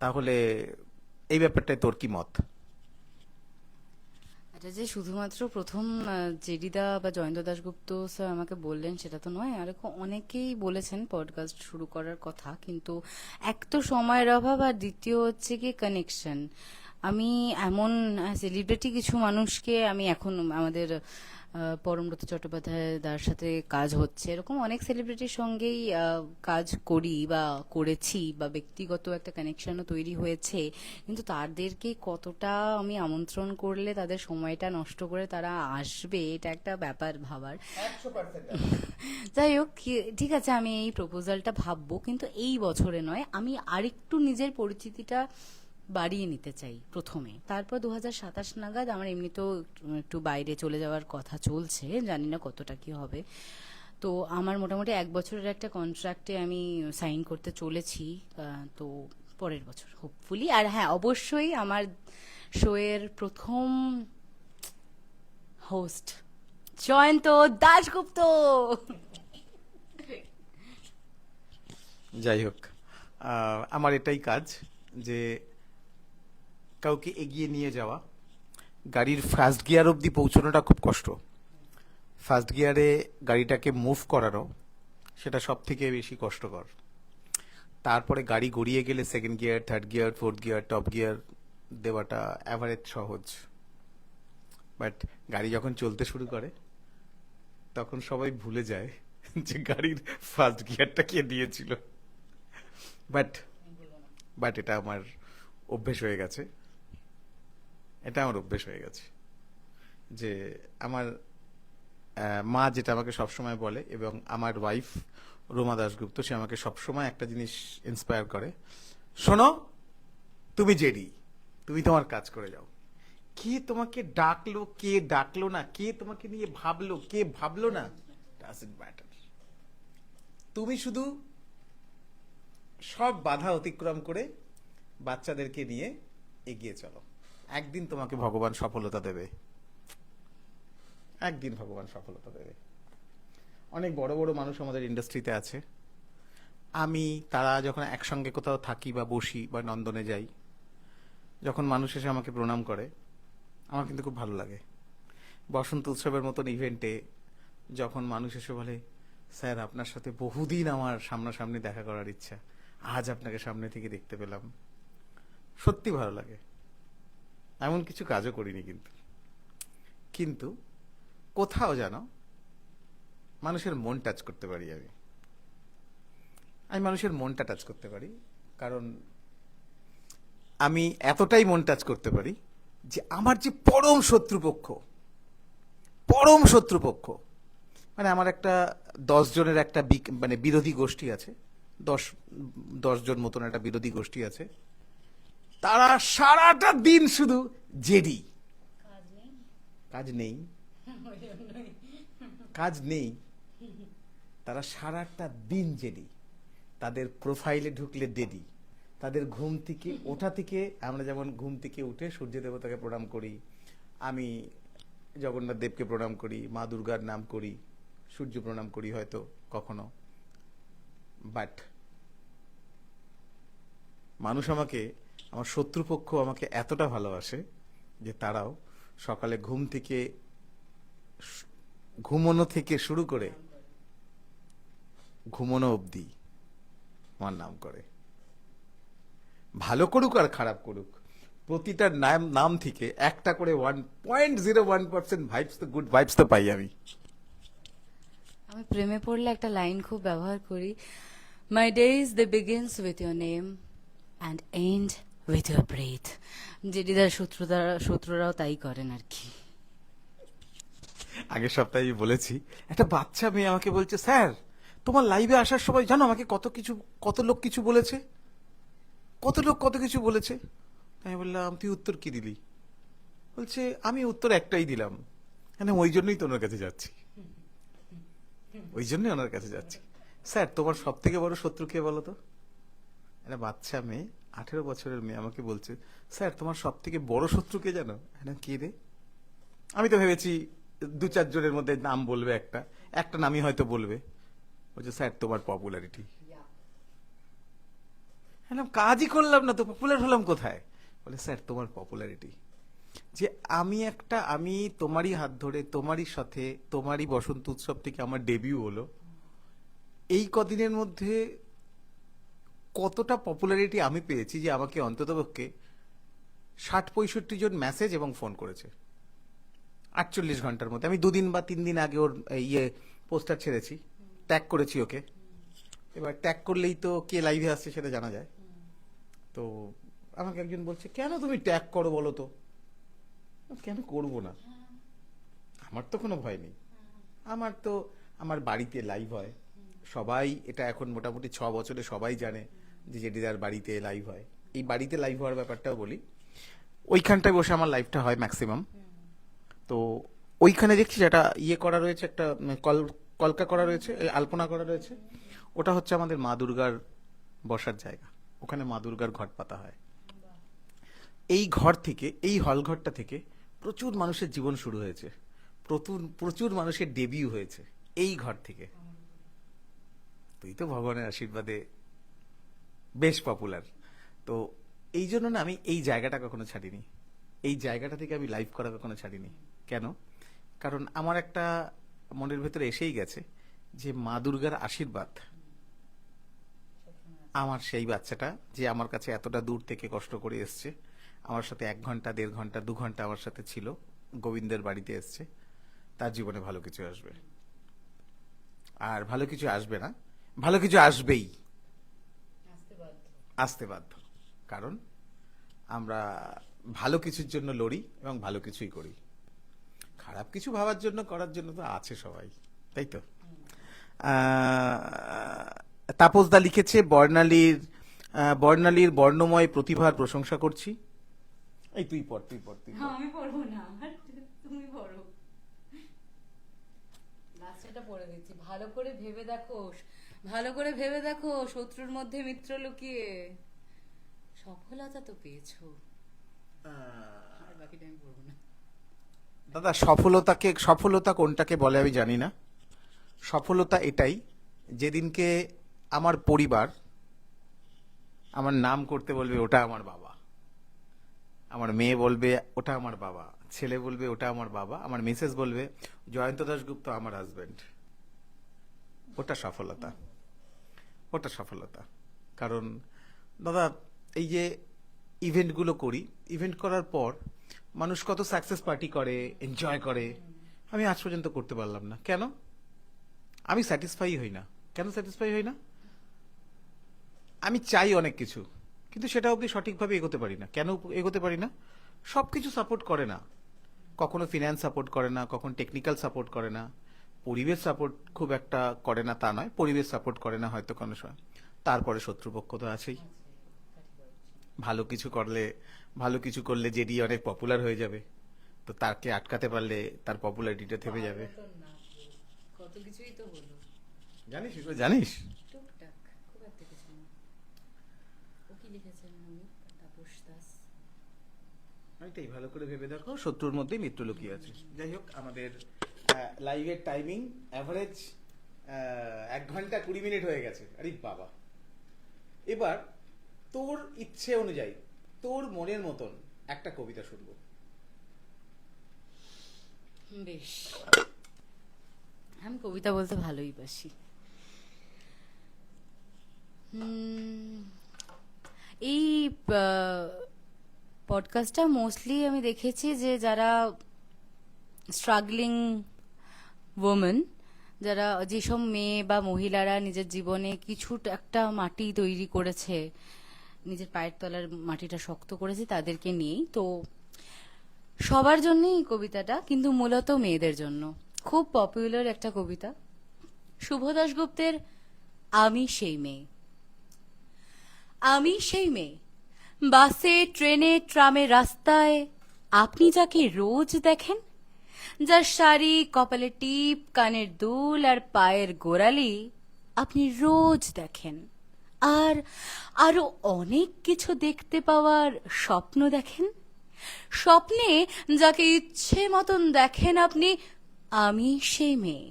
তাহলে এই ব্যাপারটায় তোর কি মত? এটা যে শুধুমাত্র প্রথম জেডিদা বা জয়ন্ত দাশগুপ্ত স্যার আমাকে বললেন সেটা তো নয়, আর অনেকেই বলেছেন পডকাস্ট শুরু করার কথা, কিন্তু এক তো সময়ের অভাব, আর দ্বিতীয় হচ্ছে কি কানেকশন। আমি এমন সেলিব্রিটি কিছু মানুষকে আমি এখন আমাদের পরমব্রত চট্টোপাধ্যায় দার সাথে কাজ হচ্ছে, এরকম অনেক সেলিব্রিটির সঙ্গেই কাজ করি বা করেছি, বা ব্যক্তিগত একটা কানেকশনও তৈরি হয়েছে, কিন্তু তাদেরকে কতটা আমি আমন্ত্রণ করলে তাদের সময়টা নষ্ট করে তারা আসবে, এটা একটা ব্যাপার ভাবার। যাই হোক, ঠিক আছে, আমি এই প্রপোজালটা ভাববো, কিন্তু এই বছরে নয়, আমি আরেকটু নিজের পরিচিতিটা বাড়িয়ে নিতে চাই প্রথমে, তারপর 2027 নাগাদ আমার এমনিতেও একটু বাইরে চলে যাওয়ার কথা চলছে, জানি না কতটা কি হবে। তো আমার মোটামুটি 1 বছরের একটা কন্ট্রাক্টে আমি সাইন করতে চলেছি, তো পরের বছর হোপফুলি। আর হ্যাঁ, অবশ্যই আমার শোয়ের প্রথম হোস্ট জয়ন্ত দাশগুপ্ত। যাই হোক, আমার এটাই কাজ, যে কাউকে এগিয়ে নিয়ে যাওয়া। গাড়ির ফার্স্ট গিয়ার অবধি পৌঁছানোটা খুব কষ্ট, ফার্স্ট গিয়ারে গাড়িটাকে মুভ করানো সেটা সব থেকে বেশি কষ্টকর। তারপরে গাড়ি গড়িয়ে গেলে second gear, third gear, fourth gear, top gear দেওয়াটা অ্যাভারেজ সহজ। বাট গাড়ি যখন চলতে শুরু করে তখন সবাই ভুলে যায় যে গাড়ির ফার্স্ট গিয়ারটা কে দিয়েছিল। বাট এটা আমার অভ্যেস হয়ে গেছে, এটা আমার অভ্যেস হয়ে গেছে যে আমার মা যেটা আমাকে সবসময় বলে, এবং আমার ওয়াইফ রোমা দাশগুপ্ত, সে আমাকে সবসময় একটা জিনিস ইন্সপায়ার করে, শোনো তুমি জেডি, তুমি তোমার কাজ করে যাও। কে তোমাকে ডাকলো, কে ডাকলো না, কে তোমাকে নিয়ে ভাবলো, কে ভাবলো না, ডাজন্ট ম্যাটার। তুমি শুধু সব বাধা অতিক্রম করে বাচ্চাদেরকে নিয়ে এগিয়ে চলো। একদিন তোমাকে ভগবান সফলতা দেবে, একদিন ভগবান সফলতা দেবে। অনেক বড় বড় মানুষ আমাদের ইন্ডাস্ট্রিতে আছে, আমি তারা যখন একসঙ্গে কোথাও থাকি বা বসি বা নন্দনে যাই, যখন মানুষ এসে আমাকে প্রণাম করে, আমার কিন্তু খুব ভালো লাগে। বসন্ত উৎসবের মতন ইভেন্টে যখন মানুষ এসে বলে, স্যার আপনার সাথে বহুদিন আমার সামনাসামনি দেখা করার ইচ্ছা, আজ আপনাকে সামনে থেকে দেখতে পেলাম, সত্যি ভালো লাগে। এমন কিছু কাজও করিনি কিন্তু কোথাও যেন মানুষের মন টাচ করতে পারি আমি। আমি মানুষের মনটা টাচ করতে পারি, কারণ আমি এতটাই মন টাচ করতে পারি যে আমার যে পরম শত্রুপক্ষ, মানে আমার একটা 10 জনের একটা মানে বিরোধী গোষ্ঠী আছে, 10 জন মতন একটা বিরোধী গোষ্ঠী আছে, তারা সারাটা দিন শুধু জেডি, কাজ নেই, কাজ নেই, তারা সারাটা দিন জেডি, তাদের প্রোফাইলে ঢুকলে দেদি, তাদের ঘুম থেকে ওঠা থেকে, আমরা যেমন ঘুম থেকে উঠে সূর্য দেবতাকে প্রণাম করি, আমি জগন্নাথ দেবকে প্রণাম করি, মা দুর্গার নাম করি, সূর্য প্রণাম করি হয়তো কখনো, বাট মানুষ আমাকে, আমার শত্রুপক্ষ আমাকে এতটা ভালোবাসে যে তারাও সকালে ঘুমোনো থেকে শুরু করে ঘুমোনো অবধি আমার নাম করে। ভালো করুক আর খারাপ করুক, প্রতিটার নাম থেকে একটা করে 1.01% ভাইবস তো, গুড ভাইবস তো পাই আমি। আমি প্রেমে পড়লে একটা লাইন খুব ব্যবহার করি, my days they begins with your name and end with your breath. জেডিদার শত্রুরাও তাই করেন আর কি। আগের সপ্তাহে বলেছি, একটা বাচ্চা মেয়ে আমাকে বলছে, স্যার তোমার লাইভে আসার সময় জানো আমাকে কত লোক কিছু বলেছে, কত কিছু বলেছে। আমি বললাম, তুই উত্তর কি দিলি? বলছে, আমি উত্তর একটাই দিলাম, মানে ওই জন্যই তো ওনার কাছে যাচ্ছি, স্যার তোমার সব থেকে বড় শত্রু কে বলো তো? একটা বাচ্চা মেয়ে, 18 বছরের মেয়ে আমাকে বলছে, স্যার তোমার সব থেকে বড় শত্রু কে জানো? কে রে? আমি তো ভেবেছি 2-4 জনের মধ্যে নাম বলবে, একটা নামই হয়তো বলবে। বলছে, স্যার তোমার পপুলারিটি। কাজই করলাম না তো, পপুলার হলাম কোথায়? বলে, স্যার তোমার পপুলারিটি। যে আমি তোমারই হাত ধরে, তোমারই সাথে, তোমারই বসন্ত উৎসব থেকে আমার ডেবিউ হলো, এই কদিনের মধ্যে কতটা পপুলারিটি আমি পেয়েছি যে আমাকে অন্ততপক্ষে 60-65 জন মেসেজ এবং ফোন করেছে 48 ঘন্টার মধ্যে। আমি 2 দিন বা 3 দিন আগে ওর পোস্টার ছেড়েছি, ট্যাগ করেছি ওকে। এবার ট্যাগ করলেই তো কে লাইভে আসছে সেটা জানা যায়। তো আমাকে একজন বলছে, কেন তুমি ট্যাগ করো বলো তো? কেন করবো না, আমার তো কোনো ভয় নেই, আমার বাড়িতে লাইভ হয়, সবাই এটা এখন মোটামুটি 6 বছরে সবাই জানে যে জেডিদার বাড়িতে লাইভ হয়। এই বাড়িতে লাইভ হওয়ার ব্যাপারটাও বলি, ওইখানটায় বসে আমার লাইভটা হয় ম্যাক্সিমাম। তো ওইখানে দেখছি যেটা করা রয়েছে, একটা কলকা করা রয়েছে, আলপনা করা রয়েছে, ওটা হচ্ছে আমাদের মা দুর্গার বসার জায়গা, ওখানে মা দুর্গার ঘট পাতা হয়। এই ঘর থেকে, এই হল ঘরটা থেকে প্রচুর মানুষের জীবন শুরু হয়েছে, প্রচুর মানুষের ডেবিউ হয়েছে এই ঘর থেকে। তুই তো ভগবানের আশীর্বাদে বেশ পপুলার, তো এই জন্য না আমি এই জায়গাটা কখনো ছাড়িনি, এই জায়গাটা থেকে আমি লাইভ করা কখনো ছাড়িনি। কেন? কারণ আমার একটা মনের ভেতরে এসেই গেছে যে মা দুর্গার আশীর্বাদ আমার সেই বাচ্চাটা, যে আমার কাছে এতটা দূর থেকে কষ্ট করে এসছে, আমার সাথে 1 ঘন্টা, 1.5 ঘন্টা, 2 ঘন্টা আমার সাথে ছিল, গোবিন্দের বাড়িতে এসছে, তার জীবনে ভালো কিছু আসবে। আর ভালো কিছু আসবে না, ভালো কিছু আসবেই, আসতে বাধ্য। কারণ আমরা ভালো কিছুর জন্য লড়ি এবং ভালো কিছুই করি, খারাপ কিছু ভাবার জন্য, করার জন্য তো আছে সবাই, তাই তো। তাপসদা লিখেছে, বর্ণালীর বর্ণময় প্রতিভার প্রশংসা করছি। এই তুই পড়। আমি পড়বো না, তুমি পড়ো। লাস্টটা পড়ে দিচ্ছি। ভালো করে ভেবে দেখো, শত্রুর মধ্যে মিত্র লুকিয়ে সফলতা তো পেয়েছো। আর বাকিটা আমি পড়বো না। দাদা, সফলতা কোনটাকে বলে আমি জানি না। সফলতা এটাই, যেদিনকে আমার পরিবার আমার নাম করতে বলবে ওটা আমার বাবা, আমার মেয়ে বলবে ওটা আমার বাবা, ছেলে বলবে ওটা আমার বাবা, আমার মিসেস বলবে জয়ন্ত দাশগুপ্ত আমার হাজবেন্ড, ওটা সফলতা। কারণ দাদা, এই যে ইভেন্টগুলো করি, ইভেন্ট করার পর মানুষ কত সাকসেস পার্টি করে, এনজয় করে, আমি আজ পর্যন্ত করতে পারলাম না। কেন? আমি স্যাটিসফাই হই না। কেন স্যাটিসফাই হই না? আমি চাই অনেক কিছু, কিন্তু সেটা অবধি সঠিকভাবে এগোতে পারি না। কেন এগোতে পারি না? সব কিছু সাপোর্ট করে না। কখনো ফিনান্স সাপোর্ট করে না, কখনো টেকনিক্যাল সাপোর্ট করে না, পরিবেশ সাপোর্ট খুব একটা করে না তা নয়, পরিবেশ সাপোর্ট করে না হয়তো কোনো সময়। তারপরে শত্রুপক্ষ তো আছেই। ভালো কিছু করলে, ভালো কিছু করলে জেডি অনেক পপুলার হয়ে যাবে, তো তাকে আটকাতে পারলে তার পপুলারিটিটা থেমে যাবে। কত কিছুই তো হলো, জানিস এগুলো জানিস? টুকটাক, খুব একটা কিছু না। ও কি লিখেছেন? আমি তাপস দাস। এটাই ভালো করে ভেবে দেখো, শত্রুর মধ্যেই মিত্র লুকিয়ে আছে। যাই হোক, আমাদের লাইভের টাইমিং অ্যাভারেজ 1 ঘন্টা 20 মিনিট হয়ে গেছে। আরে বাবা, এবার তোর ইচ্ছে অনুযায়ী, তোর মনের মতন একটা কবিতা শুনবো। বেশ, আমি কবিতা বলতে ভালোই বাসি। এই পডকাস্টটা মোস্টলি আমি দেখেছি যে যারা স্ট্রাগলিং ওমেন, যারা যেসব মেয়ে বা মহিলারা নিজের জীবনে কিছু একটা মাটি তৈরি করেছে, নিজের পায়ের তলার মাটিটা শক্ত করেছে, তাদেরকে নিয়েই। তো সবার জন্যই এই কবিতাটা, কিন্তু মূলত মেয়েদের জন্য। খুব পপুলার একটা কবিতা, শুভ দাশগুপ্তের আমি সেই মেয়ে। আমি সেই মেয়ে, বাসে, ট্রেনে, ট্রামে, রাস্তায় আপনি যাকে রোজ দেখেন, যার শাড়ি, কপালে টিপ, কানের দুল আর পায়ের গোড়ালি আপনি রোজ দেখেন, আর আরো অনেক কিছু দেখতে পাওয়ার স্বপ্ন দেখেন। স্বপ্নে যাকে ইচ্ছে মতন দেখেন আপনি, আমি সেই মেয়ে।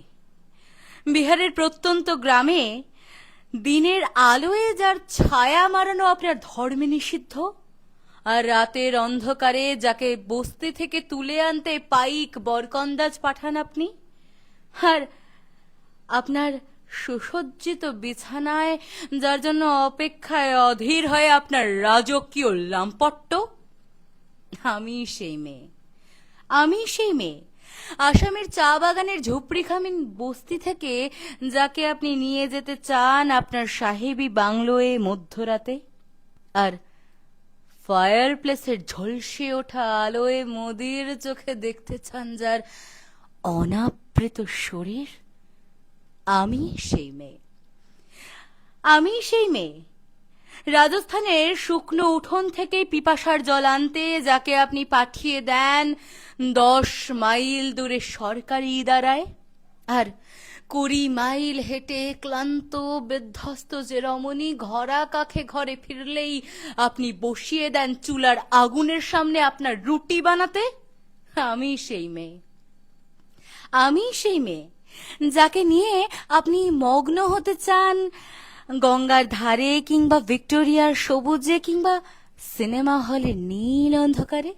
বিহারের প্রত্যন্ত গ্রামে দিনের আলোয় যার ছায়া মারানো আপনার ধর্মে নিষিদ্ধ, আর রাতের অন্ধকারে যাকে বস্তি থেকে তুলে আনতে পাইক বরকন্দাজ পাঠান আপনি, আর আপনার সুসজ্জিত বিছানায় যার জন্য অপেক্ষায় অধীর হয় আপনার রাজকীয় লাম্পট্য, আমি সেই মেয়ে। আমি সেই মেয়ে, আসামের চা বাগানের ঝুপড়িখামিন বস্তি থেকে যাকে আপনি নিয়ে যেতে চান আপনার সাহেবী বাংলোয় মধ্যরাতে, আর ফায়ার প্লেসের ঝলসে ওঠা আলোয় মোদির চোখে দেখতে চান যার অনাবৃত শরীর, আমি সেই মেয়ে। আমি সেই মেয়ে, রাজস্থানের শুকনো উঠোন থেকে পিপাসার জল আনতে যাকে আপনি পাঠিয়ে দেন 10 মাইল দূরে সরকারি ইদারায়, আর 20 মাইল হেঁটে ক্লান্ত বিধ্বস্ত যে রমণী ঘরা কাখে ঘরে ফিরলেই আপনি বসিয়ে দেন চুলার আগুনের সামনে আপনার রুটি বানাতে, আমি সেই মেয়ে। আমি সেই মেয়ে, যাকে নিয়ে আপনি মগ্ন হতে চান গঙ্গার ধারে, কিংবা ভিক্টোরিয়ার সবুজে, কিংবা সিনেমা হলের নীল অন্ধকারে,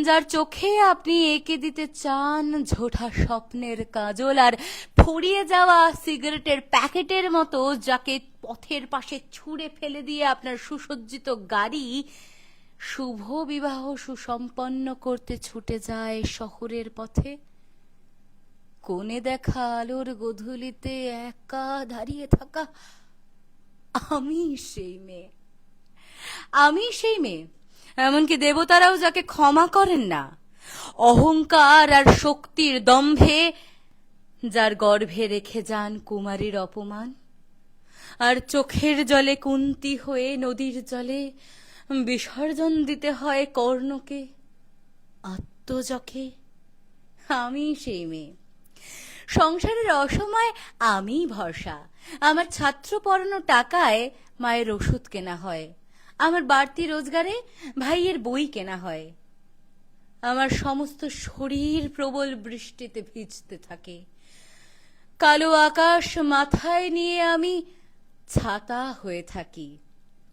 যার চোখে আপনি এঁকে দিতে চান ঝোঁটা স্বপ্নের কাজল, আর ফুরিয়ে যাওয়া সিগারেটের প্যাকেটের মতো যাকে পথের পাশে ছুঁড়ে ফেলে দিয়ে আপনার সুসজ্জিত গাড়ি শুভ বিবাহ সুসম্পন্ন করতে ছুটে যায় শহরের পথে। কোণে দেখা আলোর গোধূলিতে একা দাঁড়িয়ে থাকা, আমি সেই মেয়ে। আমি সেই মেয়ে, এমনকি দেবতারাও যাকে ক্ষমা করেন না, অহংকার আর শক্তির দম্ভে যার গর্ভে রেখে যান কুমারীর অপমান, আর চোখের জলে কুন্তি হয়ে নদীর জলে বিসর্জন দিতে হয় কর্ণকে, আত্মযকে। আমি সেই মেয়ে। সংসারের অসময় আমি ভরসা, আমার ছাত্র পড়ানো টাকায় মায়ের ওষুধ কেনা হয়, আমার বাড়তি রোজগারে ভাইয়ের বই কেনা হয়, আমার সমস্ত শরীর প্রবল বৃষ্টিতে ভিজতে থাকে, কালো আকাশ মাথায় নিয়ে আমি ছাতা হয়ে থাকি,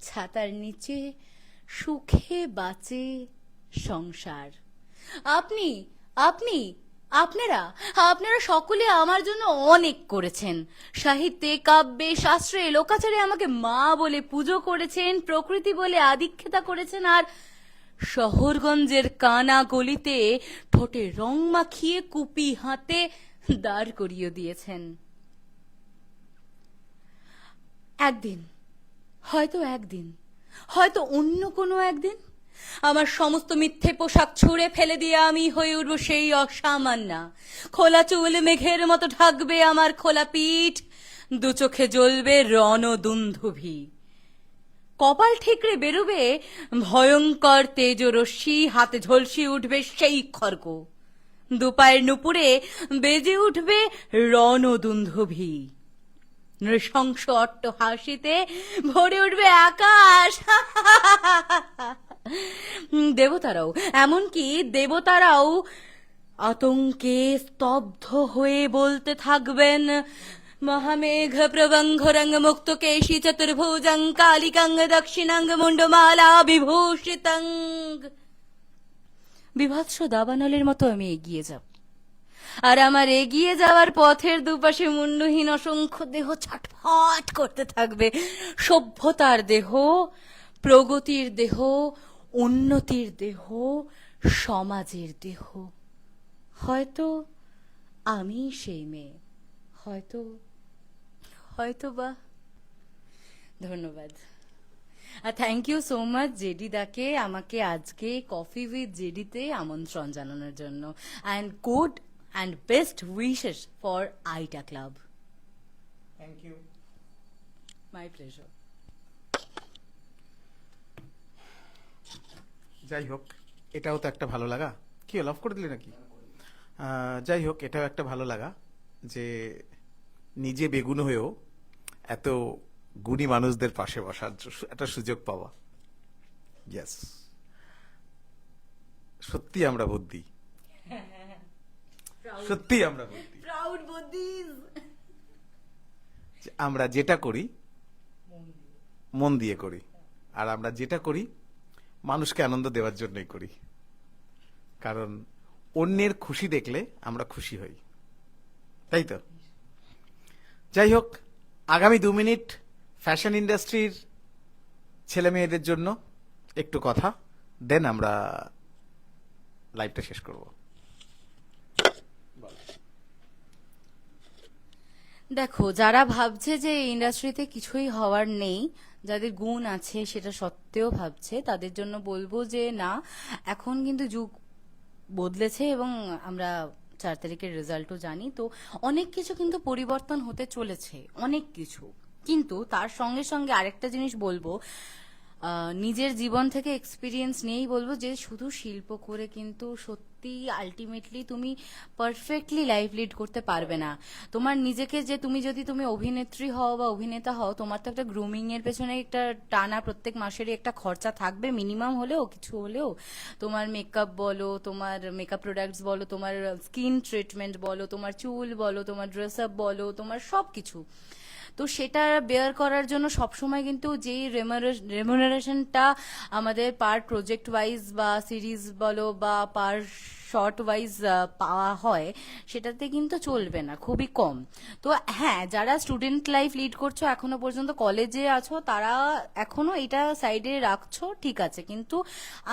ছাতার নিচে সুখে বাঁচে সংসার। আপনি আপনি আপনারা আপনারা সকলে আমার জন্য অনেক করেছেন। সাহিত্যে, কাব্যে, শাস্ত্রে, লোকাচারে আমাকে মা বলে পুজো করেছেন, প্রকৃতি বলে আদিক্ষেতা করেছেন, আর শহরগঞ্জের কানা গলিতে ঠোঁটে রং মাখিয়ে কুপি হাতে দাঁড় করিয়ে দিয়েছেন। একদিন হয়তো একদিন, হয়তো অন্য কোনো একদিন আমার সমস্ত মিথ্যে পোশাক ছুঁড়ে ফেলে দিয়ে আমি হয়ে উঠব সেই অসামান্যা। খোলা চুল মেঘের মতো ঢাকবে আমার খোলা পিঠ, দু চোখে জ্বলবে রণদুন্ধুভি। কপাল ঠিকরে বেরোবে ভয়ঙ্কর তেজরশ্মি, হাতে ঝলসি উঠবে সেই খড়গ, দুপায়ের নুপুরে বেজে উঠবে রণদুন্ধুভি। নৃশংস অট্টহাসিতে ভরে উঠবে আকাশ। দেবতারাও, এমনকি দেবতারাও আতঙ্কে স্তব্ধ হয়ে বলতে থাকবেন, মহামেঘ প্রবঙ্ঘ রঙ্গ মুক্ত কেশী চতুর্ভুজং কালিকাঙ্গ দক্ষিণাঙ্গ মুন্ডমালা বিভূষিতং। বিভৎস দাবানলের মতো আমি এগিয়ে যাব, আর আমার এগিয়ে যাওয়ার পথের দুপাশে মুন্ডহীন অসংখ্য দেহ ছটফট করতে থাকবে। সভ্যতার দেহ, প্রগতির দেহ, উন্নতির দেহ, সমাজের দেহ। হয়তো আমি সেই মেয়ে, হয়তো হয়তো বা। ধন্যবাদ। আর thank you so much JD দাকে আমাকে আজকে কফি উইথ জেডিতে আমন্ত্রণ জানানোর জন্য। And good and best wishes for আইটা club. Thank you. My pleasure. যাই হোক, এটাও তো একটা ভালো লাগা। কি হল, অফ করে দিলে নাকি? যাই হোক, এটাও একটা ভালো লাগা যে নিজে বেগুন হয়েও এত গুণী মানুষদের পাশে বসার একটা সুযোগ পাওয়া। ইয়েস, সত্যি আমরা বুদ্ধি, সত্যি আমরা বুদ্ধি। প্রাউড বুদ্ধিজ। যে আমরা যেটা করি মন দিয়ে করি, আর আমরা যেটা করি মানুষকে আনন্দ দেওয়ার জন্যই করি, কারণ অন্যের খুশি দেখলে আমরা খুশি হই, তাই তো? যাই হোক, আগামী 2 মিনিট ফ্যাশন ইন্ডাস্ট্রির ছেলে মেয়েদের জন্য একটু কথা, দেন আমরা লাইভটা শেষ করব। দেখো, যারা ভাবছে যে এই ইন্ডাস্ট্রিতে কিছুই হওয়ার নেই, যাদের গুণ আছে সেটা সত্ত্বেও ভাবছে, তাদের জন্য বলবো যে না, এখন কিন্তু যুগ বদলেছে এবং আমরা 4 তারিখের রেজাল্টও জানি। তো অনেক কিছু কিন্তু পরিবর্তন হতে চলেছে, অনেক কিছু। কিন্তু তার সঙ্গে সঙ্গে আরেকটা জিনিস বলবো, নিজের জীবন থেকে এক্সপিরিয়েন্স নিয়েই বলবো যে শুধু শিল্প করে কিন্তু সত্যি আলটিমেটলি তুমি পারফেক্টলি লাইফ লিড করতে পারবে না। তোমার নিজেকে যে তুমি অভিনেত্রী হও বা অভিনেতা হও, তোমার তো একটা গ্রুমিং এর পেছনে একটা টানা প্রত্যেক মাসেরই একটা খরচা থাকবে, মিনিমাম হলেও কিছু হলেও। তোমার মেকআপ বলো, তোমার মেকআপ প্রোডাক্টস বলো, তোমার স্কিন ট্রিটমেন্ট বলো, তোমার চুল বলো, তোমার ড্রেস আপ বলো, তোমার সব কিছু। তো সেটা বেয়ার করার জন্য সবসময় কিন্তু যেই রেমুনারেশনটা আমাদের পার প্রজেক্ট ওয়াইজ বা সিরিজ বলো বা পার শর্ট ওয়াইজ পাওয়া হয়, সেটাতে কিন্তু চলবে না, খুবই কম। তো হ্যাঁ, যারা স্টুডেন্ট লাইফ লিড করছো, এখনো পর্যন্ত কলেজে আছো, তারা এখনো এটা সাইডে রাখছো, ঠিক আছে, কিন্তু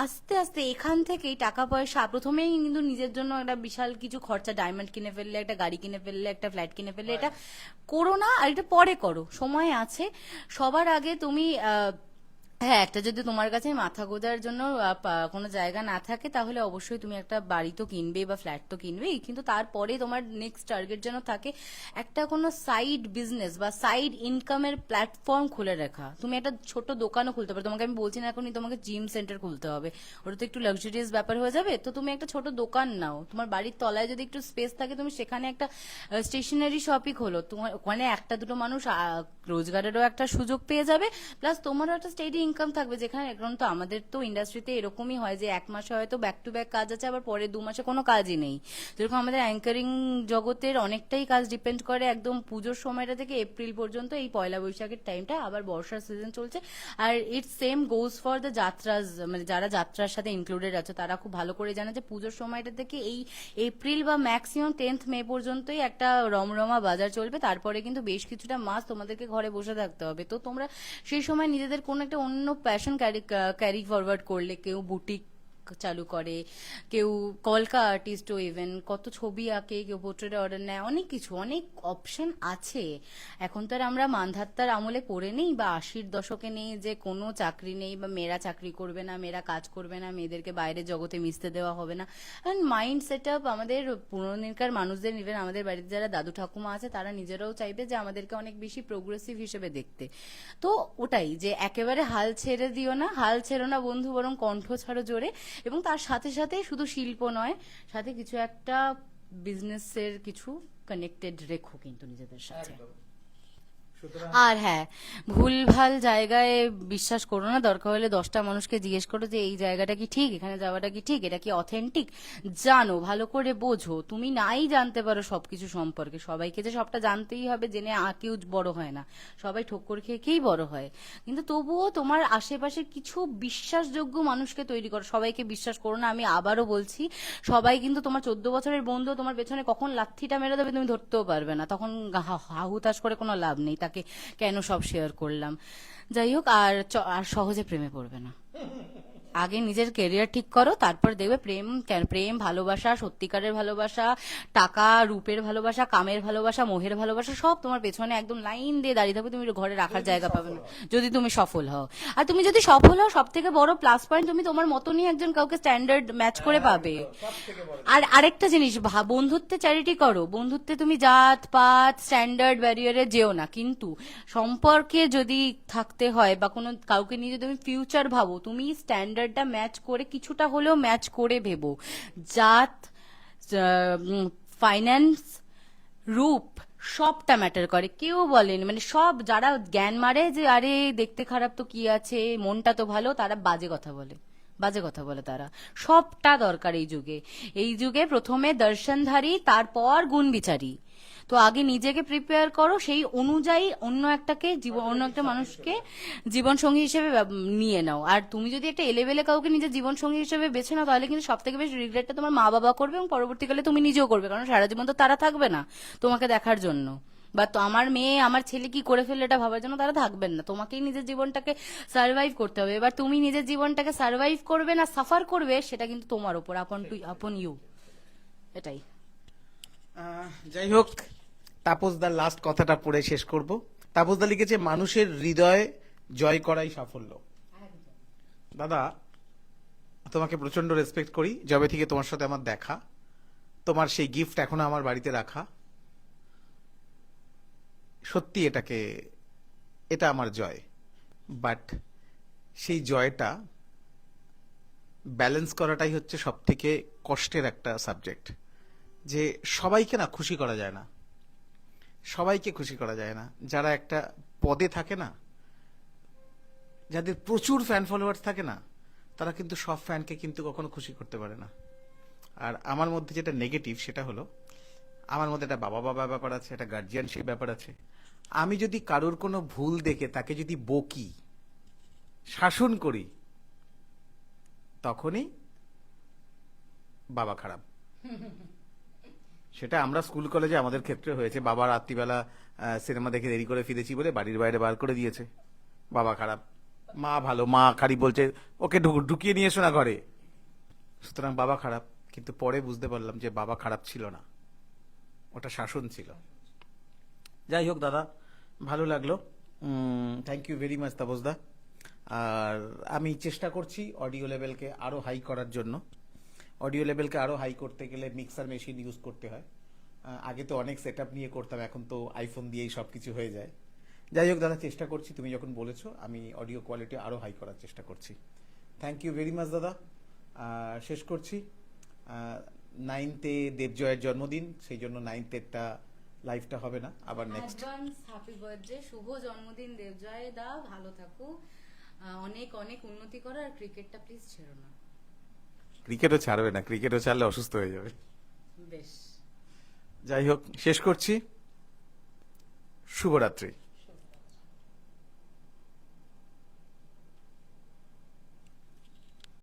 আস্তে আস্তে এখান থেকেই টাকা পয়সা, প্রথমেই কিন্তু নিজের জন্য একটা বিশাল কিছু খরচা, ডায়মন্ড কিনে ফেললে, একটা গাড়ি কিনে ফেললে, একটা ফ্ল্যাট কিনে ফেললে, এটা করো না, আর এটা পরে করো, সময় আছে। সবার আগে তুমি হ্যাঁ, একটা যদি তোমার কাছে মাথা গোঁজার জন্য কোনো জায়গা না থাকে, তাহলে অবশ্যই তুমি একটা বাড়ি তো কিনবে বা ফ্ল্যাট তো কিনবেই, কিন্তু তারপরে তোমার নেক্সট টার্গেট যেন থাকে একটা কোনো সাইড বিজনেস বা সাইড ইনকামের প্ল্যাটফর্ম খুলে রাখা। তুমি একটা ছোট দোকানও খুলতে পারো, তোমাকে আমি বলছি না এখনই তোমাকে জিম সেন্টার খুলতে হবে, ওটা তো একটু লাক্সারিয়াস ব্যাপার হয়ে যাবে। তো তুমি একটা ছোট দোকান নাও, তোমার বাড়ির তলায় যদি একটু স্পেস থাকে, তুমি সেখানে একটা স্টেশনারি শপই খোলো, তোমার ওখানে একটা দুটো মানুষ রোজগারেরও একটা সুযোগ পেয়ে যাবে, প্লাস তোমারও একটা স্টেডি ইনকাম থাকবে। যেখানে এখন তো আমাদের তো ইন্ডাস্ট্রিতে এরকমই হয় যে 1 মাসে হয়তো ব্যাক টু ব্যাক কাজ আছে, আবার পরে 2 মাসে কোনো কাজই নেই। যেরকম আমাদের অ্যাঙ্কারিং জগতের অনেকটাই কাজ ডিপেন্ড করে একদম পুজোর সময়টা থেকে এপ্রিল পর্যন্ত, এই পয়লা বৈশাখের টাইমটা, আবার বর্ষার সিজন চলছে। আর it's same goes for the যাত্রাস, মানে যারা যাত্রার সাথে ইনক্লুডেড আছে তারা খুব ভালো করে জানে যে পুজোর সময়টা থেকে এই এপ্রিল বা ম্যাক্সিমাম 10th মে পর্যন্তই একটা রমরমা বাজার চলবে, তারপরে কিন্তু বেশ কিছুটা মাস তোমাদেরকে ঘরে বসে থাকতে হবে। তো তোমরা সেই সময় নিজেদের কোনো একটা অন্য প্যাশন ক্যারি ফরওয়ার্ড করলে, কেউ বুটিক চালু করে, কেউ কলকা আর্টিস্টও ইভেন কত ছবি আঁকে, কেউ পোর্ট্রেট অর্ডার নেয়, অনেক কিছু, অনেক অপশন আছে। এখন তো আর আমরা মান্ধাত্তার আমলে পড়ে নেই বা 80-র দশকে নেই যে কোনো চাকরি নেই বা মেয়েরা চাকরি করবে না, মেয়েরা কাজ করবে না, মেয়েদেরকে বাইরের জগতে মিশতে দেওয়া হবে না। মাইন্ড সেট আপ আমাদের পুরোনিকার মানুষদের, ইভেন আমাদের বাড়িতে যারা দাদু ঠাকুমা আছে তারা নিজেরাও চাইবে যে আমাদেরকে অনেক বেশি প্রোগ্রেসিভ হিসেবে দেখতে। তো ওটাই যে একেবারে হাল ছেড়ে দিও না, হাল ছেড়ো না বন্ধু, বরং কণ্ঠ ছাড়ো জোরে, এবং তার সাথে সাথে শুধু শিল্প নয়, সাথে কিছু একটা বিজনেসের কিছু কানেক্টেড রেখো কিন্তু নিজেদের সাথে। একদম। সুতরাং আর হ্যাঁ, ভুলভাল জায়গায় বিশ্বাস করো না, দরকার হলে 10টা মানুষকে জিজ্ঞেস করো যে এই জায়গাটা কি ঠিক, এখানে যাওয়াটা কি ঠিক, এটা কি অথেন্টিক, জানো, ভালো করে বোঝো। তুমি নাই জানতে পারো সবকিছু সম্পর্কে, সবাইকে যে সবটা জানতেই হবে জেনে কেউ বড় হয় না, সবাই ঠোক্কর খেয়ে খেয়েই বড় হয়। কিন্তু তবুও তোমার আশেপাশে কিছু বিশ্বাসযোগ্য মানুষকে তৈরি করো, সবাইকে বিশ্বাস করো না। আমি আবারও বলছি, সবাই কিন্তু তোমার 14 বছরের বন্ধু তোমার পেছনে কখন লাথিটা মেরে দেবে তুমি ধরতেও পারবে না, তখন হাহুতাশ করে কোনো লাভ নেই, তাকে কেন সব শেয়ার করলাম। যাই হোক, আর সহজে প্রেমে পড়বে না। আগে নিজের কেরিয়ার ঠিক করো, তারপর দেখবে প্রেম ভালোবাসা, সত্যিকারের ভালোবাসা, টাকা রূপের ভালোবাসা, কামের ভালোবাসা, মোহের ভালোবাসা সব তোমার পেছনে একদম লাইন দিয়ে দাঁড়িয়ে থাকবে, তুমি ঘরে রাখার জায়গা পাবে না যদি তুমি সফল হও। আর তুমি যদি সফল হও, সব থেকে বড় প্লাস পয়েন্ট, তুমি তোমার মতনই একজন কাউকে স্ট্যান্ডার্ড ম্যাচ করে পাবে। সবথেকে বড় আর আরেকটা জিনিস, বন্ধুত্বে চ্যারিটি করো, বন্ধুত্বে তুমি জাত পাত স্ট্যান্ডার্ড ব্যারিয়ারে যেও না, কিন্তু সম্পর্কে যদি থাকতে হয় বা কোনো কাউকে নিয়ে যদি তুমি ফিউচার ভাবো, তুমি স্ট্যান্ডার্ডটা ম্যাচ করে, কিছুটা হলেও ম্যাচ করে ভেবো। জাত, ফাইন্যান্স, রূপ সবটা ম্যাটার করে। কেউ বলেনি, মানে সব যারা জ্ঞান মারে যে আরে দেখতে খারাপ তো কি আছে, মনটা তো ভালো, তারা বাজে কথা বলে, বাজে কথা বলে তারা। সবটা দরকার এই যুগে। এই যুগে প্রথমে দর্শনধারী, তারপর গুণ বিচারী। তো আগে নিজেকে প্রিপেয়ার করো, সেই অনুযায়ী অন্য একটা মানুষকে জীবন সঙ্গী হিসেবে নিয়ে নাও। আর তুমি যদি একটা এলেবেলে কাউকে নিজের জীবন সঙ্গী হিসেবে বেছে নাও, তাহলে কিন্তু সব থেকে বেশি রিগ্রেটটা তোমার মা বাবা করবে, এবং পরবর্তীকালে তুমি নিজেও করবে, কারণ সারা জীবন তো তারা থাকবে না তোমাকে দেখার জন্য, বা তো আমার মেয়ে আমার ছেলে কি করে ফেললে এটা ভাবার জন্য তারা থাকবেন না। তোমাকেই নিজের জীবনটাকে সার্ভাইভ করতে হবে। এবার তুমি নিজের জীবনটাকে সার্ভাইভ করবে না সাফার করবে, সেটা কিন্তু তোমার উপর, আপন ইউ। এটাই। যাই হোক, তাপসদার লাস্ট কথাটা পড়ে শেষ করব। তাপসদা লিখেছে, মানুষের হৃদয় জয় করাই সাফল্য। দাদা, তোমাকে প্রচন্ড রেসপেক্ট করি, যবে থেকে তোমার সাথে আমার দেখা, তোমার সেই গিফট এখনো আমার বাড়িতে রাখা, সত্যি এটা আমার জয়। বাট সেই জয়টা ব্যালেন্স করাটাই হচ্ছে সব থেকে কষ্টের একটা সাবজেক্ট। যে সবাইকে না খুশি করা যায় না, সবাইকে খুশি করা যায় না। যারা একটা পদে থাকে না, যাদের প্রচুর ফ্যান ফলোয়ার্স থাকে না, তারা কিন্তু সব ফ্যানকে কিন্তু কখনো খুশি করতে পারে না। আর আমার মধ্যে যেটা নেগেটিভ, সেটা হলো আমার মধ্যে একটা বাবা বাবা ব্যাপার আছে, একটা গার্জিয়ানশিপ ব্যাপার আছে। আমি যদি কারোর কোনো ভুল দেখে তাকে যদি বকি, শাসন করি, তখনই বাবা খারাপ। সেটা আমরা স্কুল কলেজে আমাদের ক্ষেত্রে হয়েছে। বাবা রাত্রিবেলা সিনেমা দেখে দেরি করে ফিরেছি বলে বাড়ির বাইরে বার করে দিয়েছে, বাবা খারাপ। মা ভালো, মা খালি বলছে ওকে ঢুকিয়ে নিয়ে এসো না ঘরে, সুতরাং বাবা খারাপ। কিন্তু পরে বুঝতে পারলাম যে বাবা খারাপ ছিল না, ওটা শাসন ছিল। যাই হোক দাদা, ভালো লাগলো। থ্যাংক ইউ ভেরি মাচ তাপসদা। আর আমি চেষ্টা করছি অডিও লেভেলকে আরো হাই করার জন্য। অডিও লেভেলকে আরো হাই করতে গেলে মিক্সার মেশিন ইউজ করতে হয়। আগে তো অনেক সেট আপ নিয়ে করতাম, এখন তো আইফোন দিয়েই সবকিছু হয়ে যায়। যাই হোক দাদা, চেষ্টা করছি, তুমি যখন বলেছো আমি অডিও কোয়ালিটি আরো হাই করার চেষ্টা করছি। থ্যাংক ইউ ভেরি মাচ দাদা। শেষ করছি। 9th-এ দেবজয়ের জন্মদিন, সেই জন্য 9th-এরটা লাইভটা হবে না, আবার নেক্সট। অ্যাডভান্স হ্যাপি বার্থডে, শুভ জন্মদিন দেবজয় দা, ভালো থাকো, অনেক অনেক উন্নতি করো, আর ক্রিকেটটা প্লিজ ছেড়ো না। ক্রিকেটও ছাড়বে না, ক্রিকেটও ছাড়লে অসুস্থ হয়ে যাবে। বেশ, যাই হোক, শেষ করছি। শুভরাত্রি।